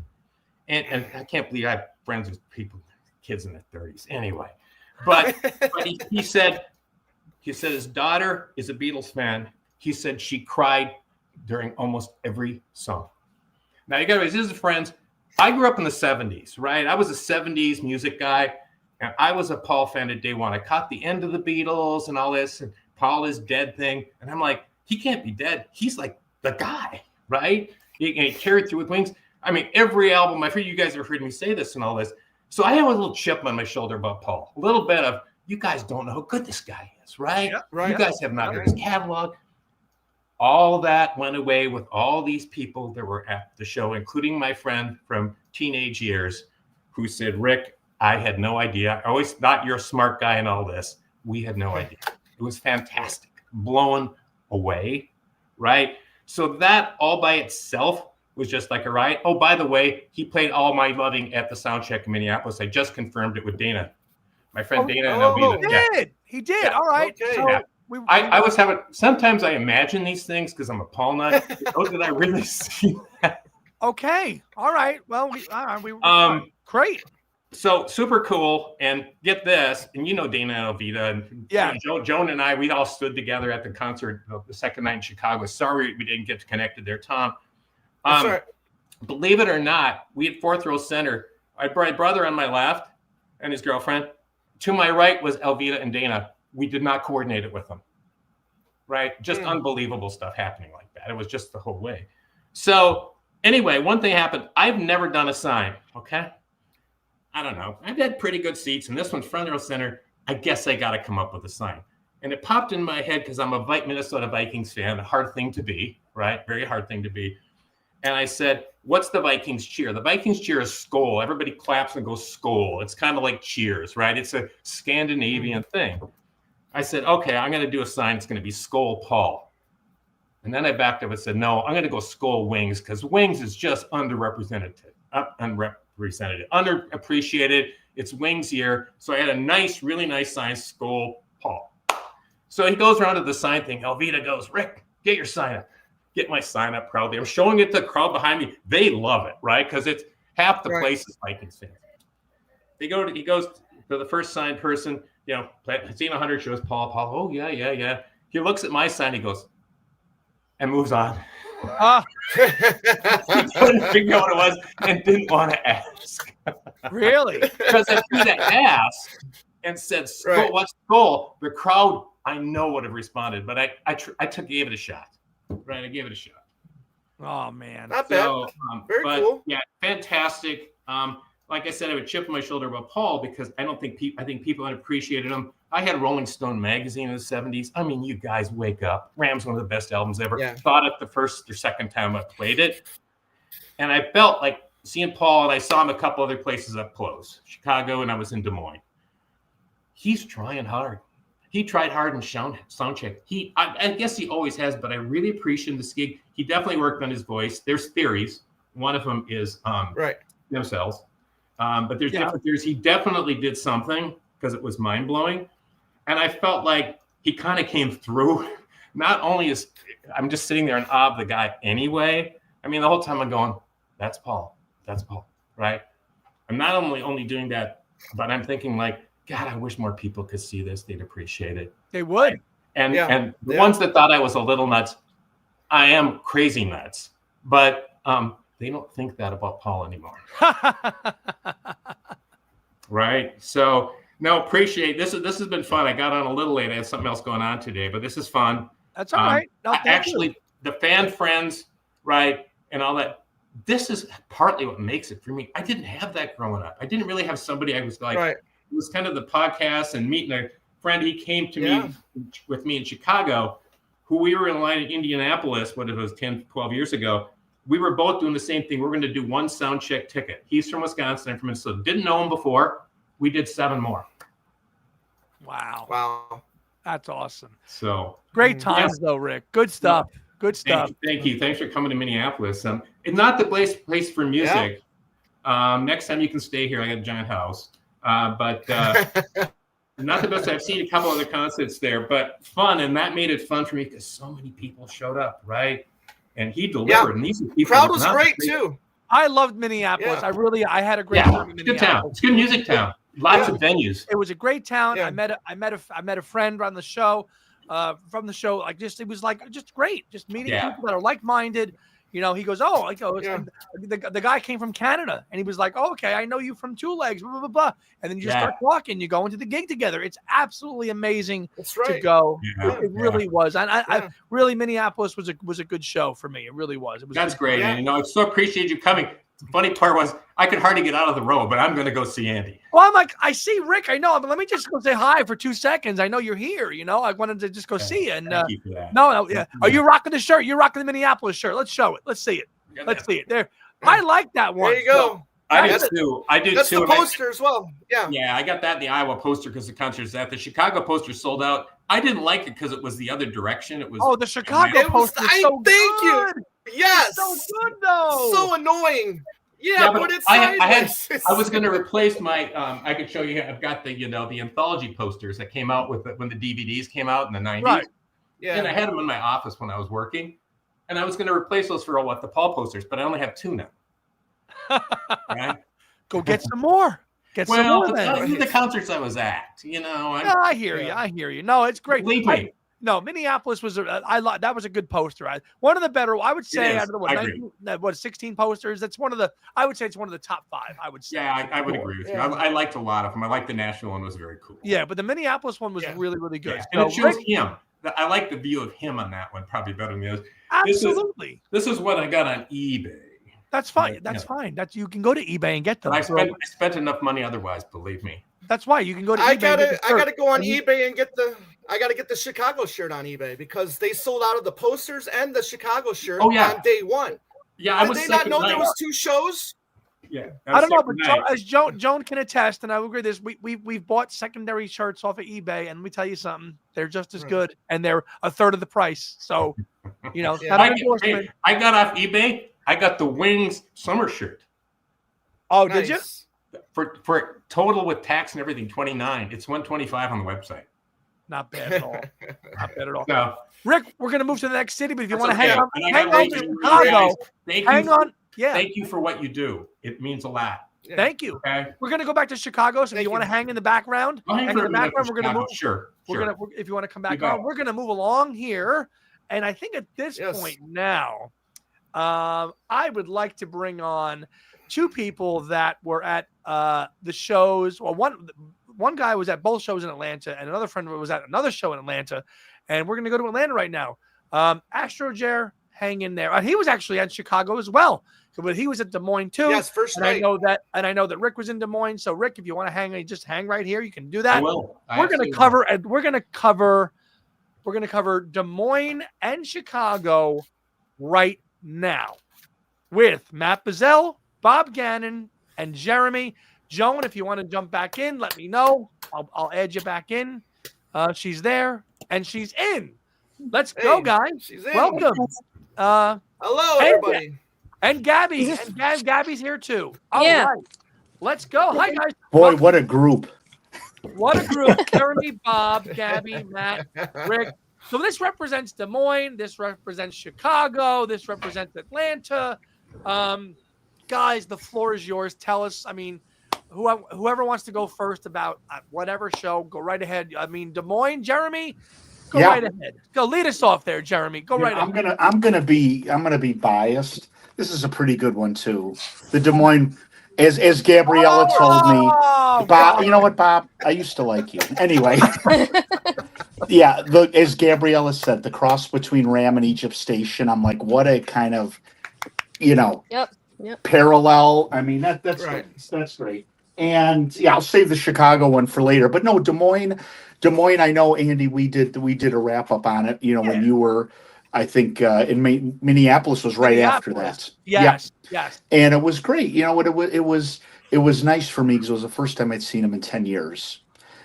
And I can't believe I have friends with kids in their 30s. Anyway, but he said his daughter is a Beatles fan. He said she cried during almost every song. Now you got to realize, this is friends. I grew up in the 70s, right? I was a 70s music guy, and I was a Paul fan at day one. I caught the end of the Beatles and all this, and Paul is dead thing. And I'm like, he can't be dead. He's like the guy, right? He carried through with Wings. I mean, every album, I've heard you guys have heard me say this and all this. So I have a little chip on my shoulder about Paul. A little bit of, you guys don't know how good this guy is, right? Yeah, right. You guys have not heard his catalog. All that went away with all these people that were at the show, including my friend from teenage years who said, Rick, I had no idea. I always thought you're a smart guy and all this. We had no idea. It was fantastic. Blown away, right? So that all by itself was just like a riot. Oh, by the way, he played All My Loving at the soundcheck in Minneapolis. I just confirmed it with Dana. My friend Dana and Alvina. He did. All right. Okay. So Yeah. I was having, sometimes I imagine these things because I'm a Paul nut. Oh, did I really see that? Okay. All right. Well, great. So super cool. And get this, and you know Dana and Alvita, and Yeah. you know, Joan and I, we all stood together at the concert the second night in Chicago. Sorry we didn't get connected there, Tom. That's all right. Believe it or not, we had fourth row center. My brother on my left and his girlfriend, To my right was Elvita and Dana. We did not coordinate it with them. Right? Just unbelievable stuff happening like that. It was just the whole way. So anyway, one thing happened. I've never done a sign. Okay. I don't know. I've had pretty good seats, and this one's front row center. I guess I got to come up with a sign. And it popped in my head because I'm a Minnesota Vikings fan, a hard thing to be, right? Very hard thing to be. And I said, what's the Vikings cheer? The Vikings cheer is Skol. Everybody claps and goes Skol. It's kind of like cheers, right? It's a Scandinavian thing. I said, okay, I'm going to do a sign. It's going to be Skol Paul. And then I backed up and said, no, I'm going to go Skol Wings because Wings is just underappreciated. It's Wings year. So I had a nice, really nice sign, Skol Paul. So he goes around to the sign thing. Elvita goes, Rick, get your sign up. Get my sign up proudly. I'm showing it to the crowd behind me. They love it, right? Because it's half the place is Vikings fans. He goes to the first signed person, you know, I've seen 100 shows, Paul. Oh, yeah. He looks at my sign, he goes, and moves on. He couldn't figure out what it was and didn't want to ask. Really? Because if he'd have asked and said, what's Skol? The crowd, I know would have responded, but I gave it a shot. Right, I gave it a shot. Oh man, not bad. Very cool. Yeah, fantastic. Like I said, I would chip on my shoulder about Paul because I think people appreciated him. I had Rolling Stone magazine in the 70s. I mean, you guys wake up. Ram's one of the best albums ever. Yeah. Thought it the first or second time I played it, and I felt like seeing Paul, and I saw him a couple other places up close, Chicago, and I was in Des Moines. He's trying hard. He tried hard in sound check. I guess he always has, but I really appreciate this gig. He definitely worked on his voice. There's theories. One of them is stem cells. But there's different theories. He definitely did something because it was mind-blowing. And I felt like he kind of came through. Not only is I'm just sitting there in awe of the guy anyway. I mean, the whole time I'm going, that's Paul. That's Paul, right? I'm not only doing that, but I'm thinking like, God, I wish more people could see this. They'd appreciate it. They would. And the ones that thought I was a little nuts, I am crazy nuts. But they don't think that about Paul anymore. Right? So, no, appreciate this. This has been fun. I got on a little late. I had something else going on today, but this is fun. That's all right. No, actually, the fan friends, right, and all that. This is partly what makes it for me. I didn't have that growing up. I didn't really have somebody I was like, it was kind of the podcast and meeting a friend. He came to me with me in Chicago, who we were in line in Indianapolis, what it was 10, 12 years ago. We were both doing the same thing. We're going to do one sound check ticket. He's from Wisconsin. I'm from Minnesota. Didn't know him before. We did 7 more. Wow. That's awesome. So great times though, Rick. Good stuff. Good stuff. Thank you. Thanks for coming to Minneapolis. It's not the place for music. Next time you can stay here. I got a giant house. But not the best. I've seen a couple other concerts there, but fun. And that made it fun for me because so many people showed up, right? And he delivered. And these people crowd was great too. I loved Minneapolis. I had a great time in Minneapolis. It's a good town. It's a good music town. Lots of venues. It was a great town. I met a friend on the show, from the show. Like it was like just great. Just meeting people that are like-minded. You know, he goes, the guy came from Canada, and he was like, oh, okay, I know you from Two Legs, blah, blah, blah, blah. And then you just start talking, you go into the gig together. It's absolutely amazing to go. It really was. And I really, Minneapolis was a good show for me. It really was. That's great. And, you know, I so appreciate you coming. The funny part was I could hardly get out of the row, but I'm going to go see Andy. Well, I'm like, I see Rick. I know, but let me just go say hi for 2 seconds. I know you're here. You know, I wanted to just go see you. And thank you for that. No. Are you rocking the shirt? You're rocking the Minneapolis shirt. Let's show it. Let's see it. Let's see it. There. I like that one. There you go. I do too. That's the poster as well. Yeah. Yeah, I got that in the Iowa poster because the concert's at the Chicago poster sold out. I didn't like it because it was the other direction. It was the Chicago poster. Thank you. Yes. It's so good though. So annoying. Yeah, but it's I was going to replace my. I could show you. I've got the the anthology posters that came out with when the DVDs came out in the 90s. Right. Yeah. And I had them in my office when I was working, and I was going to replace those for the Paul posters, but I only have 2 now. Right? Go get some more. Get some more. These are the concerts I was at. You know. I hear you. I hear you. No, it's great. Believe me. No, Minneapolis was that was a good poster. One of the better. I would say out of the 16 posters. That's one of the. I would say it's one of the top 5. I would say. Yeah, I would agree with you. I liked a lot of them. I liked the Nashville one; was very cool. Yeah, but the Minneapolis one was really, really good. Yeah. And it shows him. I like the view of him on that one probably better than the others. Absolutely. This is what I got on eBay. That's fine. That's fine. You can go to eBay and get them. I spent enough money otherwise. Believe me. That's why you can go to. I gotta go on eBay and get the. I gotta get the Chicago shirt on eBay because they sold out of the posters and the Chicago shirt on day 1. Yeah, Did they not know there was 2 shows? Yeah, I don't know, but as Joan can attest, and I will agree with this, we've bought secondary shirts off of eBay, and let me tell you something, they're just as good, and they're a third of the price. So, I got off eBay. I got the Wings summer shirt. Oh, did you? For total with tax and everything, $29. It's $125 on the website. Not bad at all. Not bad at all. No. Rick, we're gonna move to the next city, but if you want to okay. hang on to Chicago, hang on. Yeah. Thank you for what you do. It means a lot. Thank you. Okay. We're gonna go back to Chicago, so if you want to hang in the background, we're gonna move. Sure. If you want to come back on, we're gonna move along here. And I think at this point now, I would like to bring on 2 people that were at the shows. Well, one guy was at both shows in Atlanta, and another friend was at another show in Atlanta. And we're going to go to Atlanta right now. Astrojer, hang in there. He was actually at Chicago as well, but he was at Des Moines too. Yes, first night. I know that Rick was in Des Moines. So Rick, if you want to hang, just hang right here. You can do that. I will. We're going to cover Des Moines and Chicago right now with Matt Bazell, Bob Gannon, and Jeremy. Joan, if you want to jump back in, let me know. I'll add you back in. She's there and she's in. Let's go, guys. She's in. Welcome. Hello, everybody. And Gabby. Gabby's here too. All right. Let's go. Hi, guys. Boy, what a group. What a group. Jeremy, Bob, Gabby, Matt, Rick. So this represents Des Moines. This represents Chicago. This represents Atlanta. Guys, the floor is yours. Tell us, whoever wants to go first about whatever show, go right ahead. Des Moines, Jeremy, go right ahead. Go lead us off there, Jeremy. Go right ahead. I'm gonna be biased. This is a pretty good one too. The Des Moines, as Gabriella told me, Bob. God. You know what, Bob? I used to like you. Anyway, as Gabriella said, the cross between Ram and Egypt Station. I'm like, what a kind of, parallel. That's right. That's great. And I'll save the Chicago one for later. But no, Des Moines. I know, Andy. We did a wrap up on it. When you were, I think, in Minneapolis was right after that. Yes. And it was great. It was nice for me because it was the first time I'd seen him in 10 years.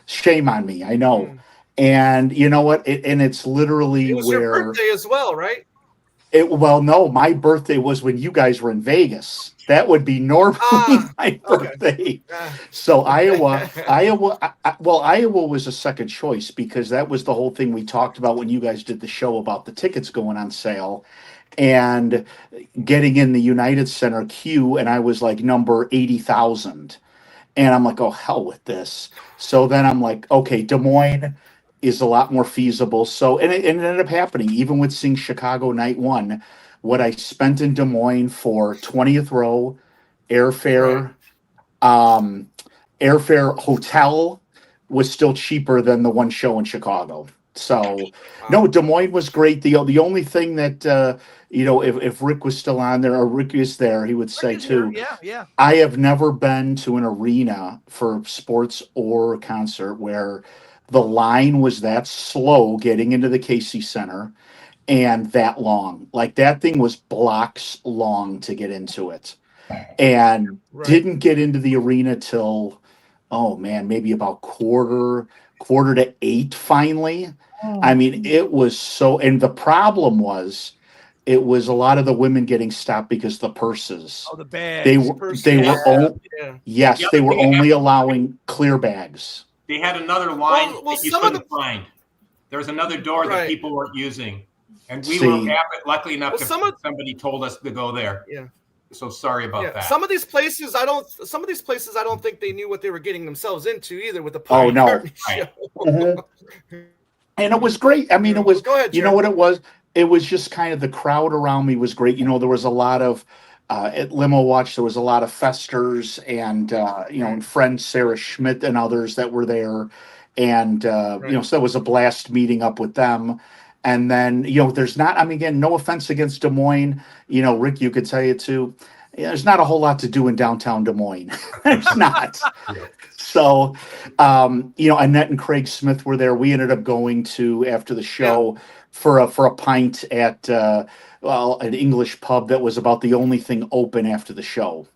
Shame on me, I know. And you know what? It's literally it was your birthday as well, right? No, my birthday was when you guys were in Vegas. That would be normally my birthday. So Iowa was a second choice because that was the whole thing we talked about when you guys did the show about the tickets going on sale and getting in the United Center queue. And I was like number 80,000. And I'm like, oh, hell with this. So then I'm like, okay, Des Moines is a lot more feasible. So, and it ended up happening, even with seeing Chicago night 1, what I spent in Des Moines for 20th row, airfare, hotel was still cheaper than the one show in Chicago. So, no, Des Moines was great. The only thing that, if Rick was still on there or Rick is there, he would say too, I have never been to an arena for sports or concert where the line was that slow getting into the Casey Center and that long. Like that thing was blocks long to get into it. And didn't get into the arena till, maybe about quarter to 8 finally. It was so, and the problem was, it was a lot of the women getting stopped because the purses. Oh, the bags. They were only allowing clear bags. They had another line that you couldn't find. There was another door that people weren't using, and we were lucky enough somebody told us to go there. Yeah. So sorry about that. Some of these places, I don't think they knew what they were getting themselves into either with the McCartney show. And it was great. I mean, it was, Go ahead, you know Jim. what it was? It was just kind of the crowd around me was great. You know, there was a lot of, at Limo Watch, there was a lot of festers and, you know, and friends, Sarah Schmidt and others that were there. And, you know, so it was a blast meeting up with them. And then, you know, there's not, I mean, again, no offense against Des Moines. You know, Rick, you could tell you too. There's not a whole lot to do in downtown Des Moines. There's not. So, you know, Annette and Craig Smith were there. We ended up going to, after the show, for a pint at well, an English pub that was about the only thing open after the show.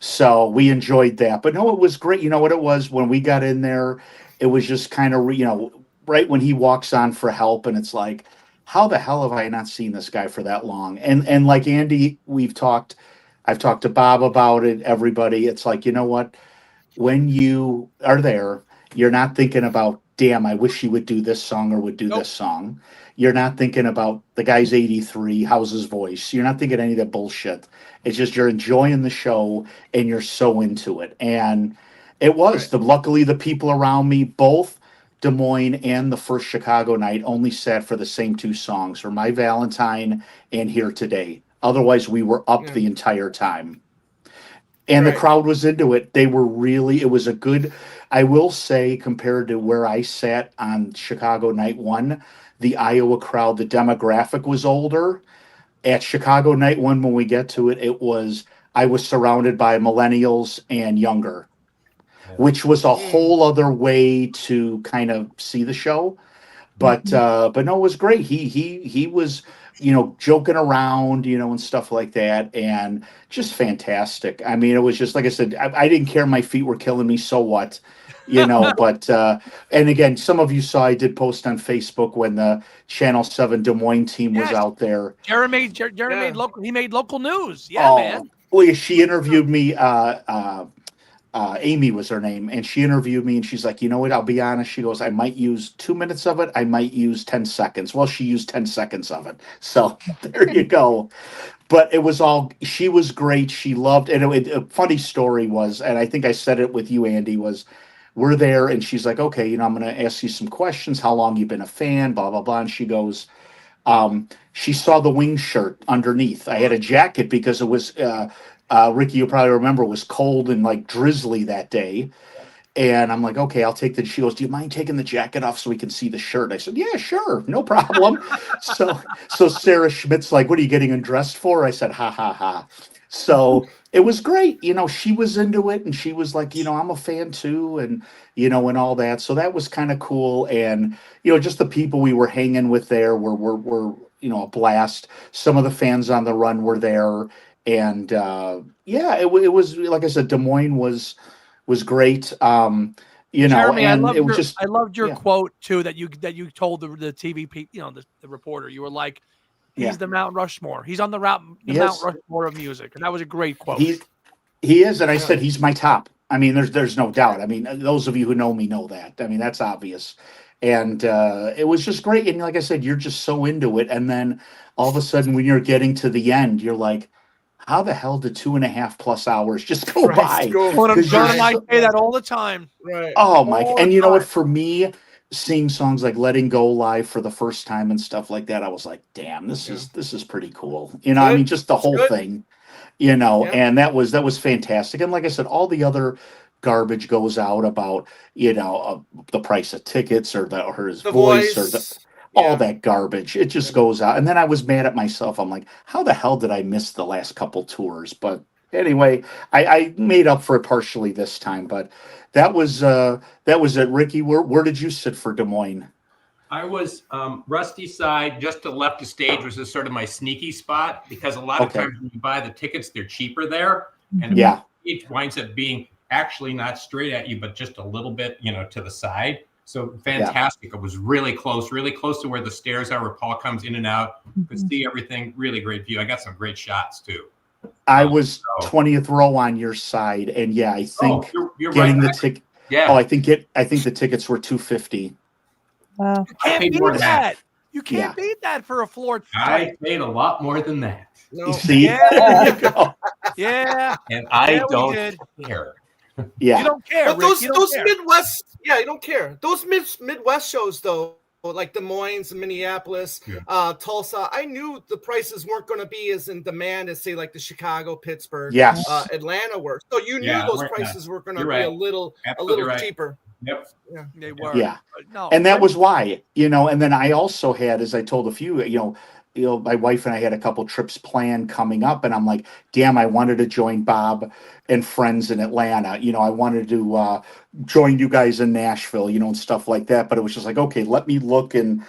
So we enjoyed that. But no, it was great. You know what it was when we got in there? It was just kind of, you know, right when he walks on for help, and it's like, how the hell have I not seen this guy for that long? And like Andy, I've talked to Bob about it, everybody. It's like, you know what? When you are there, you're not thinking about, damn, I wish he would do this song or would do this song. You're not thinking about the guy's 83, how's his voice. You're not thinking any of that bullshit. It's just you're enjoying the show and you're so into it. And it was. Luckily, the people around me, both Des Moines and the first Chicago night, only sat for the same two songs, for My Valentine and Here Today. Otherwise, we were up the entire time. And the crowd was into it. They were really, it was a good, I will say, compared to where I sat on Chicago night one, the Iowa crowd, the demographic was older. At Chicago night one, when we get to it, I was surrounded by millennials and younger, which was a whole other way to kind of see the show. But no, it was great. He was, you know, joking around, you know, and stuff like that, and just fantastic. I mean, it was just, like I said, I didn't care. My feet were killing me. So what, you know, but, and again, some of you saw, I did post on Facebook when the Channel 7 Des Moines team was out there. Jeremy made local. He made local news. Yeah, man. Well, she interviewed me. Amy was her name, and she interviewed me, and she's like, you know what, I'll be honest. She goes, I might use 2 minutes of it. I might use 10 seconds. Well, she used 10 seconds of it. So there you go. But it was all, she was great. She loved, and a funny story was, and I think I said it with you, Andy, was we're there, and she's like, okay, you know, I'm going to ask you some questions. How long you been a fan, blah, blah, blah. And she goes, she saw the Wings shirt underneath. I had a jacket because it was, Ricky, you'll probably remember, it was cold and like drizzly that day. And I'm like, okay, I'll take she goes, do you mind taking the jacket off so we can see the shirt? I said, yeah, sure, no problem. so Sarah Schmidt's like, what are you getting undressed for? I said, ha, ha, ha. So it was great. You know, she was into it, and she was like, you know, I'm a fan too, and, you know, and all that. So that was kind of cool. And, you know, just the people we were hanging with there were, you know, a blast. Some of the fans on the run were there. And yeah, it was, like I said, Des Moines was great. You know, Jeremy, and I loved your quote too that you told the TV people, you know, the reporter. You were like, he's the Mount Rushmore. He's on the Mount Rushmore of music, and that was a great quote. He is, and I said he's my top. I mean, there's no doubt. I mean, those of you who know me know that. I mean, that's obvious. And it was just great. And like I said, you're just so into it, and then all of a sudden, when you're getting to the end, you're like, how the hell did 2.5+ hours just go by? John and I say that all the time. Right. Oh my! And you know what? For me, seeing songs like "Letting Go" live for the first time and stuff like that, I was like, "Damn, this is pretty cool." You know, I mean, just the whole thing. You know, and that was fantastic. And like I said, all the other garbage goes out about, you know, the price of tickets or his voice or all that garbage. It just goes out. And then I was mad at myself. I'm like, how the hell did I miss the last couple tours? But anyway, I made up for it partially this time. But that was it. Ricky, where did you sit for Des Moines? I was Rusty side, just to the left of stage was just sort of my sneaky spot, because a lot of times when you buy the tickets, they're cheaper there. And it winds up being actually not straight at you, but just a little bit, you know, to the side. So fantastic. It was really close to where the stairs are, where Paul comes in and out. Could see everything. Really great view. I got some great shots too. I was 20th row on your side, and yeah, I think you're getting right. the ticket. Yeah. Oh, I think the tickets were $250. Wow. You can't beat more than that. You can't beat that for a floor. I paid a lot more than that. No. You see? Yeah. And I don't care. Yeah. You don't care. But Rick. those You don't care. Midwest, you don't care. Those Midwest shows though, like Des Moines, Minneapolis, Tulsa, I knew the prices weren't going to be as in demand as, say, like the Chicago, Pittsburgh, Yes. Atlanta were. So you knew those prices were going to be a little cheaper. Yep. Yeah. They were. Yeah. No, And that was why, and then I also had, as I told a few, my wife and I had a couple trips planned coming up, and I'm like, damn, I wanted to join Bob and friends in Atlanta. I wanted to join you guys in Nashville, and stuff like that. But it was just like, okay, let me look and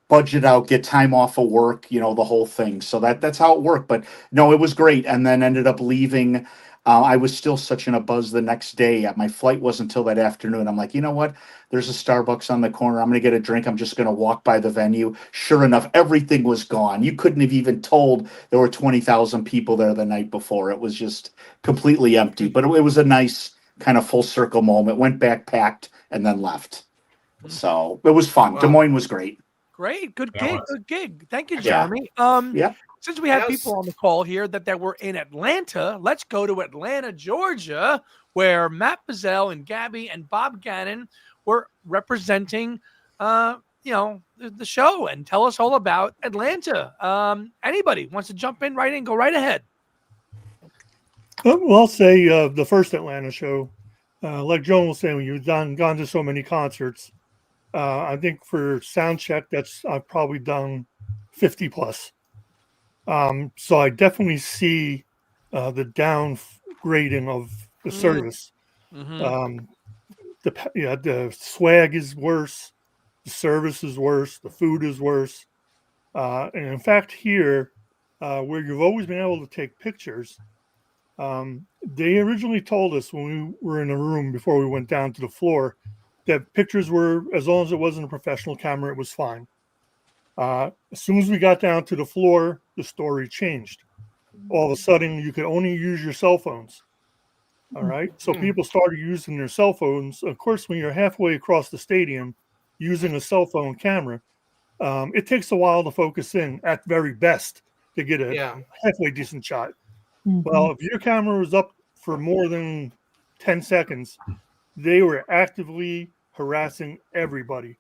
budget out, get time off of work, the whole thing. So that's how it worked. But no, it was great. And then ended up leaving. I was still such in a buzz the next day. My flight wasn't until that afternoon. I'm like, you know what? There's a Starbucks on the corner. I'm going to get a drink. I'm just going to walk by the venue. Sure enough, everything was gone. You couldn't have even told there were 20,000 people there the night before. It was just completely empty. But it was a nice kind of full circle moment. Went back, packed, and then left. So it was fun. Wow. Des Moines was great. Great. Good gig. Good gig. Thank you, Yeah. Jeremy. Yeah. Since we have people on the call here that were in Atlanta, let's go to Atlanta, Georgia, where Matt Bazell and Gabby and Bob Gannon were representing, the show, and tell us all about Atlanta. Anybody wants to jump in right in? Go right ahead. Well, I'll say the first Atlanta show, like Joan was saying, when you've gone to so many concerts, I think for sound check, I've probably done 50 plus. So I definitely see the downgrading of the service. Mm-hmm. The swag is worse, the service is worse, the food is worse. And in fact, here, where you've always been able to take pictures, they originally told us when we were in a room before we went down to the floor that pictures were, as long as it wasn't a professional camera, it was fine. As soon as we got down to the floor, the story changed. All of a sudden, you could only use your cell phones. All right. So people started using their cell phones. Of course, when you're halfway across the stadium using a cell phone camera, it takes a while to focus in at very best to get a halfway decent shot. Well, if your camera was up for more than 10 seconds, they were actively harassing everybody.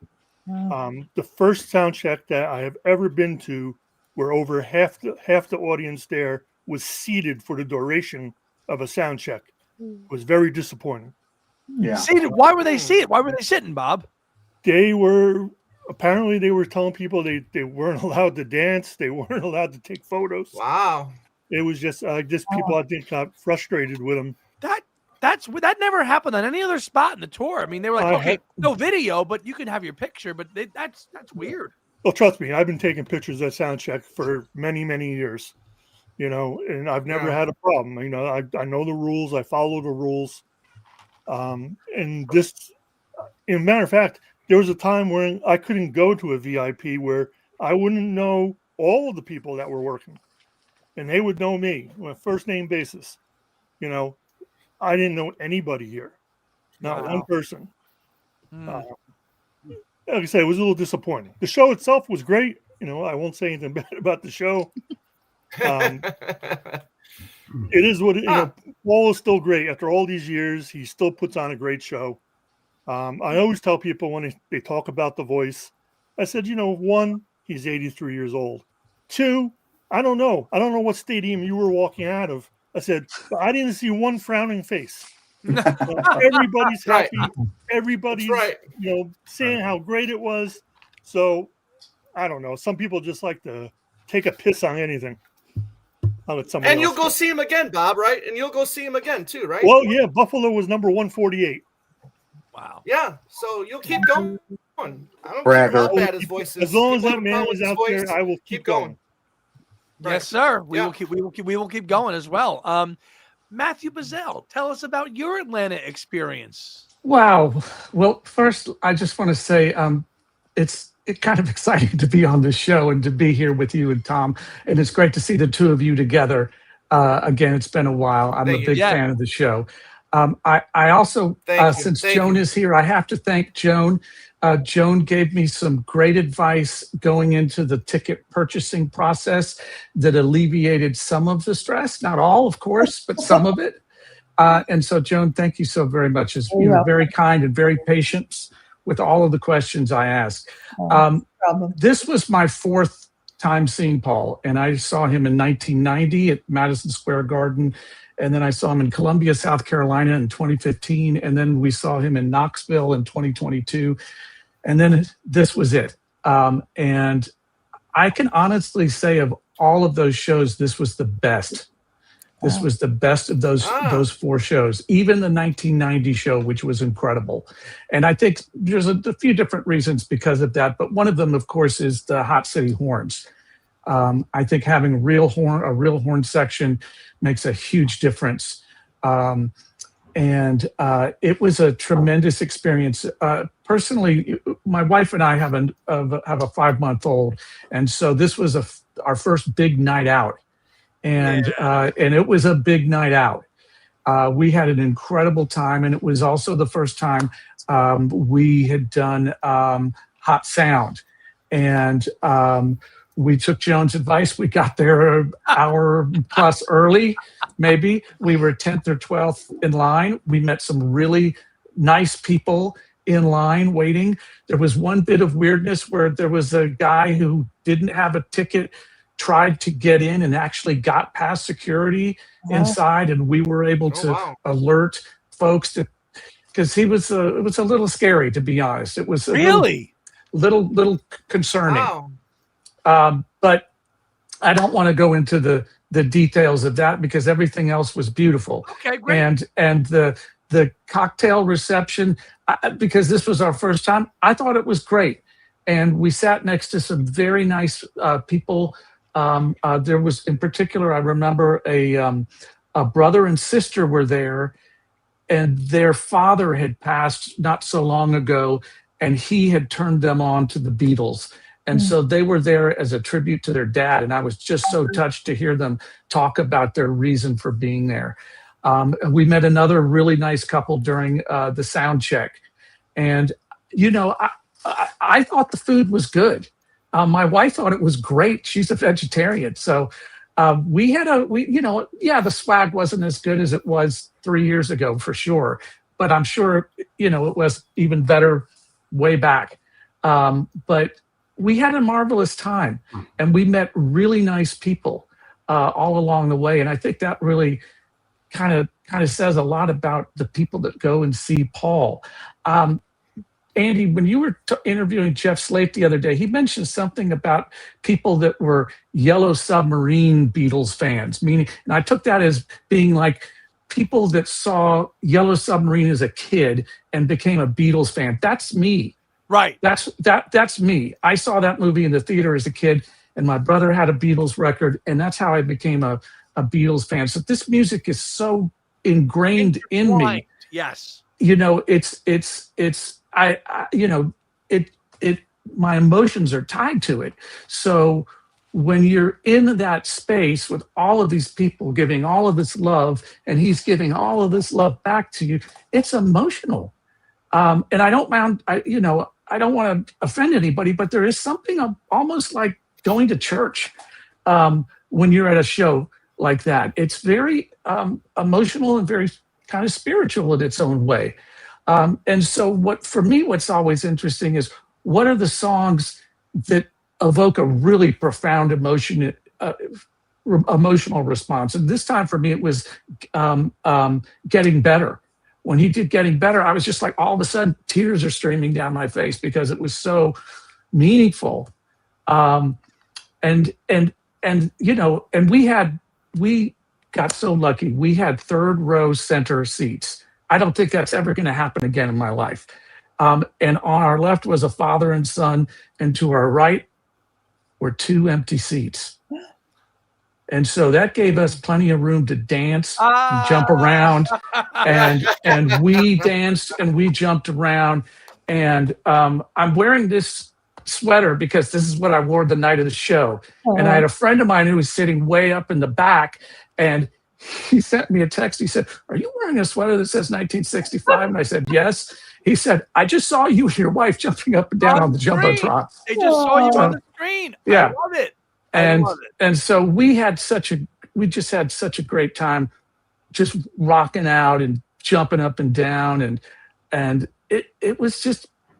The first sound check that I have ever been to, where over half the audience there was seated for the duration of a sound check, was very disappointing. Yeah. Seated? Why were they seated? Why were they sitting, Bob? They were telling people they weren't allowed to dance. They weren't allowed to take photos. Wow. It was just people I think got frustrated with them. That never happened on any other spot in the tour. I mean, they were like, okay, no video, but you can have your picture. But that's weird. Well, trust me, I've been taking pictures at soundcheck for many, many years. And I've never had a problem. I know the rules. I follow the rules. And this, in matter of fact, there was a time when I couldn't go to a VIP where I wouldn't know all of the people that were working, and they would know me on a first name basis. I didn't know anybody here, not one person. Like I said, it was a little disappointing. The show itself was great. I won't say anything bad about the show. It is what Paul is still great after all these years. He still puts on a great show. I always tell people when they talk about The Voice, I said, one, he's 83 years old. Two, I don't know what stadium you were walking out of. I said, but I didn't see one frowning face. Everybody's happy. Everybody's saying how great it was. So I don't know. Some people just like to take a piss on anything. And you'll go see him again, Bob, right? And you'll go see him again too, right? Well, yeah, Buffalo was number 148. Wow. Yeah, so you'll keep going. I don't care how bad his voice is. As long as that man is out there, I will keep going. Yes, sir. We will keep going as well. Matthew Bazell, tell us about your Atlanta experience. Wow. Well, first, I just want to say it's kind of exciting to be on this show and to be here with you and Tom. And it's great to see the two of you together. Again, it's been a while. I'm a big fan of the show. I also, since Joan is here, I have to thank Joan. Joan gave me some great advice going into the ticket purchasing process that alleviated some of the stress. Not all, of course, but some of it. And so, Joan, thank you so very much. You were very kind and very patient with all of the questions I asked. This was my fourth time seeing Paul, and I saw him in 1990 at Madison Square Garden, and then I saw him in Columbia, South Carolina in 2015, and then we saw him in Knoxville in 2022, and then this was it. And I can honestly say of all of those shows, this was the best. This was the best of those four shows, even the 1990 show, which was incredible. And I think there's a few different reasons because of that, but one of them, of course, is the Hot City horns. I think having a real horn section makes a huge difference. And it was a tremendous experience. Personally, my wife and I have a 5-month-old, and so this was our first big night out. And it was a big night out. We had an incredible time, and it was also the first time we had done hot sound. And we took Joan's advice. We got there an hour plus early, maybe. We were 10th or 12th in line. We met some really nice people in line waiting. There was one bit of weirdness where there was a guy who didn't have a ticket, tried to get in and actually got past security inside, and we were able to alert folks because it was a little scary, to be honest. It was a little concerning. But I don't want to go into the details of that because everything else was beautiful. Okay, great. And the cocktail reception, because this was our first time, I thought it was great. And we sat next to some very nice people. There was, in particular, I remember a brother and sister were there, and their father had passed not so long ago, and he had turned them on to the Beatles. And so they were there as a tribute to their dad, and I was just so touched to hear them talk about their reason for being there. We met another really nice couple during the sound check, and I thought the food was good. My wife thought it was great. She's a vegetarian. So the swag wasn't as good as it was 3 years ago for sure. But I'm sure, it was even better way back. But we had a marvelous time, and we met really nice people all along the way. And I think that really kind of says a lot about the people that go and see Paul. Andy, when you were interviewing Jeff Slate the other day, he mentioned something about people that were Yellow Submarine Beatles fans, and I took that as being like people that saw Yellow Submarine as a kid and became a Beatles fan. That's me. Right. That's me. I saw that movie in the theater as a kid, and my brother had a Beatles record, and that's how I became a Beatles fan. So this music is so ingrained in me. Yes. My emotions are tied to it. So when you're in that space with all of these people giving all of this love, and he's giving all of this love back to you, it's emotional. And I don't want to offend anybody, but there is something almost like going to church when you're at a show like that. It's very emotional and very kind of spiritual in its own way. And so what's always interesting is what are the songs that evoke a really profound emotional response. And this time for me, it was Getting Better. When he did Getting Better, I was just like, all of a sudden, tears are streaming down my face because it was so meaningful. And we got so lucky. We had third row center seats. I don't think that's ever going to happen again in my life. And on our left was a father and son, and to our right were 2 empty seats. And so that gave us plenty of room to dance, and jump around, and we danced and we jumped around. And I'm wearing this sweater because this is what I wore the night of the show. And I had a friend of mine who was sitting way up in the back, and he sent me a text. He said, "Are you wearing a sweater that says 1965?" And I said, "Yes." He said, "I just saw you and your wife jumping up and down on the jumbotron." They just saw you on the screen. Yeah. I love it. And so we just had such a great time, just rocking out and jumping up and down, and it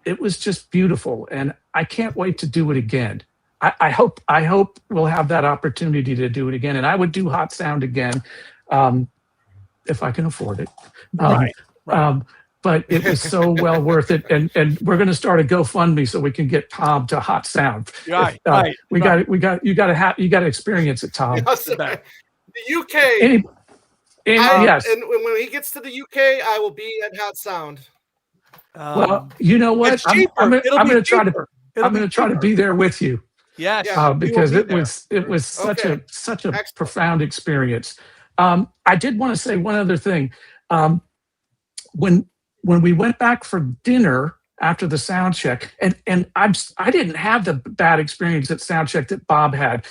it was just beautiful, and I can't wait to do it again. I hope we'll have that opportunity to do it again, and I would do Hot Sound again, if I can afford it. Right. But it was so well worth it, and we're going to start a GoFundMe so we can get Tom to Hot Sound. Right, You got to experience it, Tom. The UK. Yes. And when he gets to the UK, I will be at Hot Sound. Well, you know what? It's I'm cheaper. going It'll be to try to. cheaper. I'm going to try to be there with you. Yes, because you will be it was such a profound experience. I did want to say one other thing. When we went back for dinner after the sound check, and I didn't have the bad experience at sound check that Bob had.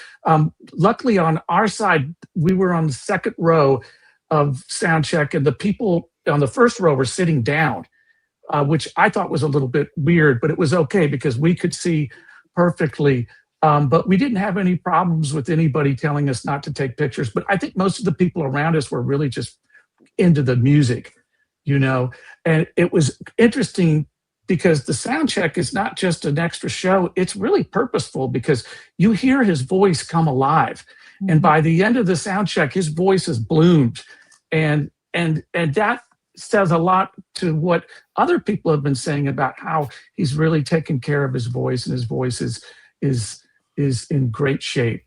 Luckily on our side, we were on the second row of sound check, and the people on the first row were sitting down, which I thought was a little bit weird, but it was okay because we could see perfectly. But we didn't have any problems with anybody telling us not to take pictures. But I think most of the people around us were really just into the music, and it was interesting because the sound check is not just an extra show. It's really purposeful because you hear his voice come alive. And by the end of the sound check, his voice has bloomed. And that says a lot to what other people have been saying about how he's really taken care of his voice, and his voice is in great shape.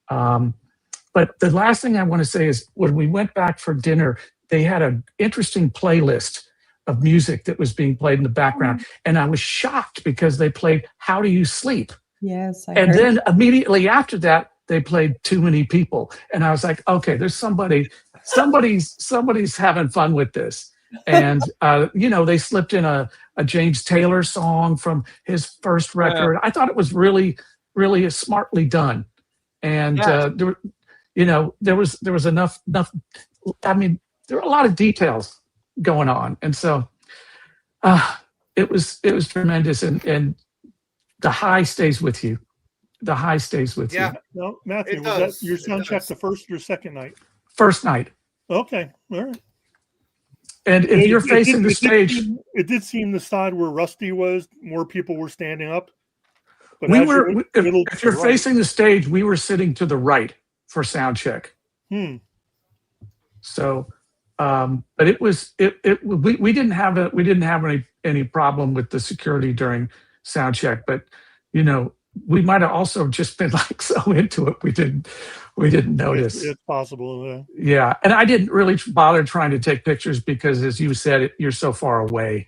But the last thing I want to say is when we went back for dinner, they had an interesting playlist of music that was being played in the background. And I was shocked because they played How Do You Sleep? Yes. And then immediately after that, they played Too Many People. And I was like, okay, there's somebody's having fun with this. And, they slipped in a James Taylor song from his first record. I thought it was really, really smartly done. And there was enough, I mean, there were a lot of details going on. And so it was tremendous. And the high stays with you. The high stays with you. No, Matthew, was that your sound check the first or second night? First night. Okay. All right. And if you're facing the stage, it did seem the side where Rusty was, more people were standing up. But if you're facing the stage, we were sitting to the right for sound check. So, but it was we didn't have any problem with the security during sound check, but we might have also just been like so into it we didn't notice. It's possible. Yeah, and I didn't really bother trying to take pictures because, as you said, you're so far away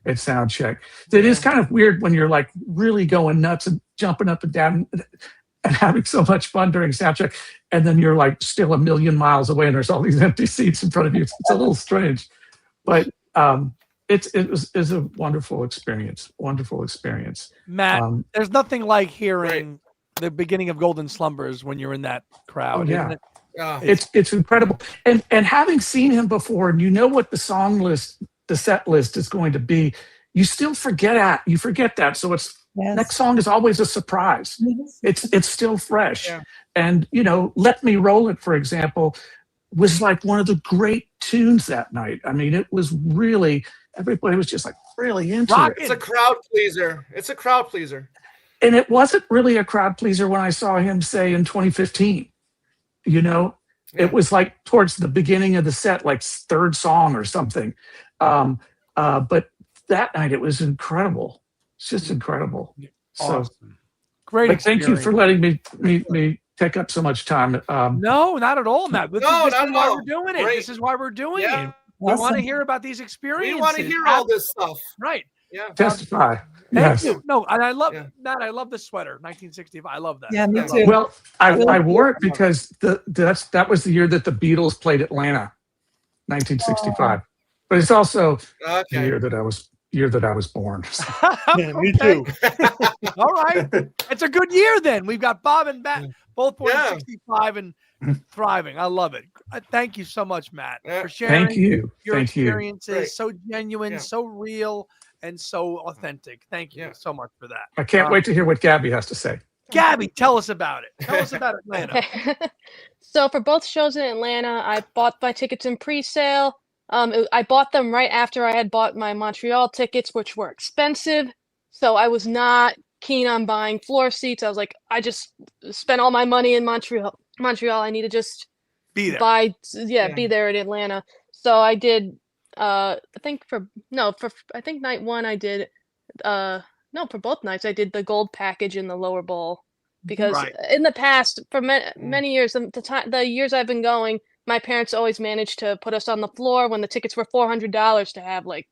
at sound check. It is kind of weird when you're like really going nuts and jumping up and down and having so much fun during sound check, and then you're like still a million miles away and there's all these empty seats in front of you. It's a little strange, but it was a wonderful experience. Matt, there's nothing like hearing the beginning of Golden Slumbers when you're in that crowd. Yeah. Isn't it? It's incredible. And having seen him before, and what the set list is going to be, you still forget that. So it's next song is always a surprise. It's still fresh. Yeah. And Let Me Roll It, for example, was like one of the great tunes that night. I mean, it was really, everybody was just like really into it. It's a crowd pleaser. And it wasn't really a crowd pleaser when I saw him say in 2015, it was like towards the beginning of the set, like third song or something. But that night it was incredible. It's just incredible. Awesome. So Great. Thank you for letting me take up so much time. No, not at all, Matt. This is why we're doing it. Great. This is why we're doing it. Awesome. We want to hear about these experiences. We want to hear all this stuff. Right. Yeah. Testify. Thank Yes. you. No, and I love Matt. I love the sweater, 1965. I love that. Yeah, me too. Well, I wore it because that was the year that the Beatles played Atlanta, 1965. But it's also the year that I was born. Yeah, me too. All right. It's a good year then. We've got Bob and Matt both born in 65 and thriving. I love it. Thank you so much, Matt, for sharing Thank you. your Thank you. experiences. So genuine, so real, and so authentic. Thank you so much for that. I can't wait to hear what Gabby has to say. Gabby, tell us about it. Tell us about Atlanta. So for both shows in Atlanta, I bought my tickets in pre-sale. I bought them right after I had bought my Montreal tickets, which were expensive. So I was not keen on buying floor seats. I was like, I just spent all my money in Montreal. I need to just Be there. be there in Atlanta. So I did. I think night one I did. For both nights I did the gold package in the lower bowl, because Right. in the past for many years, the years I've been going, my parents always managed to put us on the floor when the tickets were $400 to have like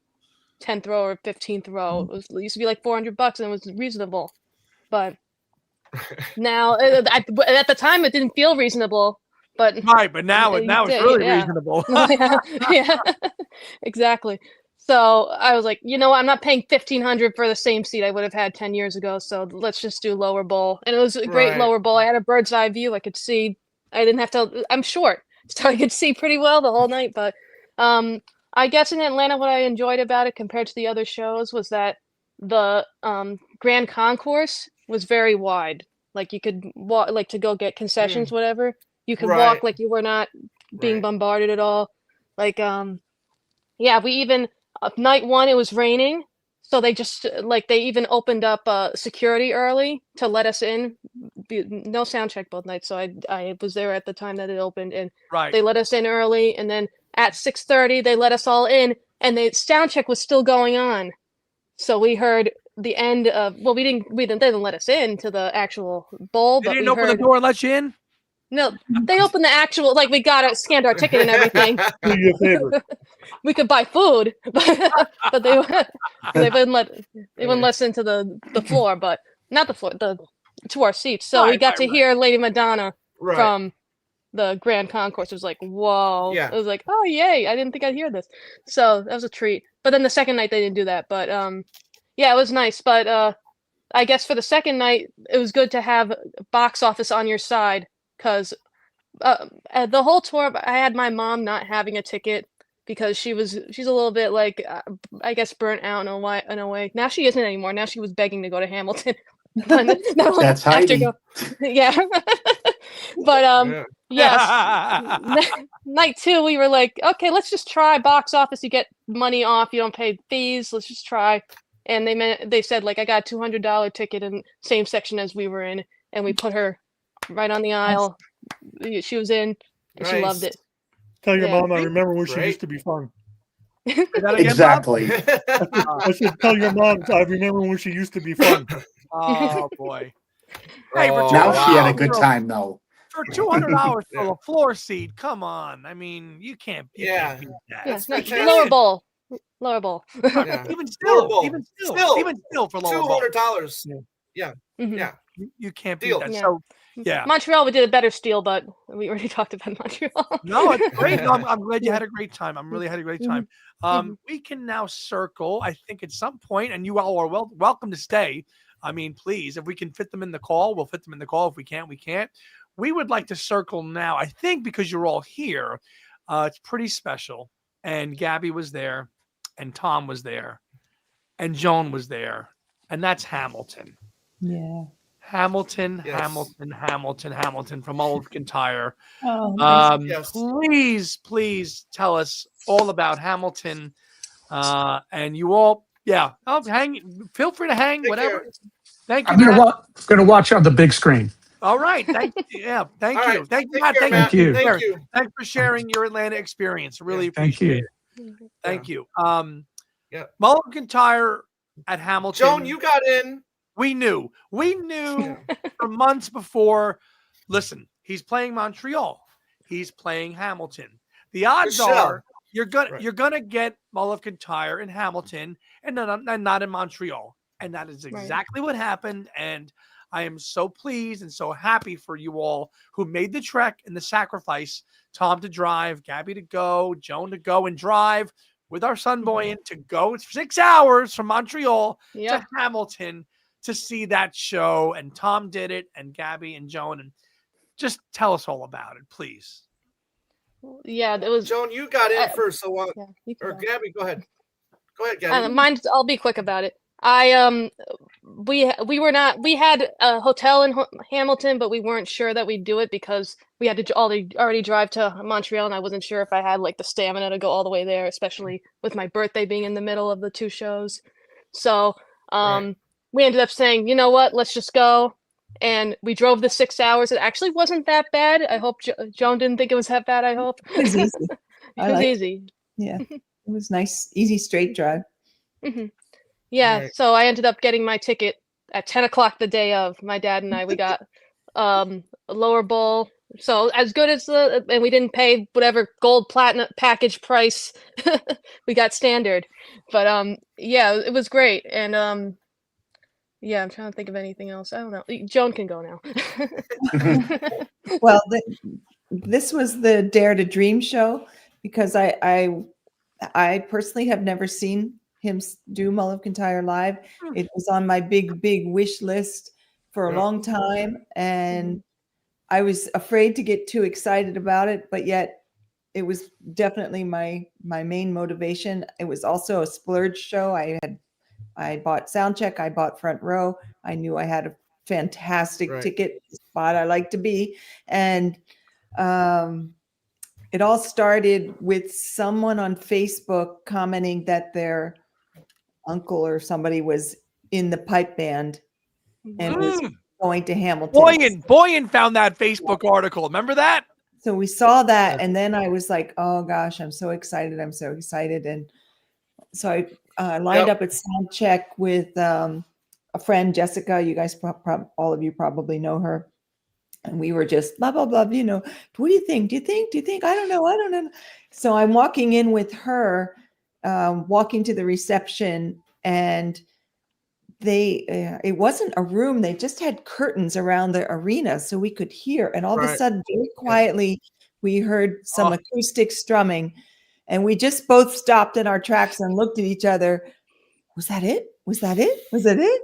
10th row or 15th row. It used to be like $400 and it was reasonable. But now, at the time, it didn't feel reasonable. But now it's really reasonable. yeah, exactly. So I was like, I'm not paying $1,500 for the same seat I would have had 10 years ago. So let's just do lower bowl. And it was a great lower bowl. I had a bird's eye view. I could see. I didn't have to. I'm short, so I could see pretty well the whole night. But I guess in Atlanta, what I enjoyed about it compared to the other shows was that the Grand Concourse was very wide. Like you could walk, like to go get concessions, whatever. You could walk like you were not being bombarded at all. Like we even night one it was raining, so they just they even opened up security early to let us in. No sound check both nights, so I was there at the time that it opened, and they let us in early, and then at 6:30 they let us all in, and the sound check was still going on. So we heard the end of they didn't let us in to the actual bowl. They but didn't we open heard, the door and let you in? No, they opened the actual, we got it, scanned our ticket and everything. Do you a favor. We could buy food, but they wouldn't let us into the floor, but not the floor, to our seats. So we got to hear Lady Madonna from the Grand Concourse. It was like, whoa. Yeah. It was like, oh yay, I didn't think I'd hear this. So that was a treat. But then the second night they didn't do that. But it was nice. But I guess for the second night, it was good to have box office on your side. Because the whole tour, I had my mom not having a ticket because she's a little bit I guess burnt out in a way. Now she isn't anymore. Now she was begging to go to Hamilton. That's Heidi. Yeah. But yes. Night two, we were like, okay, let's just try box office. You get money off. You don't pay fees. Let's just try. And they said I got a $200 ticket in same section as we were in, and we put her right on the aisle. She was in, and she loved it. Tell your mom I remember when she used to be fun. Exactly. I said, tell your mom I remember when she used to be fun. Oh boy! Hey, now she had a good time though. For $200 for a floor seat, come on! I mean, you can't beat that. Lower bowl. Even still for lower bowl. $200. Yeah. Mm-hmm. Yeah. You can't beat that. So Montreal, we did a better steal, but we already talked about Montreal. No, it's great. No, I'm glad you had a great time. I'm really had a great time. We can now circle, I think, at some point, and you all are welcome to stay. I mean, please, if we can fit them in the call, we'll fit them in the call. If we can't, we can't. We would like to circle now, I think, because you're all here. It's pretty special. And Gabby was there, and Tom was there, and Joan was there, and that's Hamilton. Yeah. Hamilton from Mull and Kintyre. Please tell us all about Hamilton. And you all, feel free to hang, whatever. Thank you. I'm going to watch on the big screen. All right. Thank you. Thank All you. right. Thank you, Take Matt. care, Thank you. Matt. Thank you. Thanks for sharing your Atlanta experience. Really Thank appreciate you. it. Thank you. Mull and Kintyre at Hamilton. Joan, you got in. We knew for months before. Listen, he's playing Montreal. He's playing Hamilton. The odds are you're gonna get Mull of Kintyre in Hamilton and not in Montreal. And that is exactly what happened. And I am so pleased and so happy for you all who made the trek and the sacrifice. Tom to drive, Gabby to go, Joan to go and drive with our son Boyan to go 6 hours from Montreal to Hamilton to see that show. And Tom did it, and Gabby and Joan. And just tell us all about it, please. Yeah, it was. Joan, you got in first, so or Gabby, go ahead. Go ahead, Gabby. I'll be quick about it. We had a hotel in Hamilton, but we weren't sure that we'd do it because we had to already drive to Montreal, and I wasn't sure if I had the stamina to go all the way there, especially with my birthday being in the middle of the two shows. So we ended up saying, you know what, let's just go. And we drove the 6 hours. It actually wasn't that bad. I hope Joan didn't think it was that bad. I hope It was easy. it was easy. Yeah, it was nice, easy straight drive. Yeah. Right. So I ended up getting my ticket at 10 o'clock the day of. My dad and I, we got a lower bowl. So as good as and we didn't pay whatever gold platinum package price. We got standard, but yeah, it was great. And yeah, I'm trying to think of anything else. I don't know. Joan can go now. Well, this was the Dare to Dream show because I personally have never seen him do Mull of Kintyre live. It was on my big wish list for a long time, and I was afraid to get too excited about it, but yet it was definitely my main motivation. It was also a splurge show. I bought soundcheck, I bought front row. I knew I had a fantastic ticket spot I like to be. And it all started with someone on Facebook commenting that their uncle or somebody was in the pipe band and was going to Hamilton. Boyan found that Facebook article. Remember that? So we saw that, and then I was like, "Oh gosh, I'm so excited! I'm so excited!" And so I lined up at sound check with a friend, Jessica. You guys, all of you probably know her. And we were just blah blah blah. You know, what do you think? Do you think? Do you think? I don't know. I don't know. So I'm walking in with her, walking to the reception, and it wasn't a room. They just had curtains around the arena so we could hear. And all of a sudden, very quietly, we heard some acoustic strumming, and we just both stopped in our tracks and looked at each other. Was that it? Was that it? Was that it?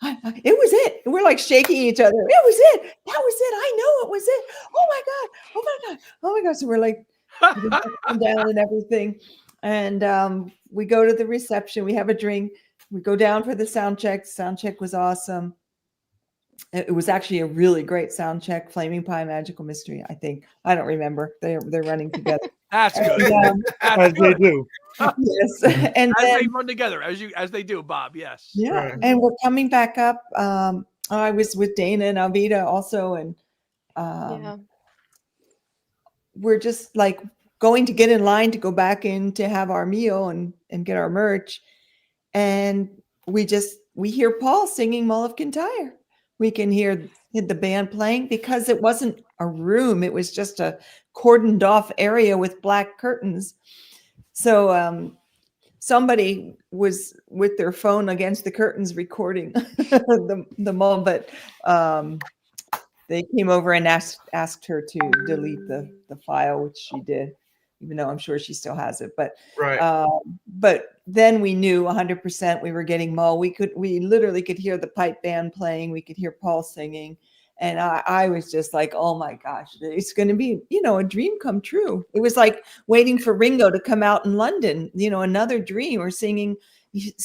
It was it. We're like shaking each other. It was it. That was it. I know it was it. Oh my God. Oh my God. Oh my God. So we're like down and everything. And we go to the reception. We have a drink. We go down for the sound check. Sound check was awesome. It was actually a really great sound check. Flaming Pie, Magical Mystery, I think. I don't remember. They're running together. That's good. As they do. Yes. And as then, they run together, as they do, Bob. Yes. yeah. And we're coming back up. I was with Dana and Alvita also, and we're just like going to get in line to go back in to have our meal and get our merch. And we hear Paul singing Mull of Kintyre. We can hear the band playing because it wasn't a room. It was just a cordoned off area with black curtains. So somebody was with their phone against the curtains recording the Mull, but they came over and asked her to delete the file, which she did, even though I'm sure she still has it. But but then we knew 100% we were getting Mull. We literally could hear the pipe band playing. We could hear Paul singing. And I was just like, oh my gosh, it's going to be, a dream come true. It was like waiting for Ringo to come out in London, another dream, or seeing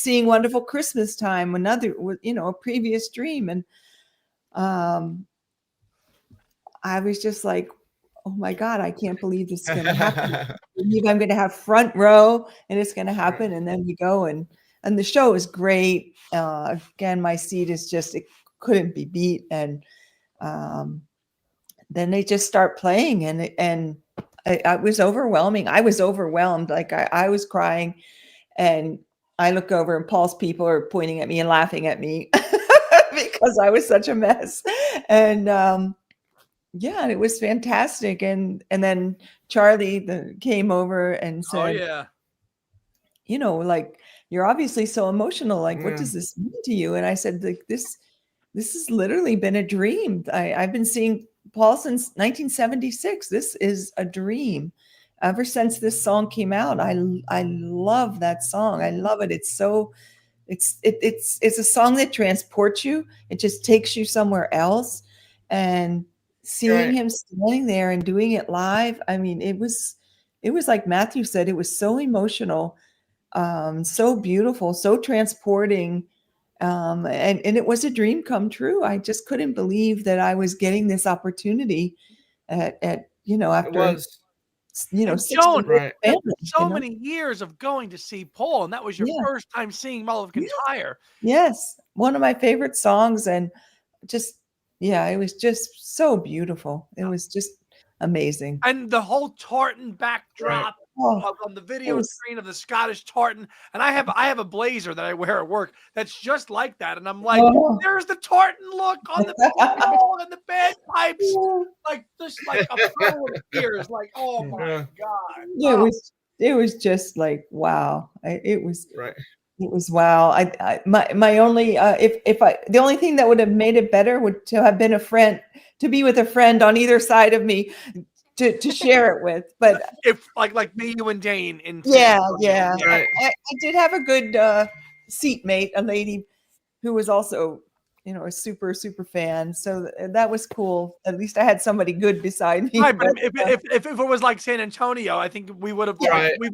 Wonderful Christmas Time, another, a previous dream. And I was just like, oh my God, I can't believe this is going to happen. I believe I'm going to have front row and it's going to happen. And then we go and the show is great. Again, my seat is just, it couldn't be beat. And then they just start playing and it was overwhelming. I was overwhelmed. Like I was crying, and I look over and Paul's people are pointing at me and laughing at me because I was such a mess. And yeah, it was fantastic. And then Charlie came over and said, "Oh yeah, like, you're obviously so emotional. Like, what does this mean to you?" And I said, like, this has literally been a dream. I've been seeing Paul since 1976. This is a dream. Ever since this song came out, I love that song. I love it. It's so, it's a song that transports you. It just takes you somewhere else. And seeing him standing there and doing it live, I mean, it was like Matthew said, it was so emotional, so beautiful, so transporting. And it was a dream come true. I just couldn't believe that I was getting this opportunity at after Joan, so many years of going to see Paul, and that was your first time seeing Mull of Kintyre. Yes. one of my favorite songs, and just it was just so beautiful. It was just amazing. And the whole tartan backdrop on the video screen of the Scottish tartan. And I have a blazer that I wear at work that's just like that. And I'm like, there's the tartan look on the video and the bagpipes, like just like a flow of tears. Like, oh my god! Yeah, it was just like wow. It was wow. My only the only thing that would have made it better would to have been to be with a friend on either side of me to share it with. But if like me, you and Dane in yeah. Right. I did have a good seatmate, a lady who was also a super fan. So that was cool. At least I had somebody good beside me. Right, but if it was like San Antonio, I think we would have we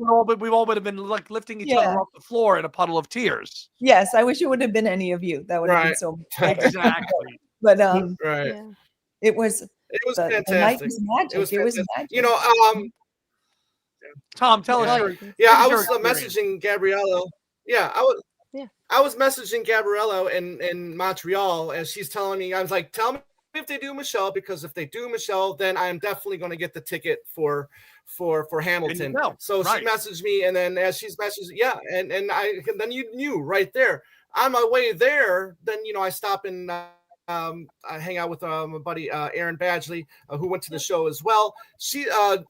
all would have been like lifting each other off the floor in a puddle of tears. Yes, I wish it would have been any of you. That would have been so much better. Exactly. But it was fantastic. The night was magic. It was magic. Tom, tell us your I your was messaging Gabriella. I was messaging Gabriella in Montreal, and she's telling me, I was like, tell me if they do Michelle, because if they do Michelle, then I'm definitely going to get the ticket for Hamilton. So she messaged me, and then as she's messaged, and then you knew right there. On my way there, then I stop and I hang out with my buddy Aaron Badgley, who went to the show as well. She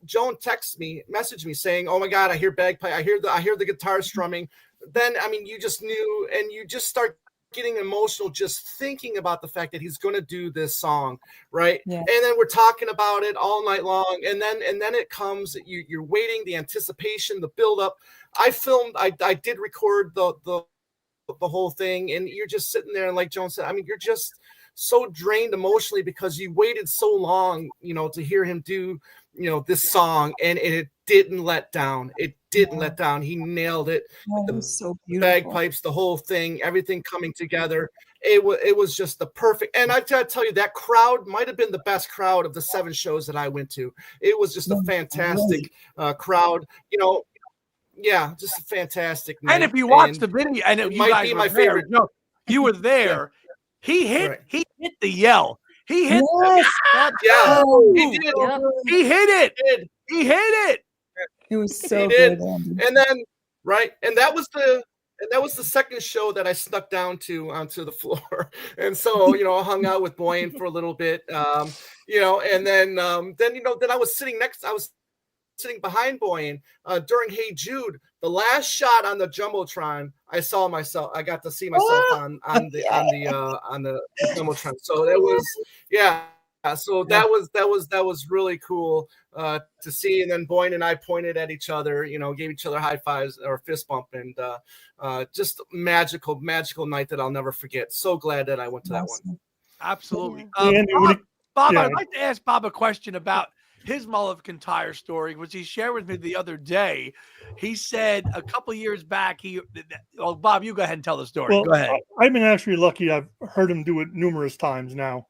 Joan messaged me saying, "Oh my God, I hear bagpipe, I hear the guitar strumming." Then you just knew, and you just start getting emotional just thinking about the fact that he's going to do this song, right? Yeah. And then we're talking about it all night long, and then it comes. You're waiting, the anticipation, the build up. I did record the whole thing, and you're just sitting there, and like Joan said, you're just so drained emotionally because you waited so long, to hear him do, this song, and it didn't let down. It didn't let down. He nailed it. It was so beautiful. Bagpipes, the whole thing, everything coming together. It was just the perfect. And I gotta tell you, that crowd might have been the best crowd of the 7 shows that I went to. It was just a fantastic crowd. Just a fantastic night. And if you watch the video, and it might be my favorite. No, you were there. He hit the yell. He hit he did. He hit it. He hit it. It was so good. Andy. And then and that was the second show that I snuck down onto the floor. And so, I hung out with Boyan for a little bit. And then I was sitting behind Boyan during Hey Jude. The last shot on the Jumbotron, I got to see myself on the Jumbotron. So that was so that was really cool to see. And then Boyan and I pointed at each other, gave each other high fives or fist bump, and just magical night that I'll never forget. So glad that I went to that one. Absolutely. Bob, I'd like to ask Bob a question about his Mull of Kintyre story, which he shared with me the other day. He said a couple years back, Bob, you go ahead and tell the story. Well, go ahead. I've been actually lucky. I've heard him do it numerous times now.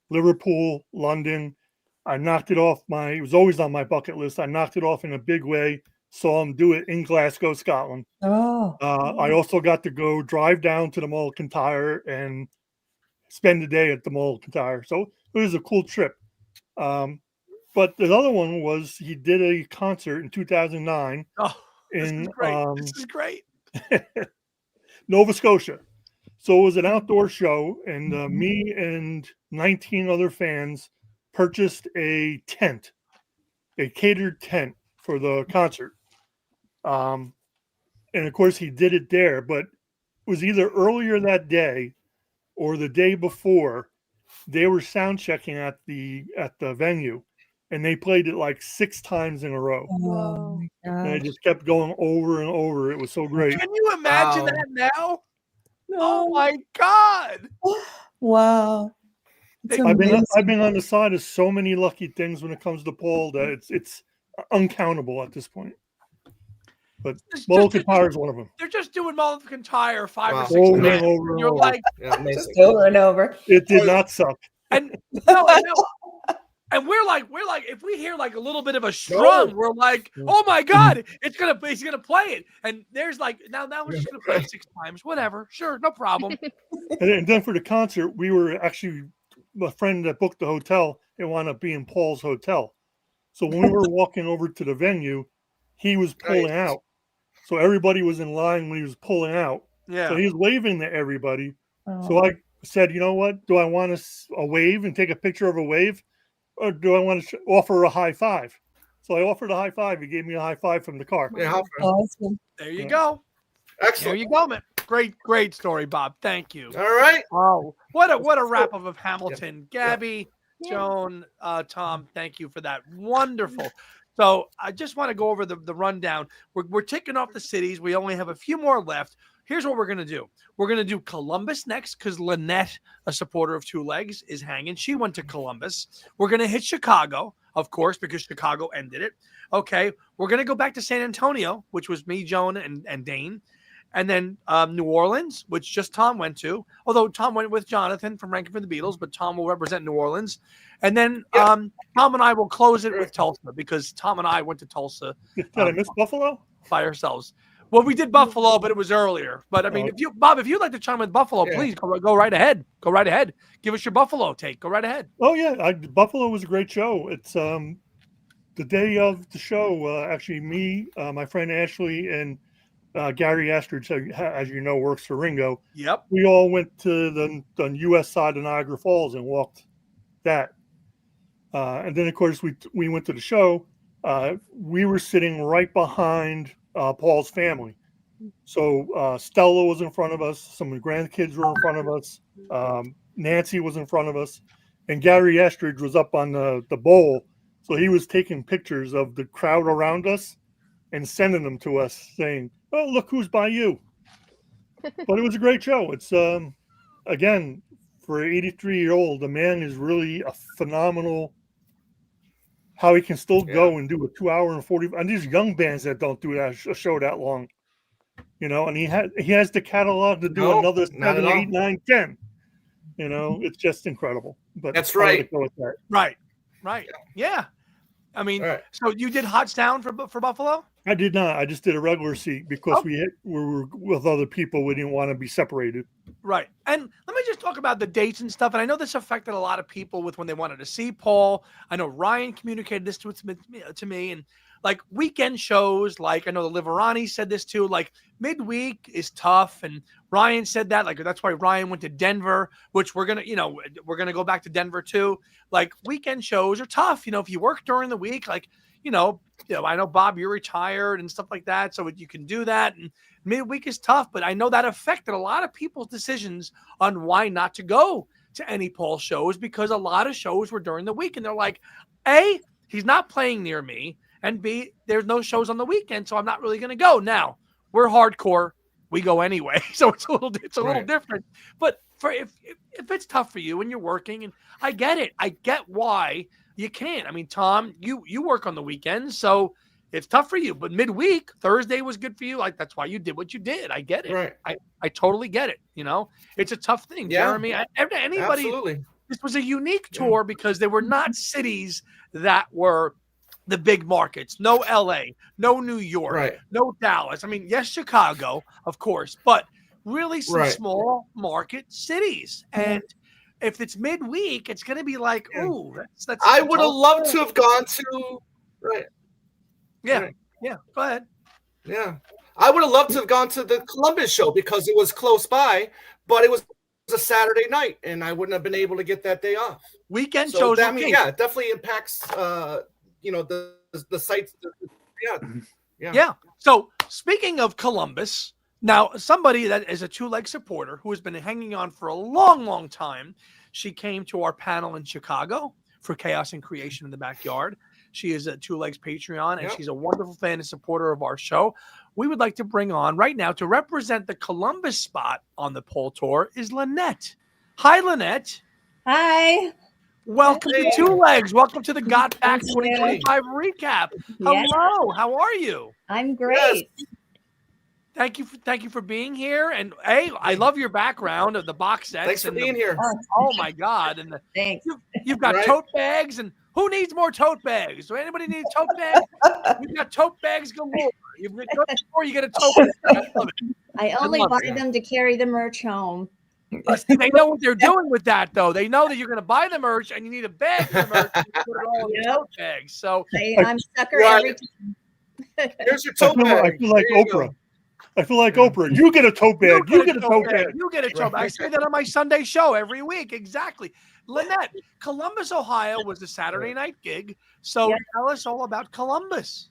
Liverpool, London. I knocked it off it was always on my bucket list. I knocked it off in a big way. Saw him do it in Glasgow, Scotland. I also got to drive down to the Mull of Kintyre and spend the day at the Mull of Kintyre. So it was a cool trip. But the other one was he did a concert in 2009 in this is great. Nova Scotia. So it was an outdoor show, and me and 19 other fans purchased a catered tent for the concert. And of course he did it there, but it was either earlier that day or the day before. They were sound checking at the venue, and they played it like 6 times in a row. Oh my God. And it just kept going over and over. It was so great. Can you imagine that now? Oh my God. Wow. I've been on the side of so many lucky things when it comes to Paul that it's uncountable at this point. But Mull of Kintyre is one of them. They're just doing Mull of Kintyre 5 or 6 over times. and over and You're over. like, just over and over. It did not suck. And and we're like, if we hear like a little bit of a strum, we're like, oh my God, he's gonna play it. And there's like, now we're just gonna play it 6 times, whatever. Sure, no problem. And then for the concert, we were actually, a friend that booked the hotel, it wound up being Paul's hotel. So when we were walking over to the venue, he was pulling out. So everybody was in line when he was pulling out. Yeah. So he was waving to everybody. So I said, you know what? Do I want a wave and take a picture of a wave? Or do I want to offer a high five? So I offered a high five. He gave me a high five from the car. Yeah, Awesome. There you go. Excellent. There you go, man. Great story, Bob. Thank you. All right. Oh, what a wrap up of Hamilton. Gabby, Joan, Tom, thank you for that. Wonderful. So I just want to go over the rundown. We're ticking off the cities. We only have a few more left. Here's what we're going to do. We're going to do Columbus next because Lynette, a supporter of Two Legs, is hanging. She went to Columbus. We're going to hit Chicago, of course, because Chicago ended it. Okay. We're going to go back to San Antonio, which was me, Joan, and Dane. And then New Orleans, which just Tom went to. Although Tom went with Jonathan from Ranking for the Beatles, but Tom will represent New Orleans. And then Tom and I will close it with Tulsa because Tom and I went to Tulsa. Did I miss Buffalo? By ourselves. Well, we did Buffalo, but it was earlier. But I mean, if you'd like to chime with Buffalo, please go right ahead. Go right ahead. Give us your Buffalo take. Go right ahead. Oh yeah, Buffalo was a great show. It's the day of the show. Actually, me, my friend Ashley, and Gary Astridge, as you know, works for Ringo. Yep. We all went to the U.S. side of Niagara Falls and walked that. And then, of course, we went to the show. We were sitting right behind Paul's family. So Stella was in front of us. Some of the grandkids were in front of us. Nancy was in front of us. And Gary Astridge was up on the bowl. So he was taking pictures of the crowd around us and sending them to us saying, oh, look who's by you. But it was a great show. It's, again, for an 83-year-old, the man is really a phenomenal how he can still go and do a 2 hour and 40. And these young bands that don't do that a show that long, you know, and he has the catalog to do another 7, 8, 9, 10. You know, it's just incredible. But that's right. Right. Yeah. I mean, so you did Hot Sound for Buffalo? I did not. I just did a regular seat because we were with other people. We didn't want to be separated. Right. And let me just talk about the dates and stuff. And I know this affected a lot of people with when they wanted to see Paul. I know Ryan communicated this to me. And like weekend shows, like I know the Liverani said this too, like midweek is tough. And Ryan said that, like, that's why Ryan went to Denver, which we're going to go back to Denver too. Like weekend shows are tough. You know, if you work during the week, like, you know, I know, Bob, you're retired and stuff like that, so you can do that. And midweek is tough, but I know that affected a lot of people's decisions on why not to go to any Paul shows because a lot of shows were during the week. And they're like, A, he's not playing near me, and B, there's no shows on the weekend, so I'm not really going to go. Now, we're hardcore. We go anyway, so it's a little different. But if it's tough for you and you're working, and I get it. I get why you can't. I mean, Tom, you work on the weekends, so it's tough for you. But midweek, Thursday was good for you. Like that's why you did what you did. I get it. Right. I totally get it. You know, it's a tough thing, Jeremy. Anybody. Absolutely. This was a unique tour because there were not cities that were the big markets. No LA, no New York, no Dallas. I mean, yes, Chicago, of course, but really some small market cities. And if it's midweek, it's going to be like, ooh, that's. I would have loved to have gone to. Yeah. Go ahead. Yeah, I would have loved to have gone to the Columbus show because it was close by, but it was a Saturday night, and I wouldn't have been able to get that day off. Weekend shows. That it definitely impacts. You know, the sites. Yeah. So speaking of Columbus. Now, somebody that is a two-leg supporter who has been hanging on for a long, long time, she came to our panel in Chicago for Chaos and Creation in the Backyard. She is a Two Legs Patreon, and she's a wonderful fan and supporter of our show. We would like to bring on right now to represent the Columbus spot on the Pole Tour is Lynette. Hi, Lynette. Hi. Welcome to Two Legs. Welcome to the Got Back 2025 recap. Hello. How are you? I'm great. thank you for being here. And hey, I love your background of the box sets. Thanks for and being here. Oh my God! And Thanks. You've got Right. tote bags, and who needs more tote bags? Do anybody need tote bags? You've got tote bags galore. You go to the store, you get a tote bag. I love it. I only love buy it. them to carry the merch home. See, they know what they're doing with that, though. They know that you're going to buy the merch, and you need a bag for the merch, and you put it all in the tote bags. So I'm sucker every time. Here's your I tote bag. I feel like There you Oprah. go. I feel like Oprah. You get a tote bag. You get a tote bag. You get a tote bag. I say that on my Sunday show every week. Exactly. Lynette, Columbus, Ohio was a Saturday night gig. So tell us all about Columbus.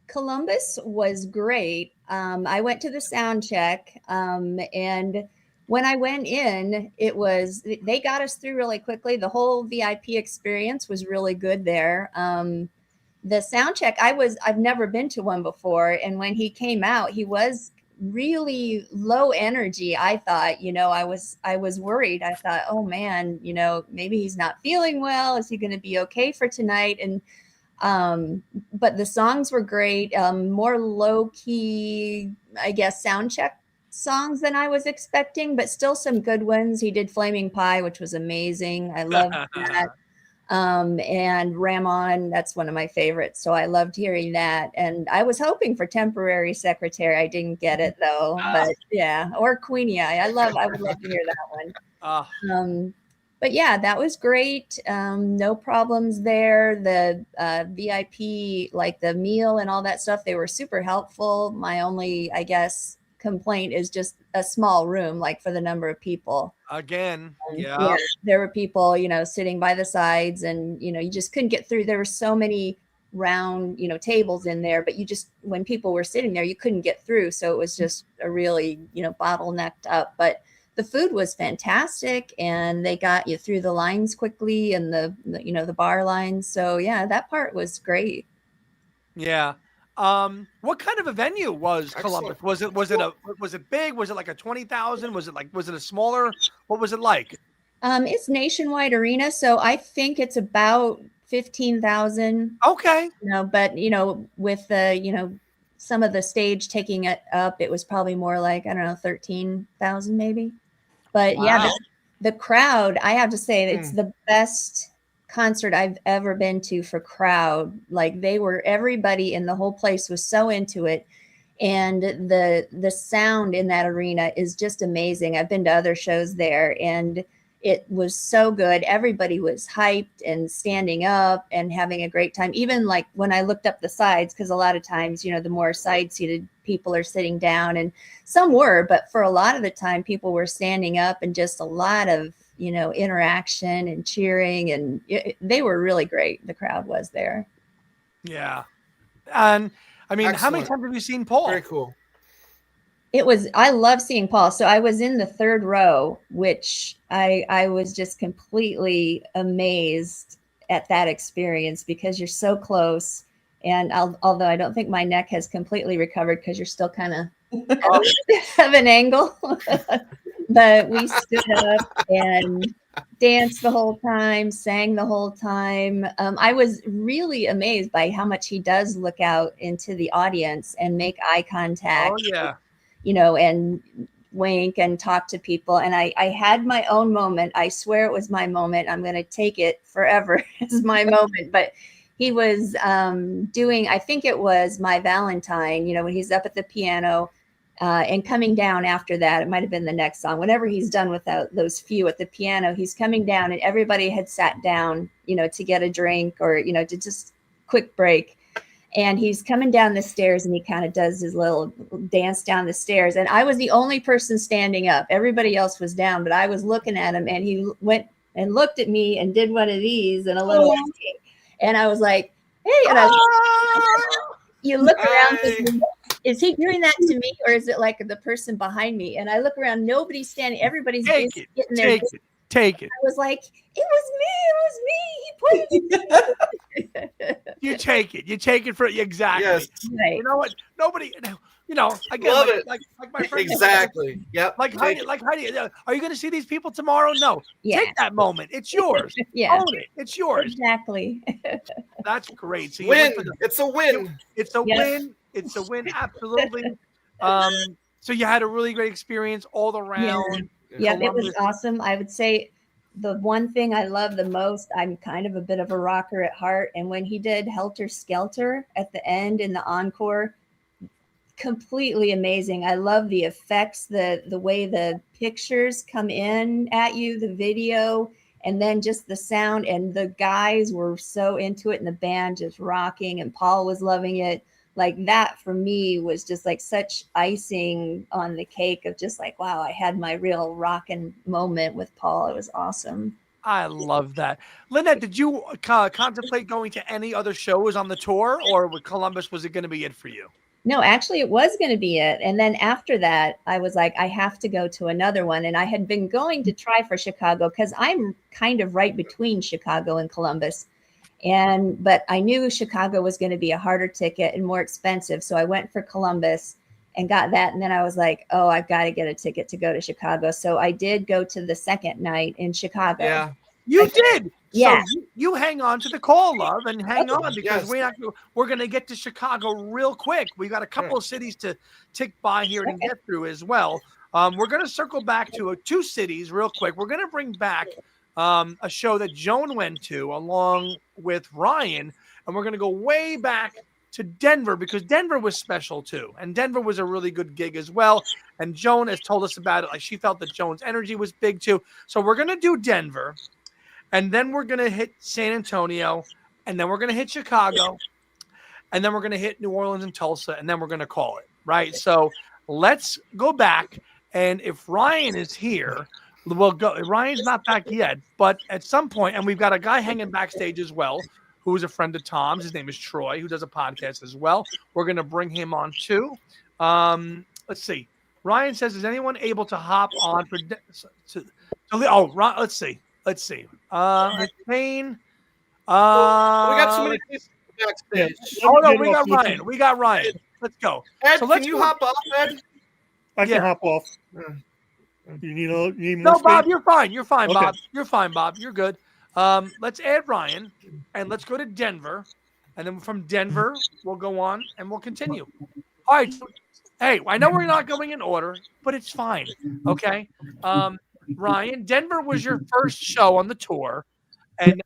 Columbus was great. I went to the sound check, and when I went in, they got us through really quickly. The whole VIP experience was really good there. The sound check, I've never been to one before, and when he came out, he was really low energy. I thought, I was worried. I thought, oh man, maybe he's not feeling well. Is he going to be okay for tonight? And but the songs were great, more low key, I guess, sound check songs than I was expecting, but still some good ones. He did Flaming Pie, which was amazing. I loved that. And Ramon, that's one of my favorites. So I loved hearing that. And I was hoping for Temporary Secretary. I didn't get it though, but yeah, or Queenie Eye. I would love to hear that one. But yeah, that was great. No problems there. The VIP, like the meal and all that stuff, they were super helpful. My only, I guess, complaint is just a small room, like for the number of people. Again, Yeah, there were people, sitting by the sides, and you just couldn't get through. There were so many round, tables in there, but when people were sitting there, you couldn't get through. So it was just a really, bottlenecked up. But the food was fantastic, and they got you through the lines quickly, and the bar lines. So yeah, that part was great. Yeah. What kind of a venue was Columbus? Was it big? Was it like a 20,000? Was it a smaller? What was it like? It's Nationwide Arena, so I think it's about 15,000. Okay. But with the some of the stage taking it up, it was probably more like, I don't know, 13,000 maybe. But yeah, the crowd, I have to say, it's the best concert I've ever been to for crowd. Like everybody in the whole place was so into it. And the sound in that arena is just amazing. I've been to other shows there, and it was so good. Everybody was hyped and standing up and having a great time. Even like when I looked up the sides, because a lot of times, the more side-seated people are sitting down, and some were, but for a lot of the time, people were standing up, and just a lot of, interaction and cheering, and they were really great. The crowd was there. Yeah. And I mean, how many Excellent. times have you seen Paul? Very cool. I love seeing Paul. So I was in the third row, which I was just completely amazed at that experience, because you're so close. And although I don't think my neck has completely recovered, because you're still kind of have an angle, but we stood up and danced the whole time, sang the whole time. I was really amazed by how much he does look out into the audience and make eye contact. Oh, yeah. And wink and talk to people. And I had my own moment. I swear it was my moment. I'm going to take it forever as my moment. But he was doing, I think it was My Valentine, when he's up at the piano and coming down after that. It might have been the next song. Whenever he's done with those few at the piano, he's coming down, and everybody had sat down, to get a drink or, to just quick break. And he's coming down the stairs, and he kind of does his little dance down the stairs. And I was the only person standing up. Everybody else was down, but I was looking at him, and he went and looked at me and did one of these and a little, and I was like, hey, and you look around, thinking, is he doing that to me, or is it like the person behind me? And I look around, nobody's standing, everybody's getting there. Take it. I was like, it was me. He put it. You take it. You take it for exactly. Yes. Right. You know what? Nobody. Again, Love like it. my friend. Exactly. Yep. Like Heidi. Are you going to see these people tomorrow? No. Yeah. Take that moment. It's yours. Yeah. Own it. It's yours. Exactly. That's great. So Win. It's a win. It's a Yes. win. It's a win. Absolutely. So you had a really great experience all around. Yeah, it was Columbus. awesome. I would say the one thing I love the most, I'm kind of a bit of a rocker at heart. And when he did Helter Skelter at the end in the encore, completely amazing. I love the effects, the way the pictures come in at you, the video, and then just the sound. And the guys were so into it, and the band just rocking, and Paul was loving it. Like that for me was just like such icing on the cake of just like, wow, I had my real rockin' moment with Paul. It was awesome. I love that. Lynette, did you contemplate going to any other shows on the tour, or with Columbus, was it going to be it for you? No, actually, it was going to be it. And then after that, I was like, I have to go to another one. And I had been going to try for Chicago because I'm kind of right between Chicago and Columbus. But I knew Chicago was going to be a harder ticket and more expensive. So I went for Columbus and got that. And then I was like, oh, I've got to get a ticket to go to Chicago. So I did go to the second night in Chicago. Yeah. You did. Yeah. So you hang on to the call, love, and hang on because we're going to get to Chicago real quick. We got a couple of cities to tick by here to get through as well. We're going to circle back to two cities real quick. We're going to bring back a show that Joan went to along with Ryan, and we're going to go way back to Denver because Denver was special too. And Denver was a really good gig as well. And Joan has told us about it. Like she felt that Joan's energy was big too. So we're going to do Denver. And then we're going to hit San Antonio, and then we're going to hit Chicago, and then we're going to hit New Orleans and Tulsa, and then we're going to call it, right? So let's go back, and if Ryan is here, we'll go. Ryan's not back yet, but at some point, and we've got a guy hanging backstage as well, who is a friend of Tom's. His name is Troy, who does a podcast as well. We're going to bring him on too. Let's see. Ryan says, is anyone able to hop on for let's see. Let's see. Spain. We got so many people backstage. Oh no, we got Ryan. We got Ryan. Let's go. Ed, So let's can you go. hop off, Ed? I can hop off. You need more No, Bob, space? you're fine. You're fine, Okay. Bob. You're fine, Bob. You're good. Let's add Ryan, and let's go to Denver, and then from Denver we'll go on and we'll continue. All right. Hey, I know we're not going in order, but it's fine. Okay. Ryan, Denver was your first show on the tour, and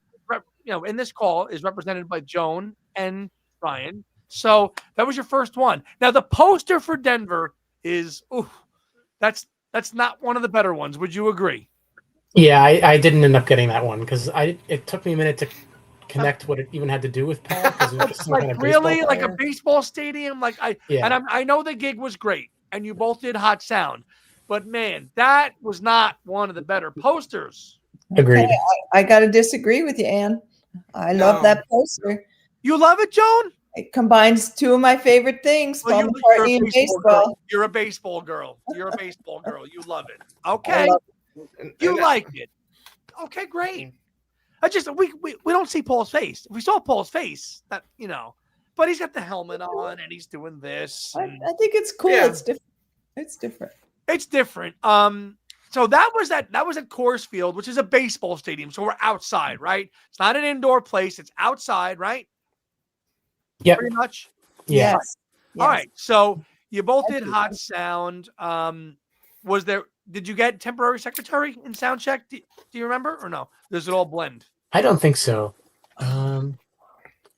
in this call is represented by Joan and Ryan. So that was your first one. Now the poster for Denver is that's not one of the better ones. Would you agree? Yeah, I didn't end up getting that one because it took me a minute to connect what it even had to do with Paul. 'Cause it was just some Like kind of really, baseball like a player. baseball stadium. I know the gig was great, and you both did hot sound, but man, that was not one of the better posters. Agreed. I got to disagree with you, Ann. I love that poster. You love it, Joan? It combines two of my favorite things, Paul McCartney and baseball. You're a baseball girl. You're a baseball girl. You love it. I Okay. love You like it. Okay, great. I just we don't see Paul's face. If we saw Paul's face, but he's got the helmet on and he's doing this. I think it's cool. Yeah. It's different. It's different. It's different. So that was at Coors Field, which is a baseball stadium. So we're outside, right? It's not an indoor place. It's outside, right? Yep. Pretty much. Yeah. Yes. All right. So you both did hot sound. Did you get temporary secretary in sound check? Do you remember or no? Does it all blend? I don't think so.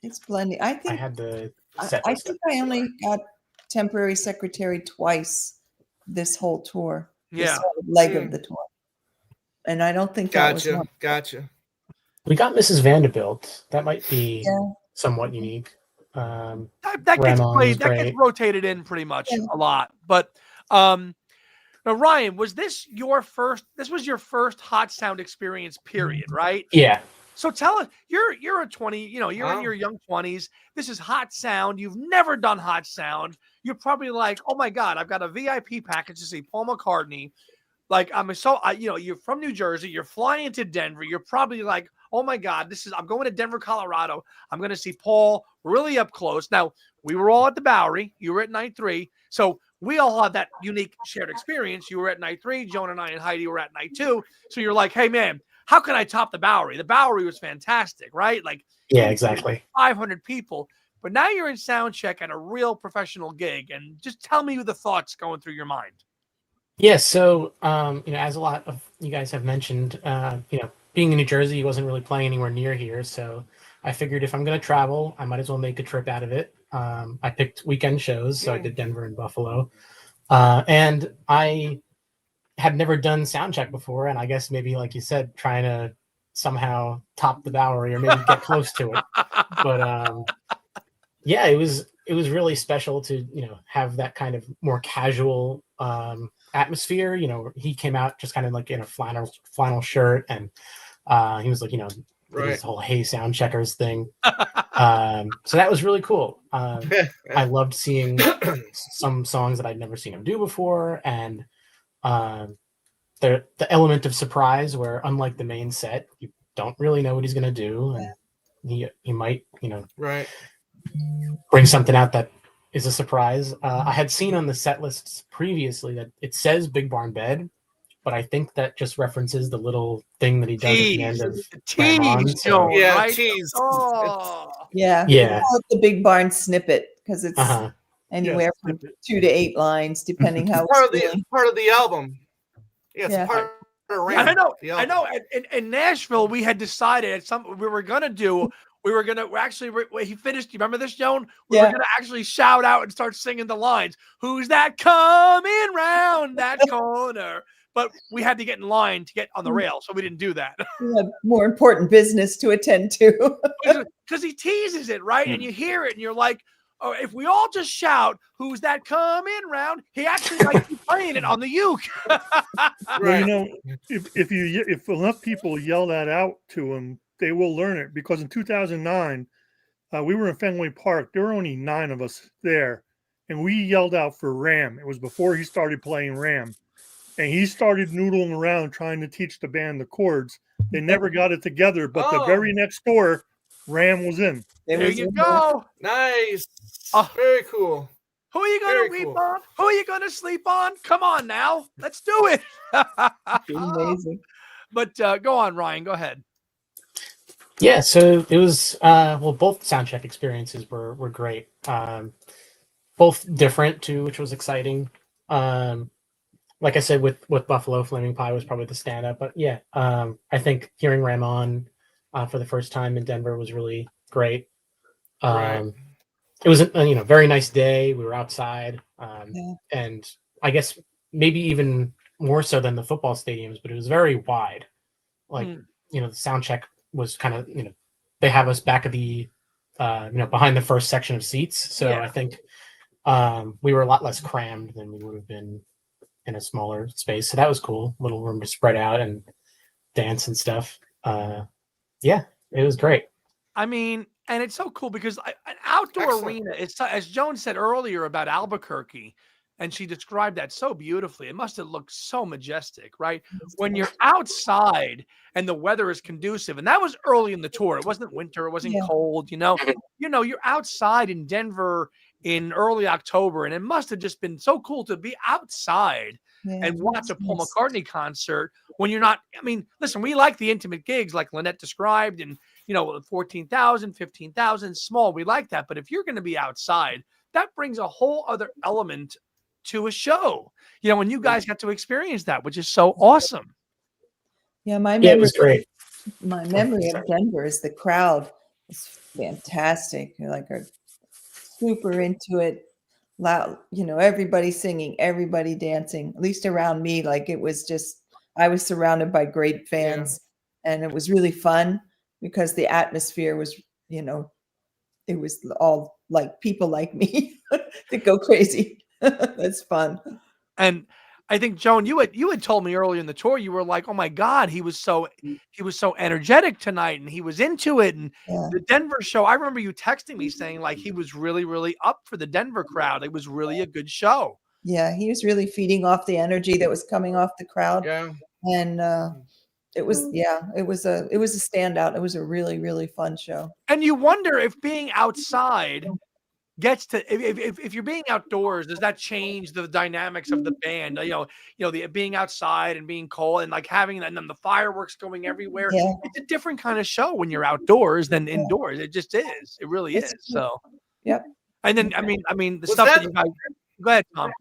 It's blending. I think I had the I set list think I only got temporary secretary twice this whole tour. This Yeah. whole leg of the tour. And I don't think that was one. Gotcha. We got Mrs. Vanderbilt. That might be Yeah. somewhat unique. That gets Ramon's played. That great. gets rotated in pretty much a lot. But now Ryan, was this your first? This was your first hot sound experience, period, right? Yeah. So tell us, you're a 20. You're in your young 20s. This is hot sound. You've never done hot sound. You're probably like, oh my god, I've got a VIP package to see Paul McCartney. Like you're from New Jersey. You're flying into Denver. You're probably like, oh my god, I'm going to Denver, Colorado. I'm going to see Paul really up close. Now we were all at the Bowery. You were at night 3, so we all had that unique shared experience. You were at night 3. Joan and I and Heidi were at night 2. So you're like, hey man, how can I top the Bowery? The Bowery was fantastic, right? Like Yeah, exactly. 500 people. but now you're in sound check at a real professional gig, and just tell me the thoughts going through your mind. Yeah, so as a lot of you guys have mentioned, being in New Jersey, he wasn't really playing anywhere near here, so I figured if I'm going to travel, I might as well make a trip out of it. I picked weekend shows, so I did Denver and Buffalo, and I had never done sound check before, and I guess maybe, like you said, trying to somehow top the Bowery or maybe get close to it. But yeah, it was really special to have that kind of more casual atmosphere. He came out just kind of like in a flannel shirt, and he was like did his whole "Hey Sound Checkers" thing. So that was really cool. I loved seeing some songs that I'd never seen him do before, and the element of surprise, where unlike the main set, you don't really know what he's going to do, and he might bring something out that is a surprise. I had seen on the set lists previously that it says Big Barn Bed, but I think that just references the little thing that he does at the end of Ramon. So, tease. Oh. Yeah. Yeah. We call it the Big Barn snippet because it's anywhere from 2 to 8 lines, depending how part it's of the album. Yes, part of the I know. In Nashville, we had decided at some we were gonna do. We were gonna he finished. You remember this, Joan? We were gonna actually shout out and start singing the lines. Who's that coming round that corner? But we had to get in line to get on the rail, so we didn't do that. We have more important business to attend to. Because he teases it, right? And you hear it, and you're like, oh, if we all just shout, who's that coming round? He actually might be playing it on the uke. Well, if enough people yell that out to him, they will learn it. Because in 2009, we were in Fenway Park. There were only 9 of us there, and we yelled out for Ram. It was before he started playing Ram. And he started noodling around trying to teach the band the chords. They never got it together, but the very next door, Ram was in. There you go. Nice. Very cool. Who are you going to weep on? Who are you going to sleep on? Come on now. Let's do it. Amazing. But go on, Ryan. Go ahead. Yeah, so it was both soundcheck experiences were great. Both different too, which was exciting. Like I said, with Buffalo, Flaming Pie was probably the stand-up. But yeah, I think hearing Ramon for the first time in Denver was really great. It was a very nice day. We were outside, and I guess maybe even more so than the football stadiums, but it was very wide. Like the sound check was kind of they have us back at the behind the first section of seats. So I think we were a lot less crammed than we would have been in a smaller space. So that was cool. Little room to spread out and dance and stuff. Yeah, it was great. I mean, and it's so cool because an outdoor arena, it's as Joan said earlier about Albuquerque, and she described that so beautifully. It must have looked so majestic, right? When you're outside and the weather is conducive, and that was early in the tour. It wasn't winter, it wasn't cold, you're outside in Denver in early October, and it must have just been so cool to be outside and watch a Paul McCartney concert when you're not. I mean, listen, we like the intimate gigs like Lynette described, and 14,000, 15,000, small. We like that, but if you're going to be outside, that brings a whole other element to a show. When you guys got to experience that, which is so awesome. Yeah, my it was great. My memory of Denver is the crowd is fantastic. You're like super into it, loud, everybody singing, everybody dancing, at least around me. Like it was just, I was surrounded by great fans and it was really fun because the atmosphere was, it was all like people like me that go crazy. That's fun. And I think, Joan, you had told me earlier in the tour, you were like, oh my God, he was so energetic tonight and he was into it. And the Denver show, I remember you texting me saying like he was really, really up for the Denver crowd. It was really a good show. Yeah, he was really feeding off the energy that was coming off the crowd. Yeah. And it was a standout. It was a really, really fun show. And you wonder if being outside gets to, if you're being outdoors, does that change the dynamics of the band? The being outside and being cold and like having and then the fireworks going everywhere. It's a different kind of show when you're outdoors than indoors. It just is. It really is. So Yep. And then I mean the Was stuff that that- you guys. Go ahead, Tom.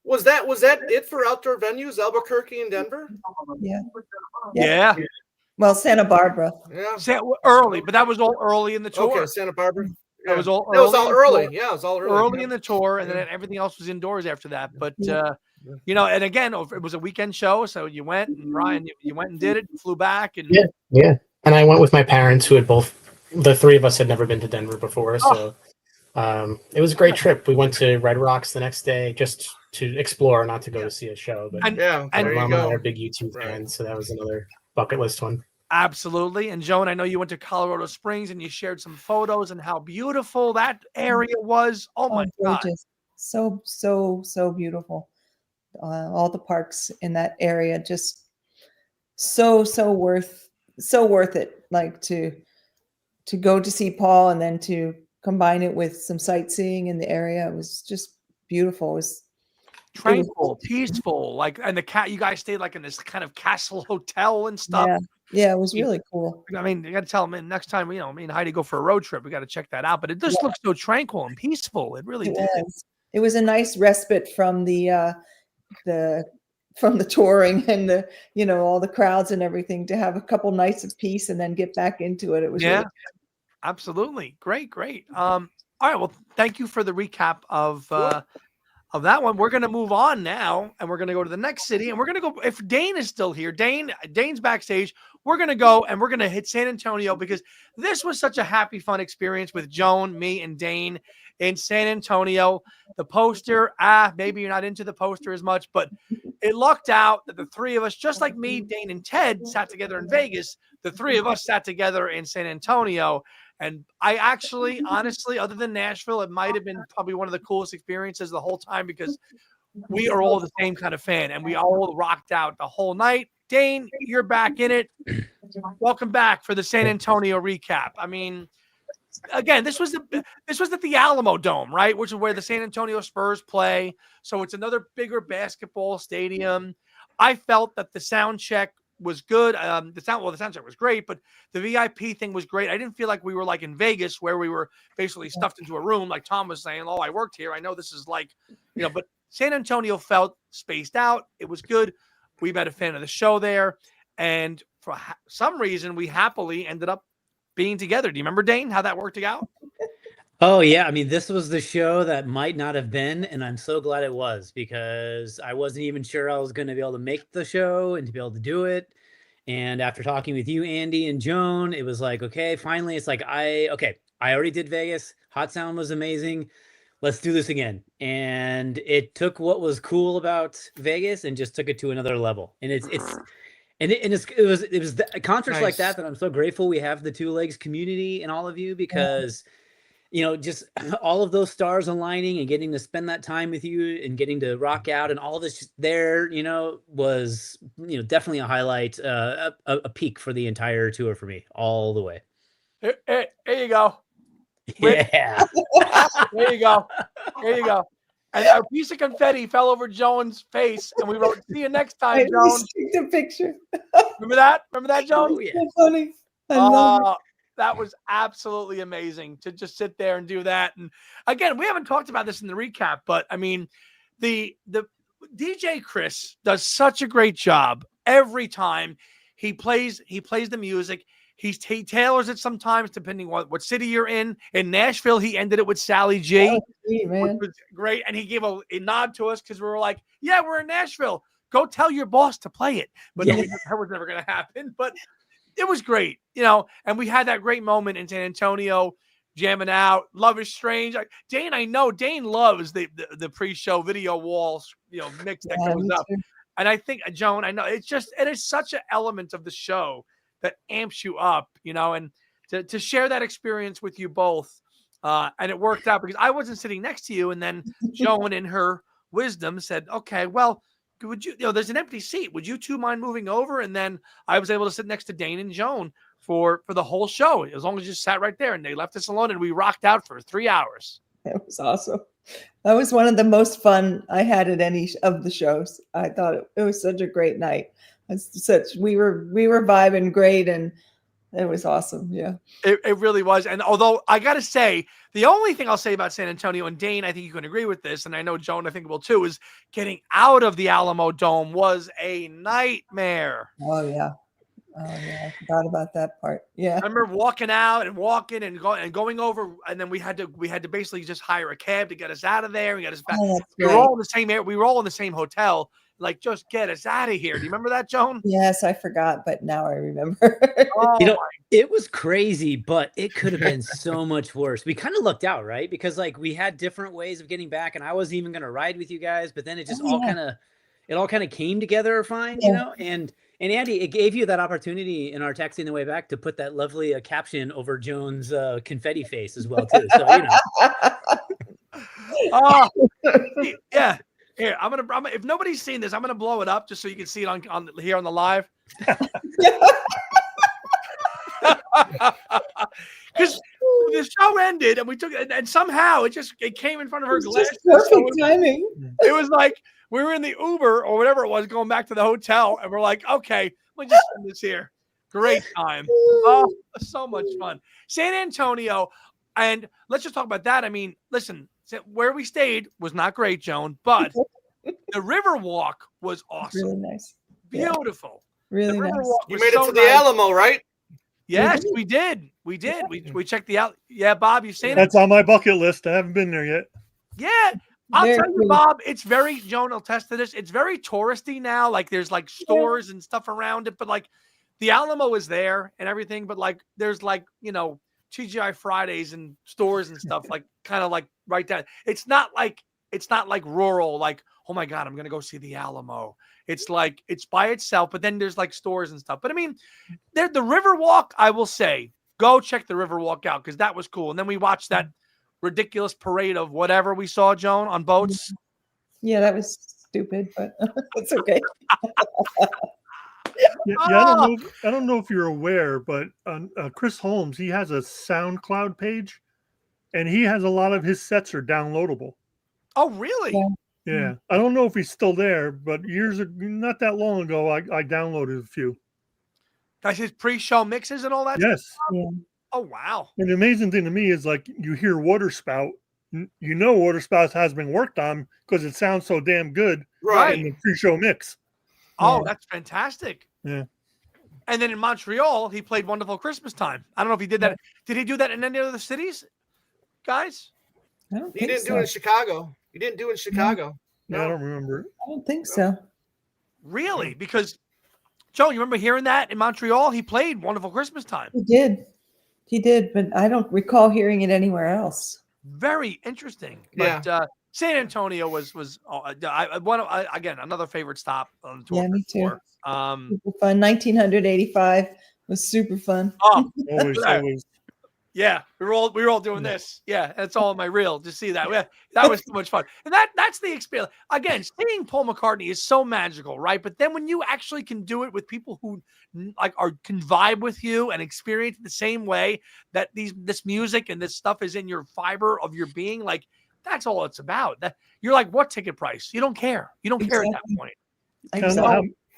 Was that it for outdoor venues, Albuquerque and Denver? Yeah. Yeah. Well, Santa Barbara. Yeah. Early, but that was all early in the tour. Okay, Santa Barbara. That was all That was all in the early. tour. Yeah, it was all early. In the tour, and then everything else was indoors after that. But you know, and again, it was a weekend show, so you went, and Ryan, you went and did it, and flew back, and Yeah. And I went with my parents, who had the three of us had never been to Denver before, so it was a great trip. We went to Red Rocks the next day just to explore, not to go to see a show. But And my there you mom and I go. are big YouTube fans, so that was another bucket list one. Absolutely. And Joan, I know you went to Colorado Springs and you shared some photos and how beautiful that area was. Oh my God. Gorgeous. So beautiful. All the parks in that area, just so worth it. Like to go to see Paul and then to combine it with some sightseeing in the area. It was just beautiful. It was Tranquil, peaceful. Like, and you guys stayed like in this kind of castle hotel and stuff. Yeah, it was really cool. I mean, you got to tell them next time, you know, me and Heidi go for a road trip, we got to check that out. But it just looks so tranquil and peaceful. It really did. It was a nice respite from the touring and the, you know, all the crowds and everything, to have a couple nights of peace and then get back into it. It was really absolutely great. All right, well, thank you for the recap of that one. We're going to move on now, and we're going to go to the next city, and we're going to go, if Dane is still here, Dane's backstage, we're going to go and we're going to hit San Antonio, because this was such a happy, fun experience with Joan, me, and Dane in San Antonio. The poster, maybe you're not into the poster as much, but it lucked out that the three of us, just like me, Dane, and Ted, sat together in Vegas. The three of us sat together in San Antonio. And I actually, honestly, other than Nashville, it might have been probably one of the coolest experiences the whole time, because we are all the same kind of fan, and we all rocked out the whole night. Dane, you're back in it. Welcome back for the San Antonio recap. I mean, again, this was at the Alamo Dome, right? Which is where the San Antonio Spurs play. So it's another bigger basketball stadium. I felt that the sound check was good. The sound check was great, but the VIP thing was great. I didn't feel like we were like in Vegas, where we were basically stuffed into a room, like Tom was saying. Oh, I worked here, I know this is like, you know, but San Antonio felt spaced out. It was good. We met a fan of the show there, and for some reason, we happily ended up being together. Do you remember, Dane, how that worked out? Oh yeah, I mean, this was the show that might not have been, and I'm so glad it was, because I wasn't even sure I was going to be able to make the show and to be able to do it. And after talking with you, Andy and Joan, it was like, okay, finally, it's like, I already did Vegas. Hot Sound was amazing. Let's do this again. And it took what was cool about Vegas and just took it to another level. And it was concerts like that I'm so grateful we have the Two Legs community and all of you, because you know, just all of those stars aligning and getting to spend that time with you and getting to rock out and all of this there, you know, was, you know, definitely a highlight, a peak for the entire tour for me all the way. Here you go. Yeah. There you go. And a piece of confetti fell over Joan's face, and we wrote, "See you next time, Joan." The picture. Remember that, Joan? Oh, yeah. So funny. I love it. That was absolutely amazing to just sit there and do that. And again, we haven't talked about this in the recap, but I mean, the DJ Chris does such a great job every time he plays the music. He tailors it sometimes depending on what city you're in. In Nashville, he ended it with Sally G, which was great. And he gave a nod to us because we were like, yeah, we're in Nashville. Go tell your boss to play it. But that was never going to happen. But it was great, you know, and we had that great moment in San Antonio, jamming out. Love is Strange. Dane, I know Dane loves the pre-show video walls, you know, mix that goes up. And I think, Joan, I know it is such an element of the show that amps you up, you know, and to share that experience with you both. And it worked out because I wasn't sitting next to you. And then Joan, in her wisdom, said, okay, well, would you know, there's an empty seat. Would you two mind moving over? And then I was able to sit next to Dane and Joan for the whole show, as long as you sat right there, and they left us alone and we rocked out for 3 hours. That was awesome. That was one of the most fun I had at any of the shows. I thought it was such a great night. We were vibing great, and It was awesome. Yeah. It really was. And although I got to say, the only thing I'll say about San Antonio, and Dane, I think you can agree with this, and I know Joan, I think will too, is getting out of the Alamo Dome was a nightmare. Oh, yeah. Oh, yeah. I forgot about that part. Yeah. I remember walking out and walking and going over, and then we had to basically just hire a cab to get us out of there and get us back. Oh, that's We were great. all in the same area. We were all in the same hotel. Like, just get us out of here. Do you remember that, Joan? Yes, I forgot, but now I remember. Oh, You know, it was crazy, but it could have been so much worse. We kind of lucked out, right? Because like we had different ways of getting back, and I wasn't even going to ride with you guys, but then it just all kind of came together fine, you know. And Andy, it gave you that opportunity in our taxi on the way back to put that lovely caption over Joan's confetti face as well too. So you know. Oh, yeah. Here, I'm gonna. If nobody's seen this, I'm gonna blow it up just so you can see it on here on the live. Because the show ended and we took it, and somehow it came in front of her glass. Perfect timing. It was like we were in the Uber or whatever it was going back to the hotel, and we're like, okay, let me just send this here. Great time. Oh, so much fun. San Antonio, and let's just talk about that. I mean, listen. Where we stayed was not great, Joan, but the river walk was awesome. Really nice. Beautiful. Really nice. You made it to the Alamo, right? Yes, we did. We did. We checked the out. Yeah, Bob, you've seen That's it? on my bucket list. I haven't been there yet. Yeah. I'll Very tell you, cool. Bob, it's very, Joan will attest to this. It's very touristy now. Like there's like stores and stuff around it, but like the Alamo is there and everything, but like there's like, you know, TGI Fridays and stores and stuff like kind of like right down. It's not like rural, like, oh my God, I'm going to go see the Alamo. It's like, it's by itself, but then there's like stores and stuff. But I mean, the Riverwalk, I will say, go check the Riverwalk out because that was cool. And then we watched that ridiculous parade of whatever we saw, Joan, on boats. Yeah, that was stupid, but it's okay. Yeah, I don't know if you're aware, but Chris Holmes, he has a SoundCloud page, and he has a lot of his sets are downloadable. Oh, really? Yeah. I don't know if he's still there, but not that long ago, I downloaded a few. That's his pre-show mixes and all that Yes. stuff? Oh, wow. And the amazing thing to me is like you hear Waterspout, you know Waterspout has been worked on because it sounds so damn good in the pre-show mix. Oh, that's fantastic. Yeah. And then in Montreal, he played Wonderful Christmas Time. I don't know if he did that. Did he do that in any other cities, guys? He didn't do it in Chicago. He didn't do it in Chicago. No, I don't remember. I don't think so. Really? Because, Joe, you remember hearing that in Montreal? He played Wonderful Christmas Time. He did, but I don't recall hearing it anywhere else. Very interesting. But San Antonio was again another favorite stop on the tour. Yeah, me too. Super fun. 1985 was super fun. Oh, always. Yeah, we were all doing this. Yeah, that's all in my reel. To see that, that was so much fun, and that's the experience. Again, seeing Paul McCartney is so magical, right? But then when you actually can do it with people who can vibe with you and experience it the same way that this music and this stuff is in your fiber of your being, like that's all it's about. That you're like, what ticket price? You don't care. You don't care at that point.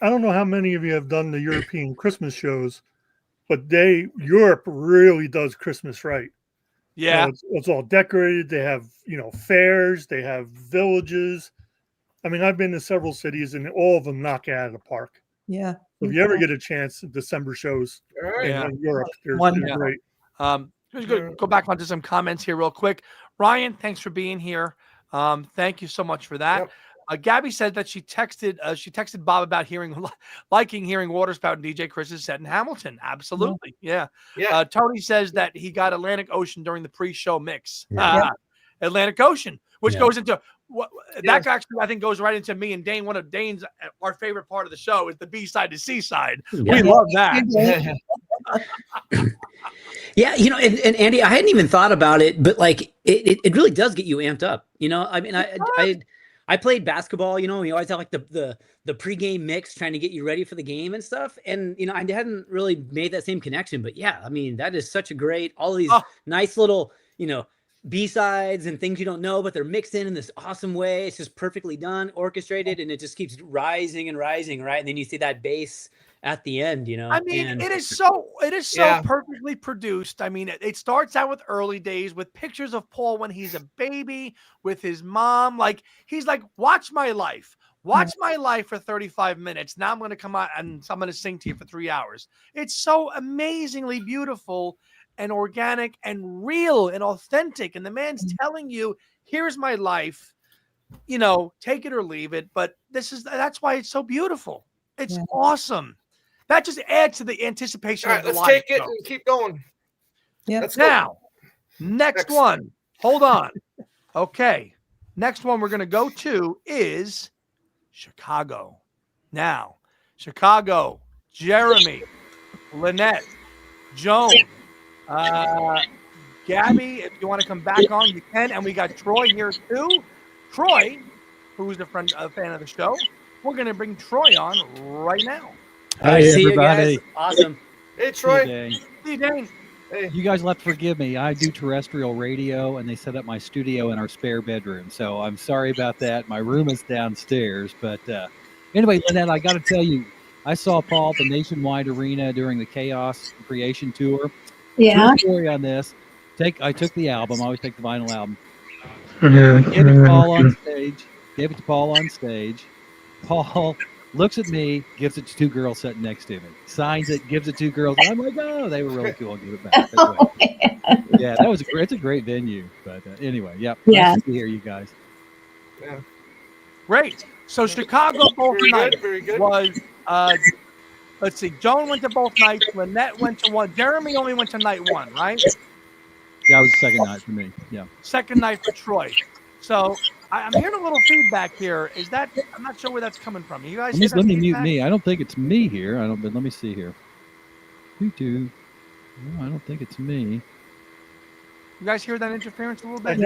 I don't know how many of you have done the European Christmas shows, but Europe really does Christmas right. Yeah. It's all decorated. They have, fairs, they have villages. I mean, I've been to several cities and all of them knock it out of the park. Yeah. So if you ever get a chance, December shows in Europe, they're great. Let's go back onto some comments here real quick. Ryan, thanks for being here. Thank you so much for that. Gabby said that she texted Bob about liking hearing Waterspout and DJ Chris's set in Hamilton. Absolutely. Yeah. Tony says that he got Atlantic Ocean during the pre-show mix. Atlantic Ocean, which goes into that actually I think goes right into me and Dane. One of Dane's our favorite part of the show is the B-side to C-side. We love that. Yeah, and Andy, I hadn't even thought about it, but like it really does get you amped up. I mean, I played basketball, we always have like the pregame mix trying to get you ready for the game and stuff. And, I hadn't really made that same connection, but yeah, I mean, that is such a great, all of these nice little, B-sides and things you don't know, but they're mixed in this awesome way. It's just perfectly done, orchestrated, and it just keeps rising and rising, right? And then you see that bass at the end, you know. I mean, and it is so Yeah. perfectly produced. I mean, it starts out with early days with pictures of Paul when he's a baby with his mom. Like he's like, watch my life. Watch my life for 35 minutes. Now I'm going to come out and I'm going to sing to you for 3 hours. It's so amazingly beautiful and organic and real and authentic. And the man's telling you, here's my life, you know, take it or leave it. But that's why it's so beautiful. It's awesome. That just adds to the anticipation. All of right, the let's live take it show. and keep going. Yeah. Let's go. Now, next one. Hold on. Okay. Next one we're going to go to is Chicago. Now, Chicago, Jeremy, Lynette, Joan, Gabby, if you want to come back on, you can. And we got Troy here too. Troy, who's a fan of the show. We're going to bring Troy on right now. Hey, see you everybody. guys. Awesome. Hey, Troy. Hey, See you, Dane. Hey. you guys will have to forgive me. I do terrestrial radio, and they set up my studio in our spare bedroom. So I'm sorry about that. My room is downstairs. But anyway, Lynette, I got to tell you, I saw Paul at the Nationwide Arena during the Chaos Creation Tour. Yeah. True story on this. I took the album. I always take the vinyl album. Gave it to Paul on stage. Gave it to Paul on stage. Paul looks at me, gives it to two girls sitting next to me. Signs it, gives it to girls. And I'm like, oh, they were really cool. I'll give it back. Yeah, that was it's a great venue. But anyway, yeah. Nice to hear you guys. Yeah. Great. So Chicago both nights was let's see, Joan went to both nights, Lynette went to one, Jeremy only went to night one, right? Yeah, it was the second night for me. Yeah. Second night for Troy. So I'm hearing a little feedback here. Is that I'm not sure where that's coming from. You guys hear that Let me mute feedback? me. I don't think it's me here. But let me see here. No, I don't think it's me. You guys hear that interference a little bit?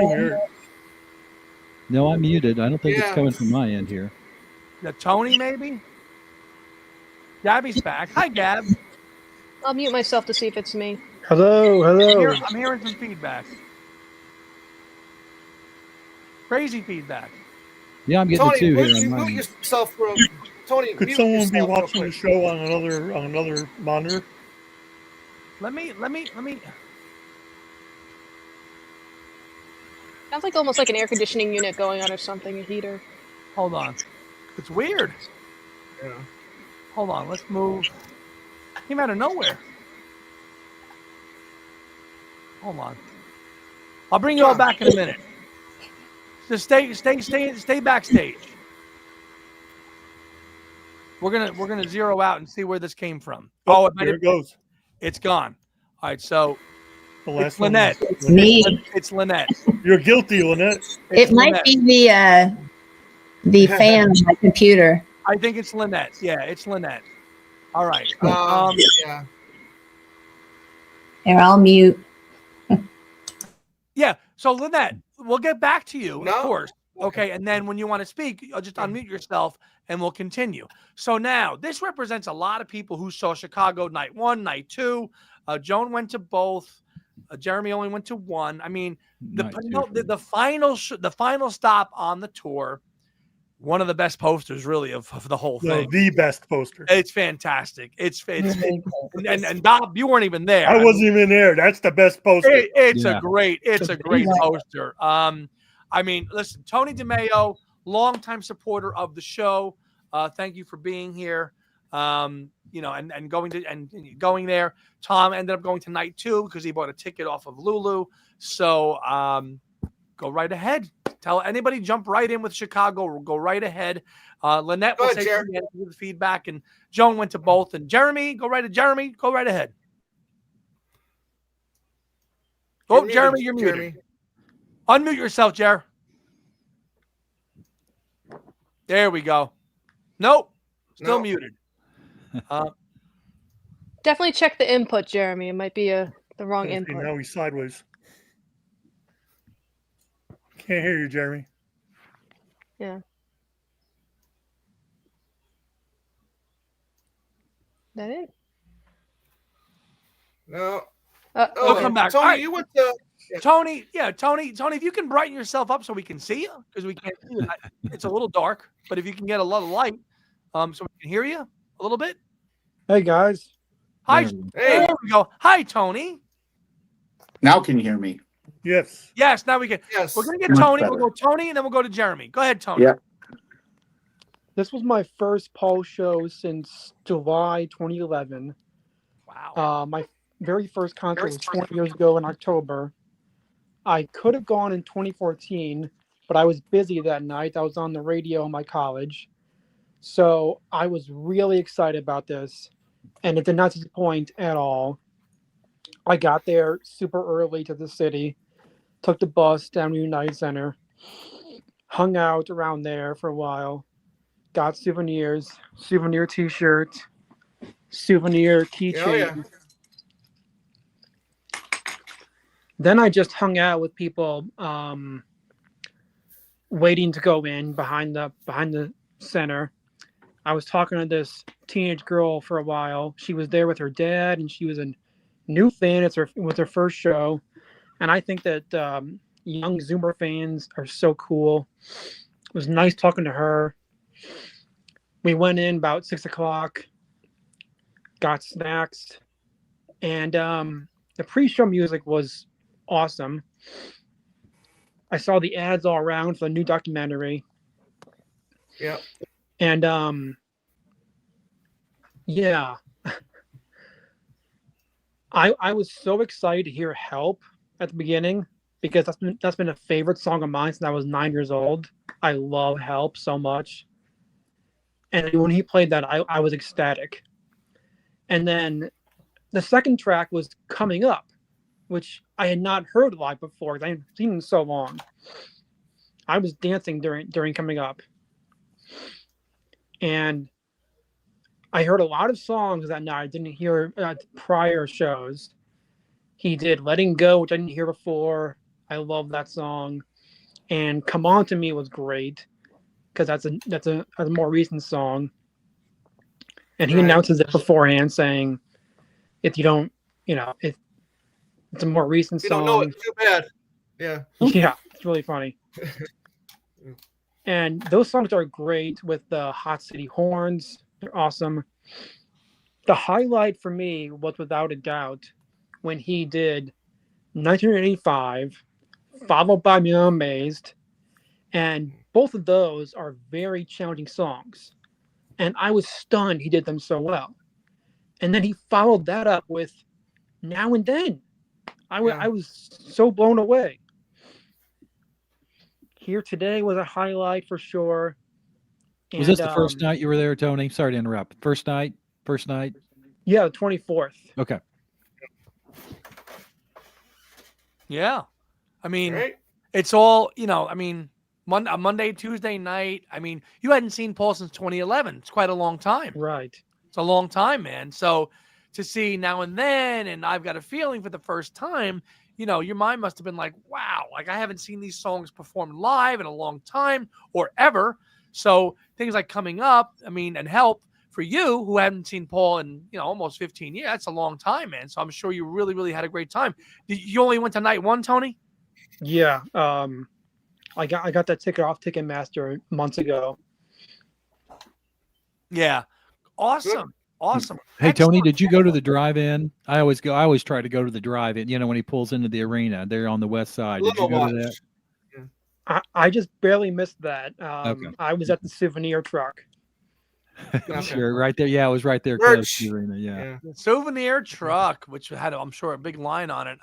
No, I'm muted. I don't think it's coming from my end here. Yeah, Tony maybe? Gabby's back. Hi, Gab. I'll mute myself to see if it's me. Hello. I'm hearing some feedback. Crazy feedback. Yeah, I'm getting Tony, it too here mute on mine. yourself for Tony. Could mute someone yourself be real watching the quick. show on another monitor? Let me. Sounds like almost like an air conditioning unit going on or something, a heater. Hold on. It's weird. Yeah. Hold on. Let's move. Came out of nowhere. Hold on. I'll bring you all back in a minute. Just stay backstage. We're gonna zero out and see where this came from. Oh, there it goes. It's gone. All right, so The last it's Lynette. one. It's me. It's Lynette. You're guilty, Lynette. It might be the fan on my computer. I think it's Lynette. Yeah, it's Lynette. All right. Yeah. Here, I'll mute. Yeah. So Lynette, we'll get back to you, No? of course. Okay. And then when you want to speak, you'll just unmute yourself and we'll continue. So now this represents a lot of people who saw Chicago night one, night two. Joan went to both. Jeremy only went to one. I mean, the final stop on the tour. One of the best posters, really, of the whole No, thing. the best poster. It's fantastic. And Bob, you weren't even there. I wasn't even there. That's the best poster. It's a great poster. I mean, listen, Tony DeMeo, longtime supporter of the show. Thank you for being here. And going there. Tom ended up going to night two because he bought a ticket off of Lulu. So go right ahead. Tell anybody jump right in with Chicago. Go right ahead. Lynette will say the feedback, and Joan went to both. And Jeremy, go right ahead. Oh, Jeremy, you're muted. Unmute yourself, Jer. There we go. Nope, still muted. Definitely check the input, Jeremy. It might be the wrong input. Now he's sideways. Can't hear you, Jeremy. Yeah. That it? No. We'll come back. Tony, All right. you went to Tony, if you can brighten yourself up so we can see you, because we can't see you. It's a little dark, but if you can get a lot of light, so we can hear you a little bit. Hey guys. Hi. There we go. Hi, Tony. Now can you hear me? Yes. Yes, now we can. Yes. We're gonna get Much Tony. better. We'll go Tony, and then we'll go to Jeremy. Go ahead, Tony. Yeah. This was my first Paul show since July 2011. Wow. My very first concert was 20 years ago in October. I could have gone in 2014, but I was busy that night. I was on the radio in my college. So I was really excited about this, and it did not disappoint at all. I got there super early to the city, took the bus down to United Center, hung out around there for a while, got souvenirs, souvenir t-shirt, souvenir keychain. Oh, yeah. Then I just hung out with people waiting to go in behind the center. I was talking to this teenage girl for a while. She was there with her dad, and she was a new fan. It was her first show. And I think that young Zoomer fans are so cool. It was nice talking to her. We went in about 6 o'clock, got snacks, and the pre-show music was awesome. I saw the ads all around for the new documentary. Yeah. And yeah. I was so excited to hear Help at the beginning, because that's been a favorite song of mine since I was 9 years old. I love Help so much. And when he played that, I was ecstatic. And then the second track was Coming Up, which I had not heard live before because I hadn't seen him in so long. I was dancing during Coming Up. And I heard a lot of songs that night I didn't hear at prior shows. He did Letting Go, which I didn't hear before. I love that song. And Come On To Me was great, because that's a more recent song. And he announces it beforehand, saying, if you don't, if it's a more recent You song. don't know it, too bad. Yeah. Yeah, it's really funny. And those songs are great with the Hot City Horns. They're awesome. The highlight for me was, without a doubt, when he did 1985, followed by Me Amazed. And both of those are very challenging songs. And I was stunned he did them so well. And then he followed that up with Now and Then. I was so blown away. Here Today was a highlight for sure. Was this the first night you were there, Tony? Sorry to interrupt. First night? Yeah, the 24th. Okay. Yeah. I mean, it's all, a Monday, Tuesday night. I mean, you hadn't seen Paul since 2011. It's quite a long time. Right. It's a long time, man. So to see Now and Then, and I've Got a Feeling for the first time, your mind must have been like, wow, like I haven't seen these songs performed live in a long time or ever. So things like Coming Up, and Help, for you who haven't seen Paul in, almost 15 years, that's a long time, man. So I'm sure you really, really had a great time. You only went to night one, Tony? Yeah. I got that ticket off Ticketmaster months ago. Yeah. Awesome. Awesome. Hey, Tony, did you go to the drive-in? I always try to go to the drive-in, when he pulls into the arena there on the west side. Did you go to that? I just barely missed that. Okay. I was at the souvenir truck. Sure, right there. Yeah, it was right there close to the arena. Yeah. The souvenir truck, which had, I'm sure, a big line on it.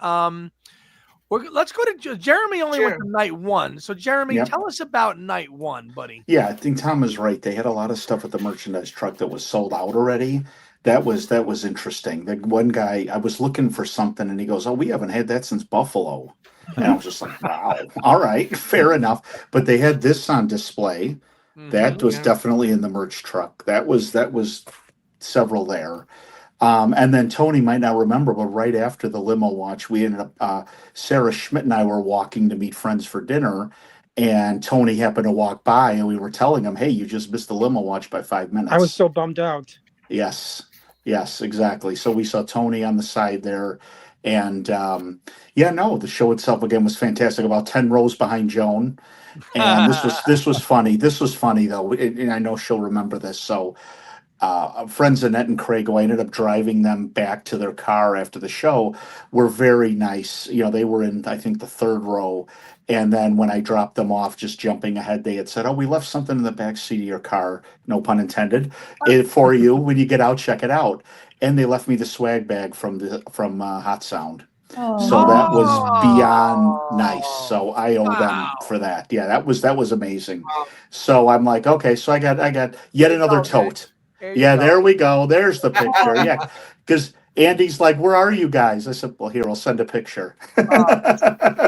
Let's go to Jeremy. Only went to night one. So, Jeremy, Yep. tell us about night one, buddy. Yeah, I think Tom is right. They had a lot of stuff at the merchandise truck that was sold out already. That was interesting. The one guy, I was looking for something, and he goes, "Oh, we haven't had that since Buffalo." And I was just like, "Wow, all right, fair enough." But they had this on display. That was definitely in the merch truck. That was several there. And then Tony might not remember, but right after the limo watch, we ended up, Sarah Schmidt and I were walking to meet friends for dinner, and Tony happened to walk by, and we were telling him, "Hey, you just missed the limo watch by 5 minutes." I was so bummed out. Yes, exactly. So we saw Tony on the side there, And the show itself again was fantastic. About 10 rows behind Joan, and this was funny. This was funny though, and I know she'll remember this. So, friends Annette and Craig, who I ended up driving them back to their car after the show, were very nice. You know, they were in, I think, the third row. And then when I dropped them off, just jumping ahead, they had said, "Oh, we left something in the back seat of your car, no pun intended, for you. When you get out, check it out." And they left me the swag bag from Hot Sound. Oh. So that was beyond nice. So I owe them for that. Yeah, that was amazing. So I'm like, okay, so I got yet another tote. There we go. There's the picture. Yeah, because Andy's like, "Where are you guys?" I said, "Well, here, I'll send a picture."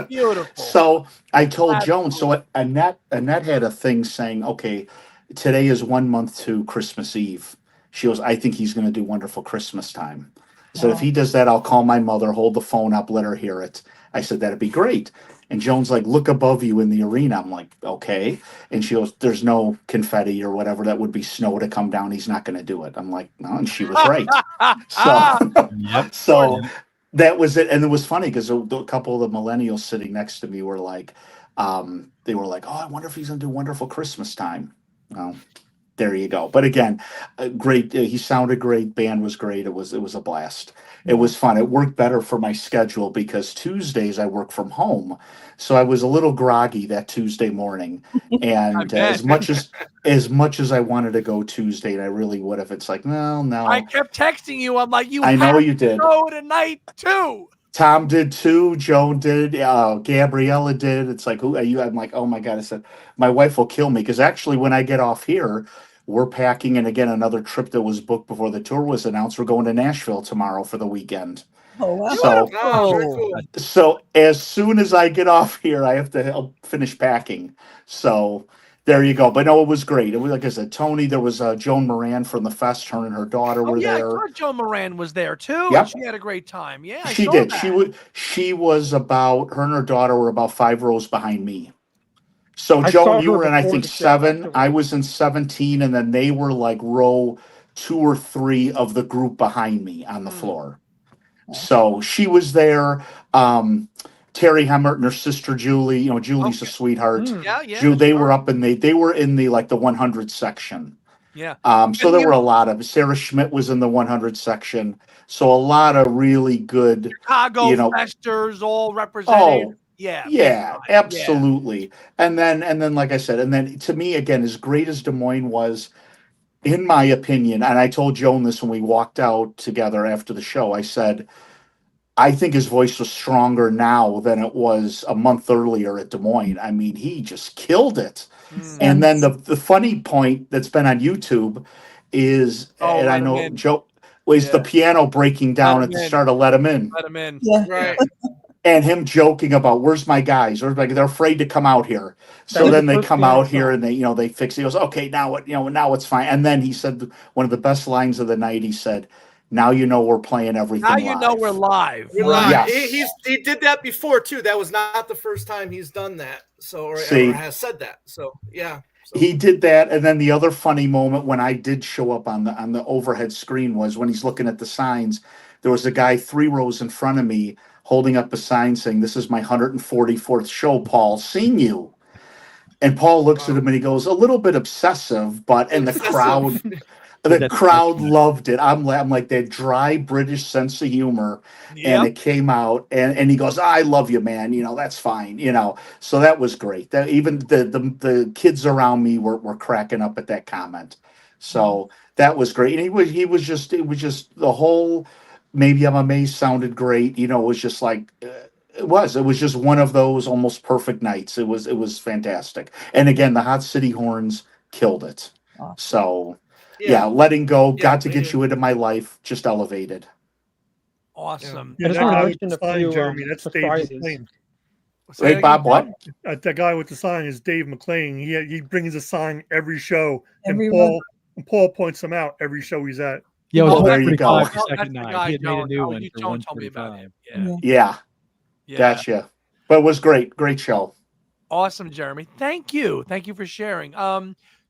Beautiful. So I told Joan. So Annette had a thing saying, "Okay, today is 1 month to Christmas Eve." She goes, "I think he's going to do Wonderful Christmas Time." So if he does that, I'll call my mother, hold the phone up, let her hear it. I said, "That'd be great." And Joan's like, "Look above you in the arena." I'm like, "Okay." And she goes, "There's no confetti or whatever. That would be snow to come down. He's not going to do it." I'm like, "No." And she was right. So that was it. And it was funny because a couple of the millennials sitting next to me were like, they were like, "Oh, I wonder if he's going to do Wonderful Christmas Time." Well, there you go. But again, great. He sounded great. Band was great. It was a blast. It was fun. It worked better for my schedule because Tuesdays I work from home, so I was a little groggy that Tuesday morning. And as much as I wanted to go Tuesday, and I really would have, it's like no. I kept texting you. I'm like, I know you have did. to go tonight too. Tom did too. Joan did. Gabriella did. It's like, who are you? I'm like, oh my God. I said, my wife will kill me because actually, when I get off here, we're packing. And again, another trip that was booked before the tour was announced. We're going to Nashville tomorrow for the weekend. Oh, wow. So as soon as I get off here, I have to help finish packing. So there you go. But no, it was great. It was, like I said, Tony, there was Joan Moran from the fest. Her and her daughter were I there. thought Joan Moran was there too. Yep. And she had a great time. Yeah, I She saw did. that. She was about, her and her daughter were about 5 rows behind me. So I Joan, saw you her were in, I before think, the show, 7. actually. I was in 17, and then they were like row 2 or 3 of the group behind me on the floor. So she was there. Terry Hemmert and her sister Julie. You know, Julie's a sweetheart. They were up in they were in the 100 section. Yeah. So there were a lot of, Sarah Schmidt was in the 100 section. So a lot of really good Chicago festers all represented. Yeah, absolutely. And then, like I said, and then to me, again, as great as Des Moines was, in my opinion, and I told Joan this when we walked out together after the show, I said, I think his voice was stronger now than it was a month earlier at Des Moines. I mean, he just killed it. And then the funny point that's been on YouTube is, and I know Joe, was the piano breaking down at the start of Let Him In. Let him in. Yeah. Right. And him joking about, where's my guys? Or like, they're afraid to come out here. So That then was they the come piano out here song. and they fix it. He goes, okay, now what, now it's fine. And then he said one of the best lines of the night. He said, "Now you know we're playing everything Now you know live." we're live. We're live. Yes. He did that before too. That was not the first time he's done that. So or See? ever has said that. So yeah. He did that, and then the other funny moment when I did show up on the overhead screen was when he's looking at the signs. There was a guy 3 rows in front of me holding up a sign saying, "This is my 144th show, Paul. Seen you." And Paul looks at him and he goes, "A little bit obsessive, but," and the crowd loved it. I'm like that dry British sense of humor, and it came out, and he goes, "I love you, man. You know, that's fine. You know." So that was great. That even the kids around me were cracking up at that comment. So that was great. And it was just the whole Maybe I'm Amazed sounded great. You know, it was just like it was just one of those almost perfect nights. It was fantastic. And again, the Hot City Horns killed it. So letting go, got to get you into my life, just elevated. Awesome. Yeah, I just that want to guy mention with the a sign, few Jeremy, that's Dave surprises. McLean. Hey, Bob, what? The guy with the sign is Dave McLean. He brings a sign every show, Every and Paul points him out every show he's at. Yeah, it was there you go. 145 the second night. He had made a new one You for don't tell me about 145. it. Yeah. Gotcha. But it was great. Great show. Awesome, Jeremy. Thank you. Thank you for sharing.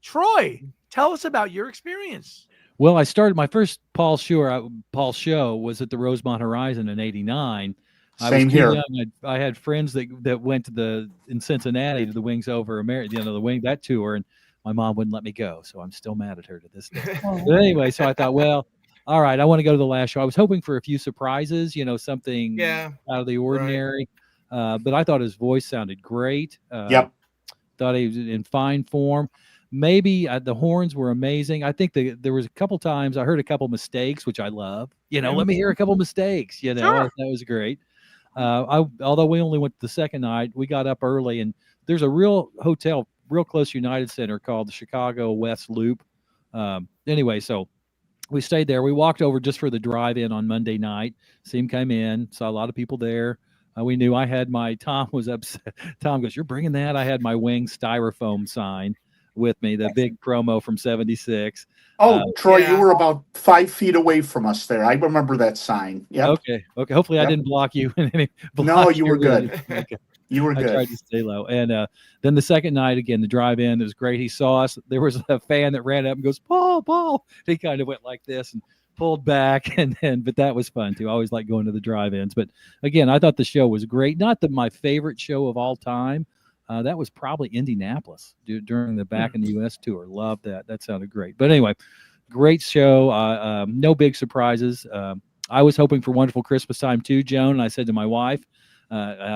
Troy, tell us about your experience. Well, I started my first Paul show was at the Rosemont Horizon in '89. I was Same too here. young. I had friends that went to in Cincinnati to the Wings Over America, that tour, and my mom wouldn't let me go. So I'm still mad at her to this day. But anyway, so I thought, well, all right, I want to go to the last show. I was hoping for a few surprises, something out of the ordinary. But I thought his voice sounded great. Yep. Thought he was in fine form. Maybe the horns were amazing. I think there was a couple times I heard a couple mistakes, which I love. Let me hear a couple mistakes. Sure. That was great. Although we only went the second night, we got up early, and there's a real hotel real close to United Center called the Chicago West Loop. Anyway, so we stayed there. We walked over just for the drive-in on Monday night. Seam came in, saw a lot of people there. We knew I had Tom was upset. Tom goes, "You're bringing that?" I had my Wings styrofoam sign with me, the big promo from '76. Oh, Troy, you were about 5 feet away from us there. I remember that sign. Yeah. Okay. Hopefully I didn't block you. No, you were good. Okay. You were I good. tried to stay low. And then the second night, again, the drive-in, it was great. He saw us. There was a fan that ran up and goes, Paul. He kind of went like this and pulled back. But that was fun too. I always like going to the drive-ins. But again, I thought the show was great. Not my favorite show of all time. That was probably Indianapolis during the Back in the U.S. tour. Loved that. That sounded great. But anyway, great show. No big surprises. I was hoping for Wonderful Christmas Time too, Joan. And I said to my wife,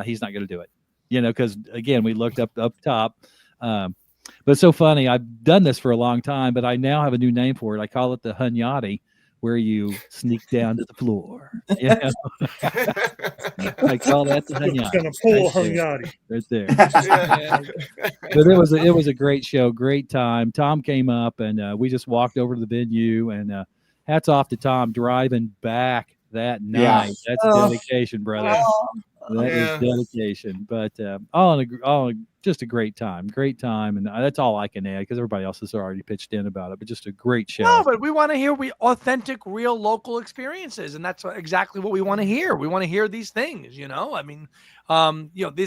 he's not going to do it. Because again, we looked up top. But it's so funny. I've done this for a long time, but I now have a new name for it. I call it the Hunyadi, where you sneak down to the floor. I call that the Hunyadi. Gonna pull a Hunyadi right there. But it was a great show, great time. Tom came up and we just walked over to the venue, and hats off to Tom driving back that night. That's dedication, brother. That is dedication. But all just a great time, and that's all I can add because everybody else has already pitched in about it. But just a great show. No, but we want to hear authentic, real, local experiences, and that's exactly what we want to hear. We want to hear these things. I mean,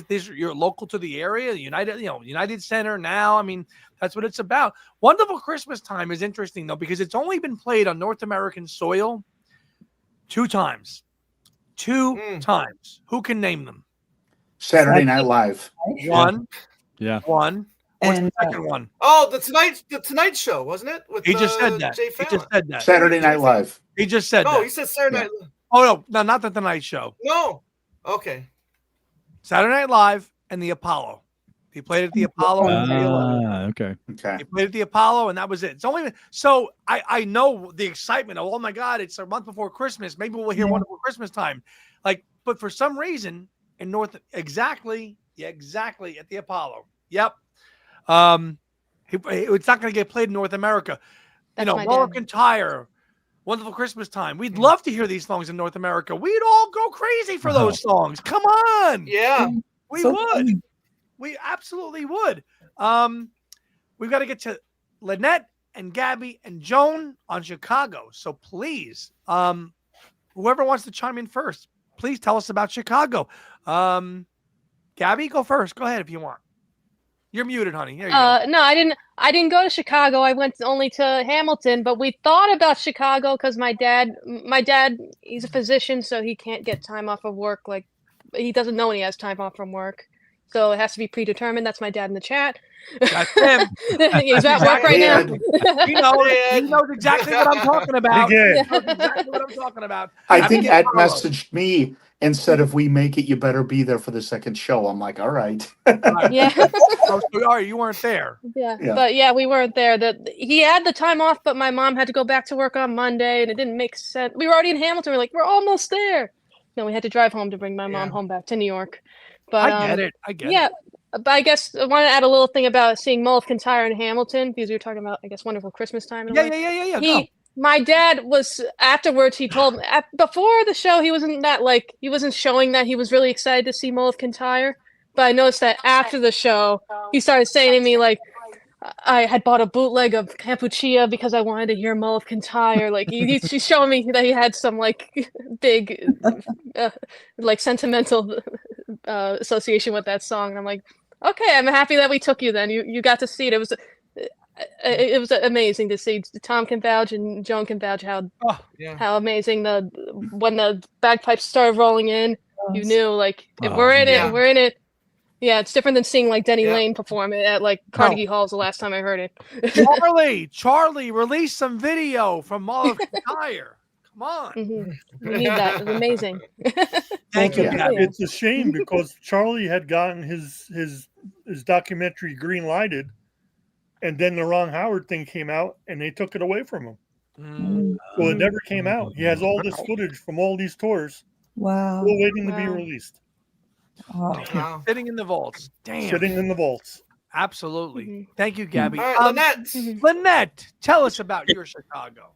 these you're local to the area, United Center now. I mean, that's what it's about. Wonderful Christmas Time is interesting though because it's only been played on North American soil 2 times. 2 times. Who can name them? Saturday Night Live. One. Yeah. One. What's the second one? Oh, the Tonight Show, wasn't it? With, He just said that. Jay He just said that. Saturday Night Live. He just said that. No, he said Saturday Night Live. Oh, no, not the Tonight Show. No. Okay. Saturday Night Live and the Apollo. He played at the Apollo. Okay. He played at the Apollo, and that was it. It's only so I know the excitement of, oh my God, it's a month before Christmas. Maybe we'll hear Wonderful Christmas Time. But for some reason in exactly at the Apollo. Yep. It's not going to get played in North America. Mull and Kintyre, Wonderful Christmas Time. We'd love to hear these songs in North America. We'd all go crazy for those songs. Come on. Yeah. We would. We absolutely would. We've got to get to Lynette and Gabby and Joan on Chicago. So please, whoever wants to chime in first, please tell us about Chicago. Gabby, go first. Go ahead if you want. You're muted, honey. Here you go. No, I didn't go to Chicago. I went only to Hamilton, but we thought about Chicago because my dad, he's a physician, so he can't get time off of work. Like, he doesn't know when he has time off from work. So it has to be predetermined. That's my dad in the chat. That's him. He's at work right now. He knows exactly what I'm talking about. He knows exactly what I'm talking about. I think Ed messaged me and said, if we make it, you better be there for the second show. I'm like, all right. Yeah. All right, you weren't there. Yeah. But yeah, we weren't there. He had the time off, but my mom had to go back to work on Monday, and it didn't make sense. We were already in Hamilton. We're like, we're almost there. No, we had to drive home to bring my mom home back to New York. But I get it. Yeah, but I guess I want to add a little thing about seeing Mull of Kintyre in Hamilton because we were talking about, I guess, Wonderful Christmas Time. Yeah. My dad was afterwards. He told me before the show he wasn't showing that he was really excited to see Mull of Kintyre. But I noticed that after the show, he started saying to me like, I had bought a bootleg of Campuchia because I wanted to hear Mull of Kintyre. Like he's showing me that he had some like big, like sentimental association with that song. And I'm like, okay, I'm happy that we took you. Then you got to see it. it was amazing to see. Tom can vouch and Joan can vouch how amazing when the bagpipes started rolling in. You knew like if we're in it, we're in it. Yeah, it's different than seeing like Denny Lane perform it at like Carnegie Hall's the last time I heard it. Charlie, release some video from Mull of Kintyre. Come on. We need that. It was amazing. Thank you. Yeah. It's a shame because Charlie had gotten his documentary green lighted, and then the Ron Howard thing came out, and they took it away from him. Well, it never came out. He has all this footage from all these tours. Wow. Still waiting to be released. Oh. Sitting in the vaults. Damn. Sitting in the vaults. Absolutely. Thank you, Gabby. All right, Lynette, tell us about your Chicago.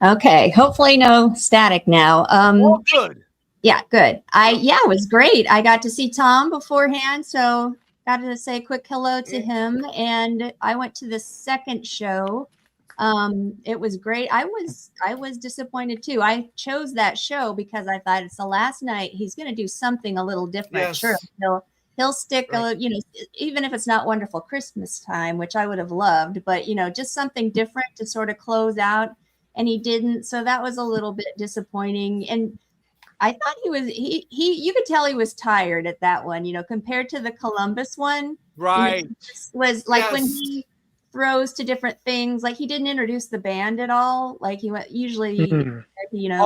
Okay, hopefully no static now. All good. Yeah, good. It was great. I got to see Tom beforehand, so got to say a quick hello to him. And I went to the second show. It was great. I was disappointed too. I chose that show because I thought it's the last night. He's going to do something a little different. Yes. Sure, he'll stick even if it's not Wonderful Christmas Time, which I would have loved, but just something different to sort of close out. And he didn't, so that was a little bit disappointing. And I thought you could tell he was tired at that one, compared to the Columbus one. Right. Was like when he throws to different things, like he didn't introduce the band at all. Like he went usually, Oh,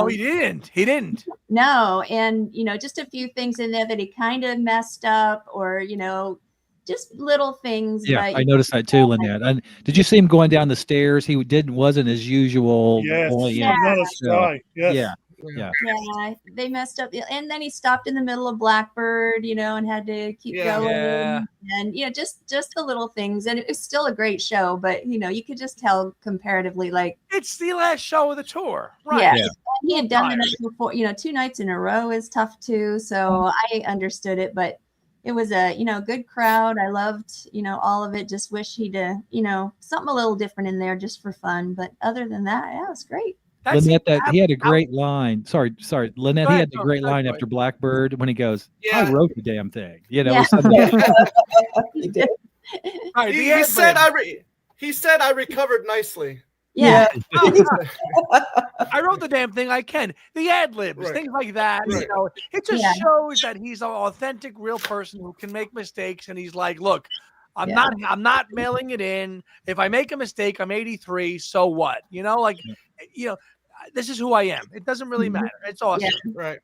he didn't. No, and just a few things in there that he kind of messed up, or just little things. Yeah, but, I noticed that too, Lynette. And did you see him going down the stairs? He wasn't his usual. Yes. Yeah. Yeah, they messed up, and then he stopped in the middle of Blackbird, and had to keep going. Yeah. And just the little things, and it was still a great show. But you could just tell comparatively, like it's the last show of the tour, right? Yeah, he had done it before. 2 nights in a row is tough too, so I understood it. But it was a good crowd. I loved all of it. Just wish he'd something a little different in there just for fun. But other than that, yeah, it was great. Lynette, he had a great line. Sorry, Lynette. He had a great line after Blackbird when he goes, "I wrote the damn thing." He said I recovered nicely. Yeah. I wrote the damn thing. I can. The ad libs, things like that. It just shows that he's an authentic, real person who can make mistakes. And he's like, "Look, I'm not mailing it in. If I make a mistake, I'm 83. So what? This is who I am. It doesn't really matter. It's awesome." Right.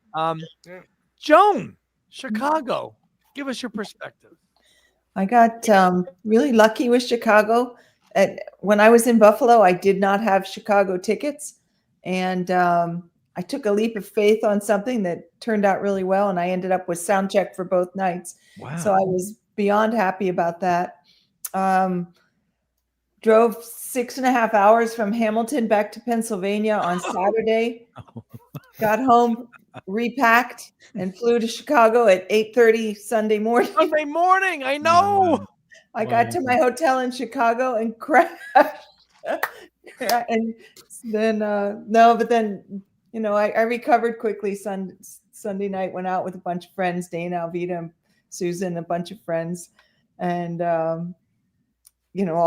Joan, Chicago, give us your perspective. I got really lucky with Chicago. When I was in Buffalo, I did not have Chicago tickets. And I took a leap of faith on something that turned out really well. And I ended up with sound check for both nights. Wow. So I was beyond happy about that. Drove 6.5 hours from Hamilton back to Pennsylvania on Saturday. Got home, repacked, and flew to Chicago at 8:30 Sunday morning. Sunday morning, I know. I got to my hotel in Chicago and crashed. And then I recovered quickly. Sunday night, went out with a bunch of friends, Dana, Alvita, and Susan, a bunch of friends, and all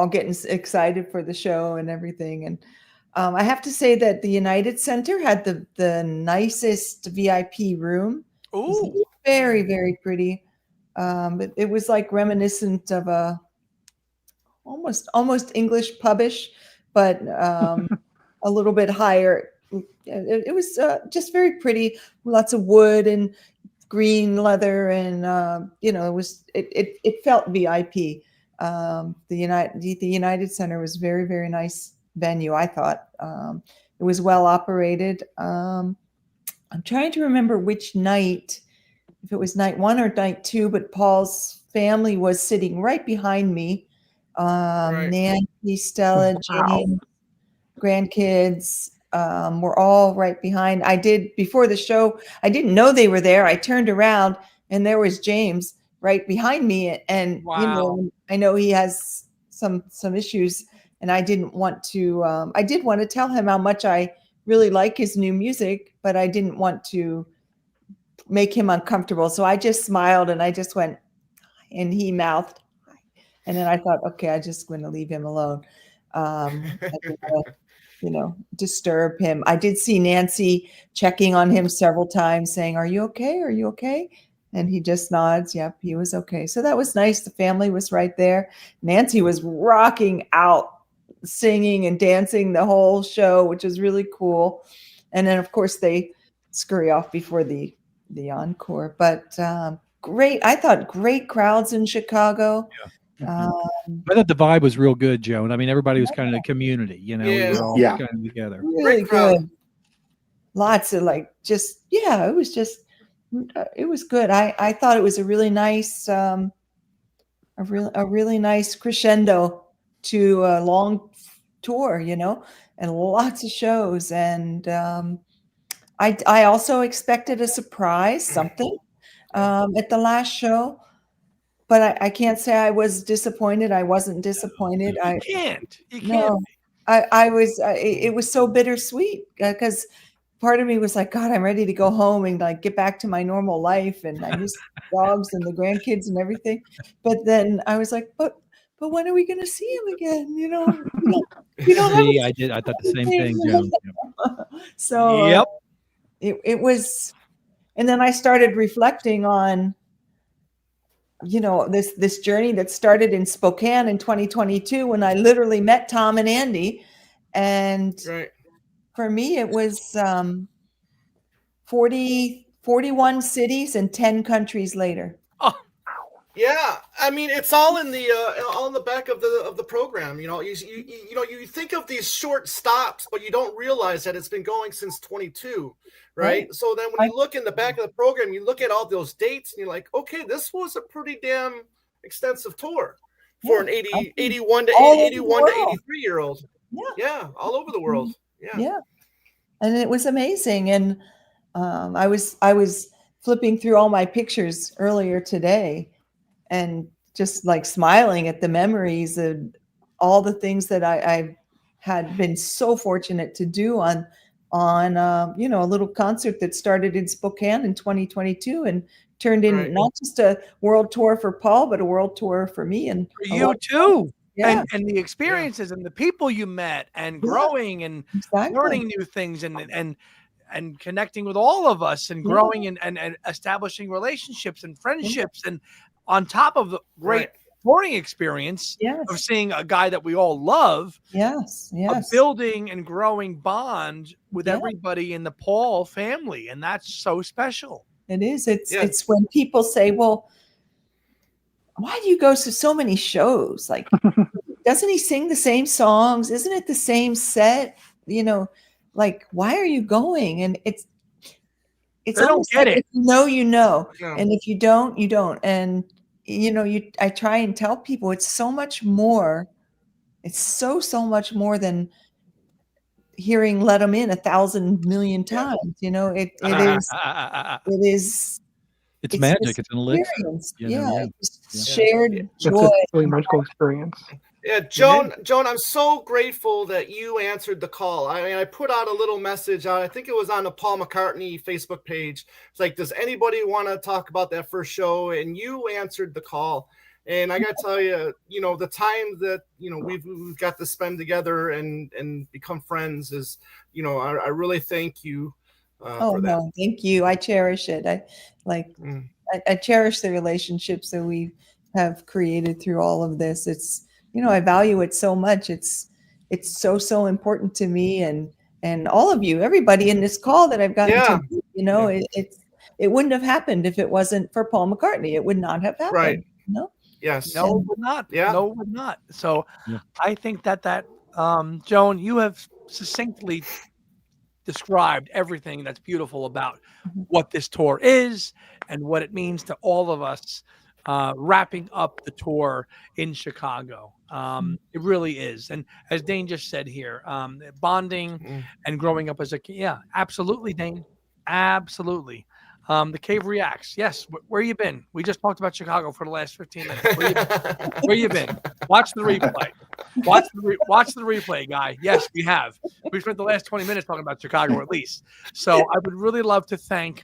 getting excited for the show and everything. And I have to say that the United Center had the nicest VIP room. Ooh, very, very pretty. It was like reminiscent of a almost English pubish, but a little bit higher. It was just very pretty. Lots of wood and green leather, and it felt VIP. The United Center was very, very nice venue. I thought it was well operated. I'm trying to remember which night, if it was night 1 or night 2, but Paul's family was sitting right behind me. Nancy, Stella, Jane, grandkids were all right behind. Before the show, I didn't know they were there. I turned around and there was James right behind me. And, I know he has some issues, and I didn't want to, I did want to tell him how much I really like his new music, but I didn't want to make him uncomfortable. So I just smiled and I just went, and he mouthed, and then I thought, okay, I'm just going to leave him alone. I didn't wanna, disturb him. I did see Nancy checking on him several times, saying, "Are you okay? Are you okay?" And he just nods. Yep, he was okay. So that was nice. The family was right there. Nancy was rocking out, singing and dancing the whole show, which was really cool. And then, of course, they scurry off before the encore. But great. I thought great crowds in Chicago. I thought the vibe was real good, Joan. I mean, everybody was kind of a community, we were all kind of together. Really good. Lots of it was good. I thought it was a really nice, a really nice crescendo to a long tour, and lots of shows. And I also expected a surprise, something at the last show. But I can't say I was disappointed. I wasn't disappointed. You can't. No, I was. It was so bittersweet because part of me was like, God, I'm ready to go home and like get back to my normal life, and I miss the dogs and the grandkids and everything. But then I was like, but when are we going to see him again? You don't See, I thought the same thing, Joan. So Yep. It was, and then I started reflecting on, this journey that started in Spokane in 2022 when I literally met Tom and Andy. And for me, it was 41 cities and 10 countries later. Yeah, I mean, it's all in the back of the program. You think of these short stops, but you don't realize that it's been going since 22, right? So then when you look in the back of the program, you look at all those dates, and you're like, okay, this was a pretty damn extensive tour for an 81 to 83-year-old. Yeah, all over the world. Yeah, and it was amazing. And I was flipping through all my pictures earlier today, and just like smiling at the memories of all the things that I had been so fortunate to do on a little concert that started in Spokane in 2022 and turned in not just a world tour for Paul, but a world tour for me and for you too. Yeah. And the experiences and the people you met and growing and learning new things and connecting with all of us and growing and establishing relationships and friendships and on top of the great touring experience of seeing a guy that we all love, a building and growing bond with everybody in the Paul family. And that's so special. It is. It's when people say, well, why do you go to so many shows? Like, doesn't he sing the same songs? Isn't it the same set? Like, why are you going? And it's almost like if you know, and if you don't, you don't. And I try and tell people it's so much more. It's so much more than hearing "Let 'Em In" 1,000 million times. It is. It's magic. It's an elixir. Shared joy. It's a really magical experience. Yeah, Joan, I'm so grateful that you answered the call. I mean, I put out a little message out. I think it was on the Paul McCartney Facebook page. It's like, does anybody want to talk about that first show? And you answered the call. And I got to tell you, the time that, we've got to spend together and become friends is, I really thank you for that. No, thank you. I cherish it. I cherish the relationships that we have created through all of this. It's, I value it so much. It's so important to me and all of you, everybody in this call that I've gotten to meet, it wouldn't have happened if it wasn't for Paul McCartney. It would not have happened. Right. Yes. No, it would not. Yeah. No, it would not. So I think that Joan, you have succinctly described everything that's beautiful about what this tour is and what it means to all of us wrapping up the tour in Chicago. It really is. And as Dane just said here, bonding and growing up as a kid. Yeah, absolutely, Dane. Absolutely. The Cave reacts. Yes. Where you been? We just talked about Chicago for the last 15 minutes. Where you been? Watch the replay. Watch the replay, guy. Yes, we have. We spent the last 20 minutes talking about Chicago at least. So I would really love to thank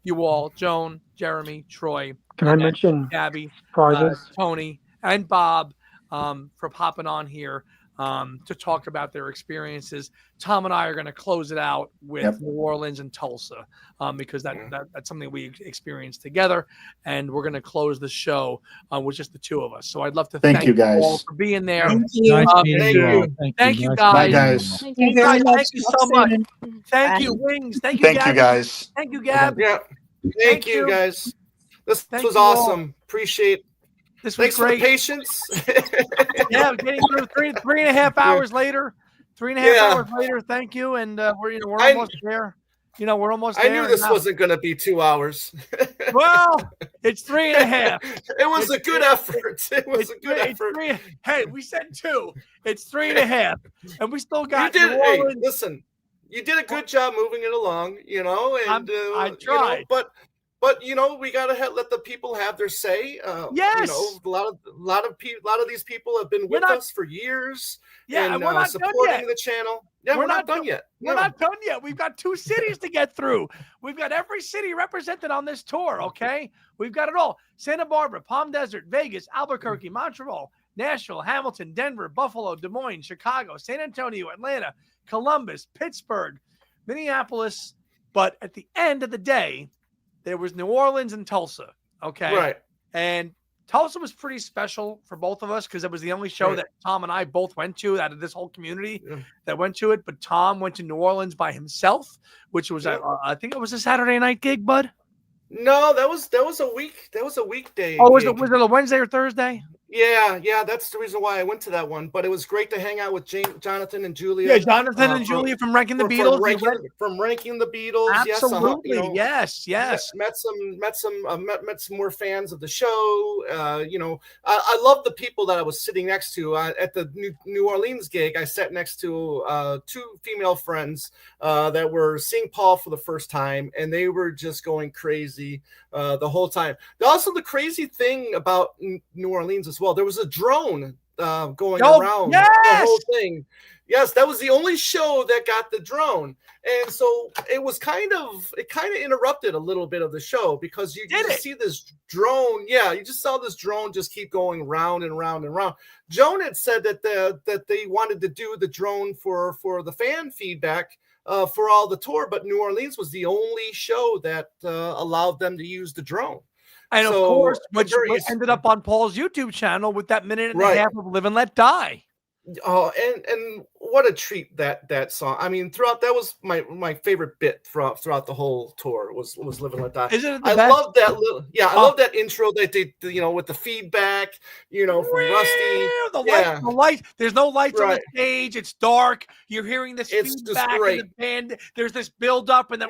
you all, Joan, Jeremy, Troy. Can I mention Gabby, prizes? Tony, and Bob for popping on here. to talk about their experiences. Tom and I are going to close it out with New Orleans and Tulsa because that's something we experienced together, and we're going to close the show with just the two of us. So I'd love to thank you guys all for being there. Thank you. Nice meeting you all. Thank you, Nice guys. Bye, guys. Thank you very Guys, much. thank you Talk so much. soon. Thank Bye. you, Wings. Thank you, Thank you, Gab. guys. Thank you, Gab. Yeah. Thank you, guys. This Thank was you all. awesome. Appreciate. This was Thanks for great. the patience. Yeah, getting through three and a half hours later. 3.5 hours later. Thank you, and we're almost there. We're almost I there. knew this now. wasn't going to be 2 hours. Well, it's 3.5. It was a good effort. It was a good effort. Hey, we said 2. It's 3.5, and we still got. You did. New Hey, Orleans. listen, you did a good job moving it along. And I tried. But we gotta let the people have their say. Yes. A lot of these people have been with us for years. Yeah, and we're not done supporting yet. the channel. Yeah, we're not done yet. We're not done yet. We've got 2 cities to get through. We've got every city represented on this tour. Okay, we've got it all: Santa Barbara, Palm Desert, Vegas, Albuquerque, Montreal, Nashville, Hamilton, Denver, Buffalo, Des Moines, Chicago, San Antonio, Atlanta, Columbus, Pittsburgh, Minneapolis. But at the end of the day, there was New Orleans and Tulsa. Okay. Right. And Tulsa was pretty special for both of us because it was the only show that Tom and I both went to out of this whole community that went to it. But Tom went to New Orleans by himself, which was, I think it was a Saturday night gig, bud. No, that was a week. That was a weekday. Oh, was gig. it a Wednesday or Thursday? Yeah, that's the reason why I went to that one. But it was great to hang out with Jonathan and Julia. Yeah, Jonathan and Julia from Ranking the Beatles. From Ranking the Beatles. Absolutely, yes. Met some more fans of the show. I love the people that I was sitting next to at the New Orleans gig. I sat next to 2 female friends that were seeing Paul for the first time, and they were just going crazy the whole time. Also, the crazy thing about New Orleans as well, there was a drone going around the whole thing. Yes, that was the only show that got the drone, and so it kind of interrupted a little bit of the show because you just see this drone. Yeah, you just saw this drone just keep going round and round and round. Joan had said that they wanted to do the drone for the fan feedback for all the tour, but New Orleans was the only show that allowed them to use the drone. And of course, which ended up on Paul's YouTube channel with that minute and a half of Live and Let Die. Oh, and what a treat that song. I mean, that was my favorite bit throughout the whole tour was Live and Let Die. Isn't it I love that little I love that intro that they with the feedback, from Rusty. The light. There's no lights on the stage. It's dark. You're hearing this feedback in the band. There's this build up, and then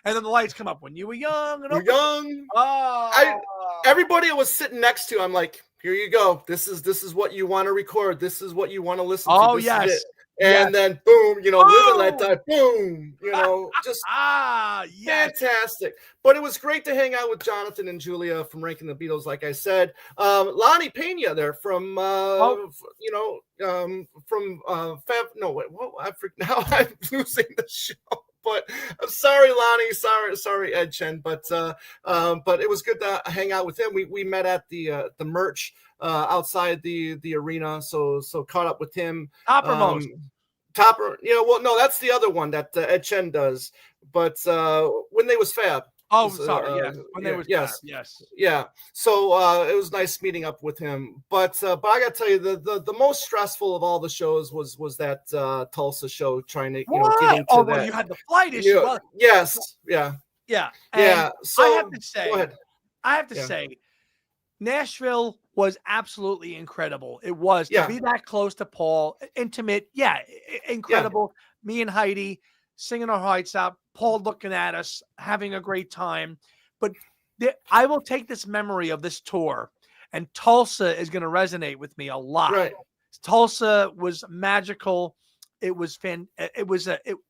and then the lights come up when you were young. Everybody I was sitting next to, I'm like, here you go. This is what you want to record. This is what you want to listen to. Oh, this yes. is it. And then boom, Live and Let Die, boom, just fantastic. But it was great to hang out with Jonathan and Julia from Ranking the Beatles, like I said. Lonnie Pena there from Fab. No, wait, what? Now I'm losing the show. But I'm sorry, Lonnie. Sorry, Ed Chen. But it was good to hang out with him. We met at the merch outside the arena, so caught up with him. Topper. No, that's the other one that Ed Chen does. But when they was Fab. Oh, sorry. Yes. When they was Fab. Yes. Yeah. So it was nice meeting up with him. But I got to tell you, the most stressful of all the shows was that Tulsa show, trying to get into that. Well, you had the flight issue. Yes. Yeah. Yeah. Yeah. So I have to say, go ahead. Say, Nashville was absolutely incredible. It was to be that close to Paul, intimate. Yeah, incredible. Yeah. Me and Heidi singing our hearts out. Paul looking at us, having a great time. But I will take this memory of this tour, and Tulsa is going to resonate with me a lot. Right. Tulsa was magical. It was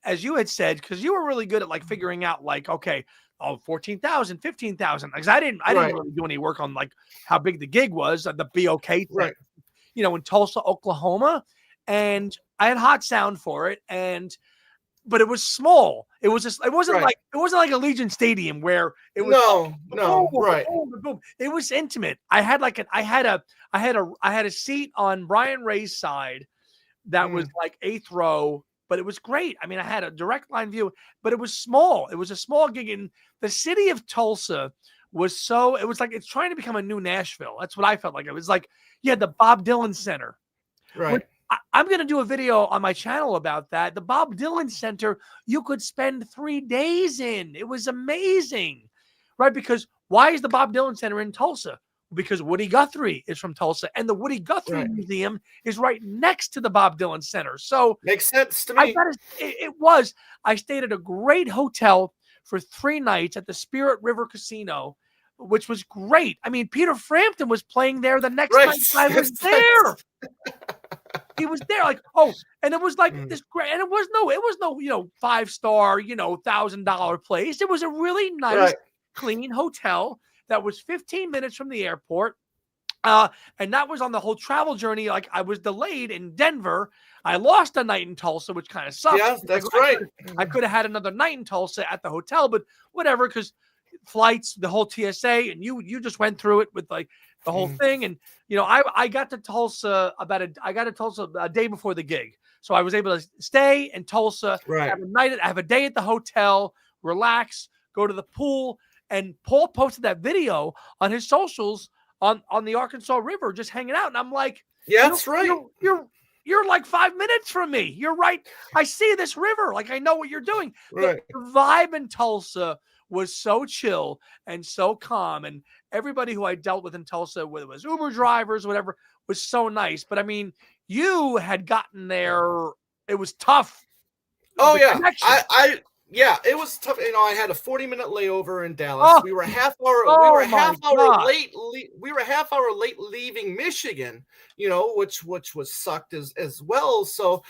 as you had said, because you were really good at figuring out 14,000, 15,000. Because I didn't really do any work on how big the gig was, the BOK thing. Right. In Tulsa, Oklahoma, and I had hot sound for it, but it was small. It was just, it wasn't like Allegiant Stadium where it was no, right. boom, boom. It was intimate. I had a seat on Brian Ray's side that was like 8th row, but it was great. I mean, I had a direct line view, but it was small. It was a small gig in the city of Tulsa. It was like it's trying to become a new Nashville. That's what I felt like. It was like you had the Bob Dylan Center. Right. I'm going to do a video on my channel about that. The Bob Dylan Center, you could spend 3 days in. It was amazing, right? Because why is the Bob Dylan Center in Tulsa? Because Woody Guthrie is from Tulsa, and the Woody Guthrie Museum is right next to the Bob Dylan Center. So makes sense to me. I stayed at a great hotel for 3 nights at the Spirit River Casino, which was great. I mean, Peter Frampton was playing there the next night I was there. He was there, like, and it was like this great, and it was no 5-star, $1,000 place. It was a really nice, clean hotel that was 15 minutes from the airport. And that was on the whole travel journey. Like, I was delayed in Denver. I lost a night in Tulsa, which kind of sucked. Yeah, that's right. I could have had another night in Tulsa at the hotel, but whatever, because flights, the whole TSA, and you just went through it with like the whole thing. And I got to Tulsa a day before the gig, so I was able to stay in Tulsa, have a day at the hotel, relax, go to the pool. And Paul posted that video on his socials on the Arkansas River, just hanging out. And I'm like, yeah, that's right. You're like 5 minutes from me. You're right. I see this river. Like, I know what you're doing. Right. The vibe in Tulsa was so chill and so calm. And everybody who I dealt with in Tulsa, whether it was Uber drivers, whatever, was so nice. But I mean, you had gotten there. It was tough. Oh, yeah. Yeah, it was tough. I had a 40-minute layover in Dallas. We were a half hour late. We were a half hour late leaving Michigan, which was sucked as well. So,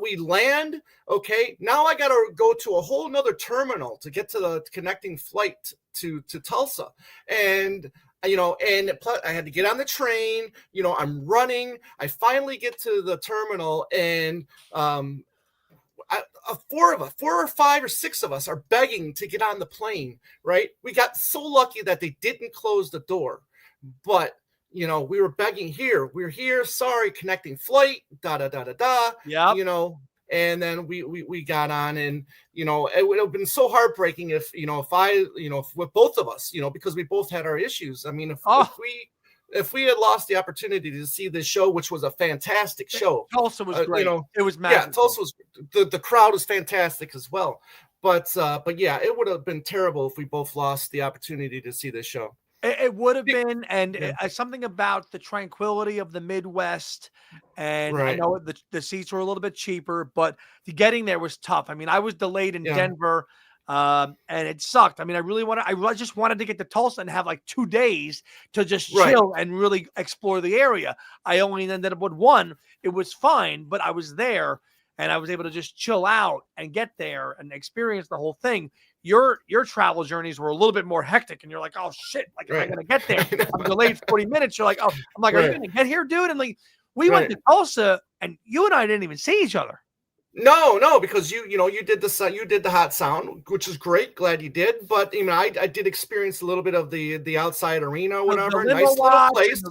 we land. Okay, now I got to go to a whole nother terminal to get to the connecting flight to Tulsa, and plus I had to get on the train. I'm running. I finally get to the terminal, and 4 or 5 or 6 of us are begging to get on the plane, right? We got so lucky that they didn't close the door, but we were begging here. We're here. Sorry, connecting flight. Yeah. And then we got on, and it would have been so heartbreaking if with both of us, because we both had our issues. I mean, if we had lost the opportunity to see this show, which was a fantastic show. Tulsa was great. It was magical. Yeah, Tulsa was the crowd was fantastic as well. But yeah, it would have been terrible if we both lost the opportunity to see this show. It would have been, and something about the tranquility of the Midwest. And I know the seats were a little bit cheaper, but getting there was tough. I mean, I was delayed in Denver. And it sucked. I mean, I just wanted to get to Tulsa and have like 2 days to just chill and really explore the area. I only ended up with 1. It was fine, but I was there and I was able to just chill out and get there and experience the whole thing. Your travel journeys were a little bit more hectic, and you're like, oh shit, like, am I gonna get there? I'm delayed 40 minutes. You're like, oh, I'm like, are you gonna get here, dude? And like, we went to Tulsa, and you and I didn't even see each other. No, because you did the hot sound, which is great. Glad you did. But I did experience a little bit of the outside arena, or whatever. Nice little place.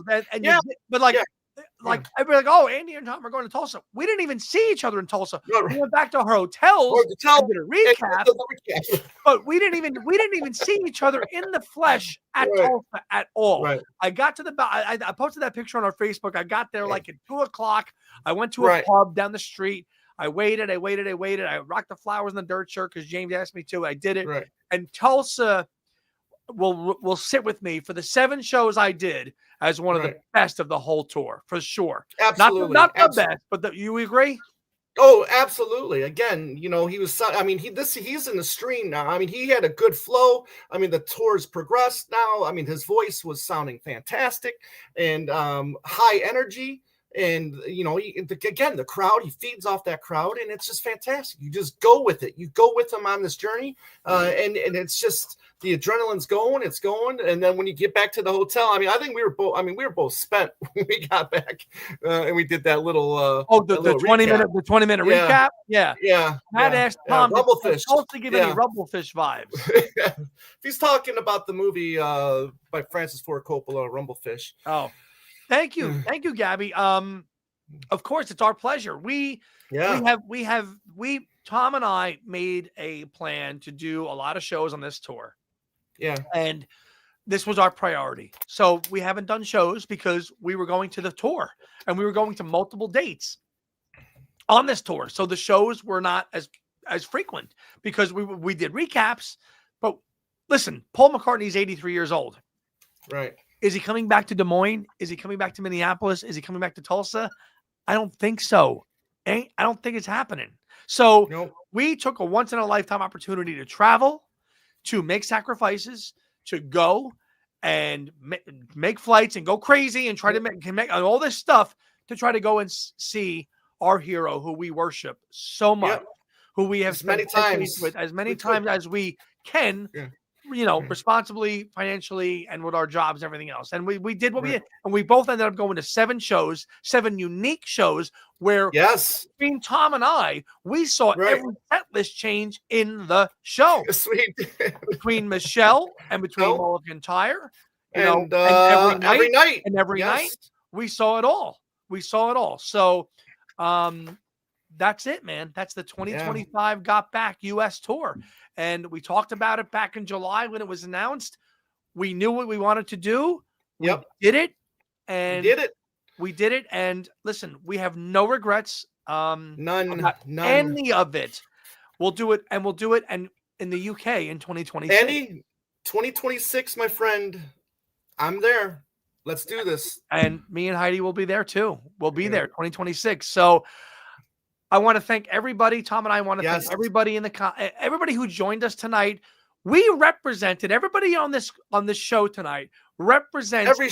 Like everybody, like, oh, Andy and Tom are going to Tulsa. We didn't even see each other in Tulsa. We went back to our hotels and did a recap, but we didn't even see each other in the flesh at Tulsa at all. Right. I got to I posted that picture on our Facebook. I got there like at 2:00. I went to a pub down the street. I waited. I rocked the flowers in the dirt shirt because James asked me to. I did it. Right. And Tulsa will sit with me for the 7 shows I did as one of the best of the whole tour, for sure. Absolutely. Not the best, but you agree? Oh, absolutely. Again, he was, he's in the stream now. I mean, he had a good flow. I mean, the tour's progressed now. I mean, his voice was sounding fantastic and high energy. And again, the crowd, he feeds off that crowd, and it's just fantastic. You just go with it. You go with him on this journey, and it's just the adrenaline's going, it's going. And then when you get back to the hotel, I mean, I think we were both spent when we got back, and we did that little the 20-minute recap. Yeah. I'd ask Tom Rumblefish. to give any Rumblefish vibes. If he's talking about the movie by Francis Ford Coppola, Rumblefish. Oh. Thank you, Gabby. Of course, it's our pleasure. Tom and I made a plan to do a lot of shows on this tour. Yeah, and this was our priority. So we haven't done shows because we were going to the tour, and we were going to multiple dates on this tour. So the shows were not as frequent because we did recaps. But listen, Paul McCartney's 83 years old. Right. Is he coming back to Des Moines? Is he coming back to Minneapolis? Is he coming back to Tulsa? I don't think so. I don't think it's happening. So we took a once-in-a-lifetime opportunity to travel, to make sacrifices, to go and make flights and go crazy and try to make all this stuff to try to go and see our hero who we worship so much, who we have spent as many times as we can. Responsibly, financially, and with our jobs and everything else. And we did what we did. And we both ended up going to 7 shows, 7 unique shows where between Tom and I, we saw every set list change in the show. Between Michelle and between Mull and Kintyre, and every night, we saw it all. So that's it, man. That's the 2025 Got Back US tour. And we talked about it back in July when it was announced. We knew what we wanted to do. We did it. And we did it. And listen, we have no regrets. None. Any of it. We'll do it. And we'll do it. And in the UK in 2026. Andy, 2026, my friend. I'm there. Let's do this. And me and Heidi will be there too. We'll be there 2026. So I want to thank everybody. Tom and I want to thank everybody everybody who joined us tonight. We represented everybody on this show tonight. Represents every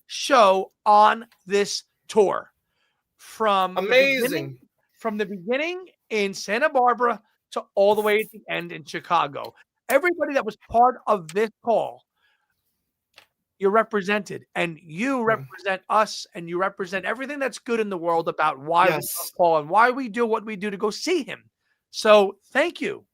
show on this tour, from the beginning in Santa Barbara to all the way at the end in Chicago. Everybody that was part of this call, you're represented, and you represent us, and you represent everything that's good in the world about why we love Paul and why we do what we do to go see him. So thank you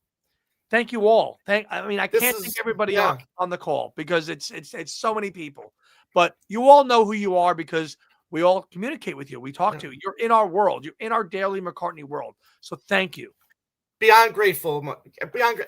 all. I can't thank everybody on the call because it's so many people, but you all know who you are because we all communicate with you. We talk to you. You're in our world. You're in our daily McCartney world. So thank you. Beyond grateful,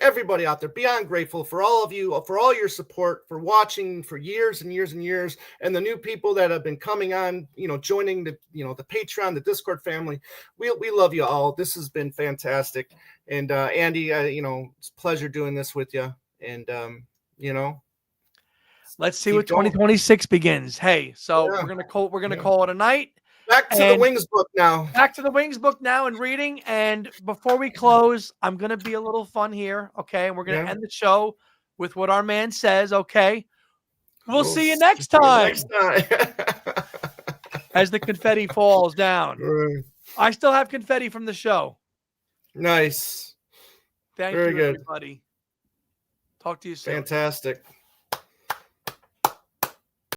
everybody out there, beyond grateful for all of you, for all your support, for watching for years and years and years, and the new people that have been coming on, joining the Patreon, the Discord family. We love you all. This has been fantastic. And Andy, it's a pleasure doing this with you. And let's see what 2026 begins. Hey, so we're gonna call it a night. Back to the Wings book now. Back to the Wings book now and reading. And before we close, I'm going to be a little fun here. Okay. And we're going to end the show with what our man says. Okay. We'll see you next time. As the confetti falls down. I still have confetti from the show. Nice. Thank you, everybody. Talk to you soon. Fantastic.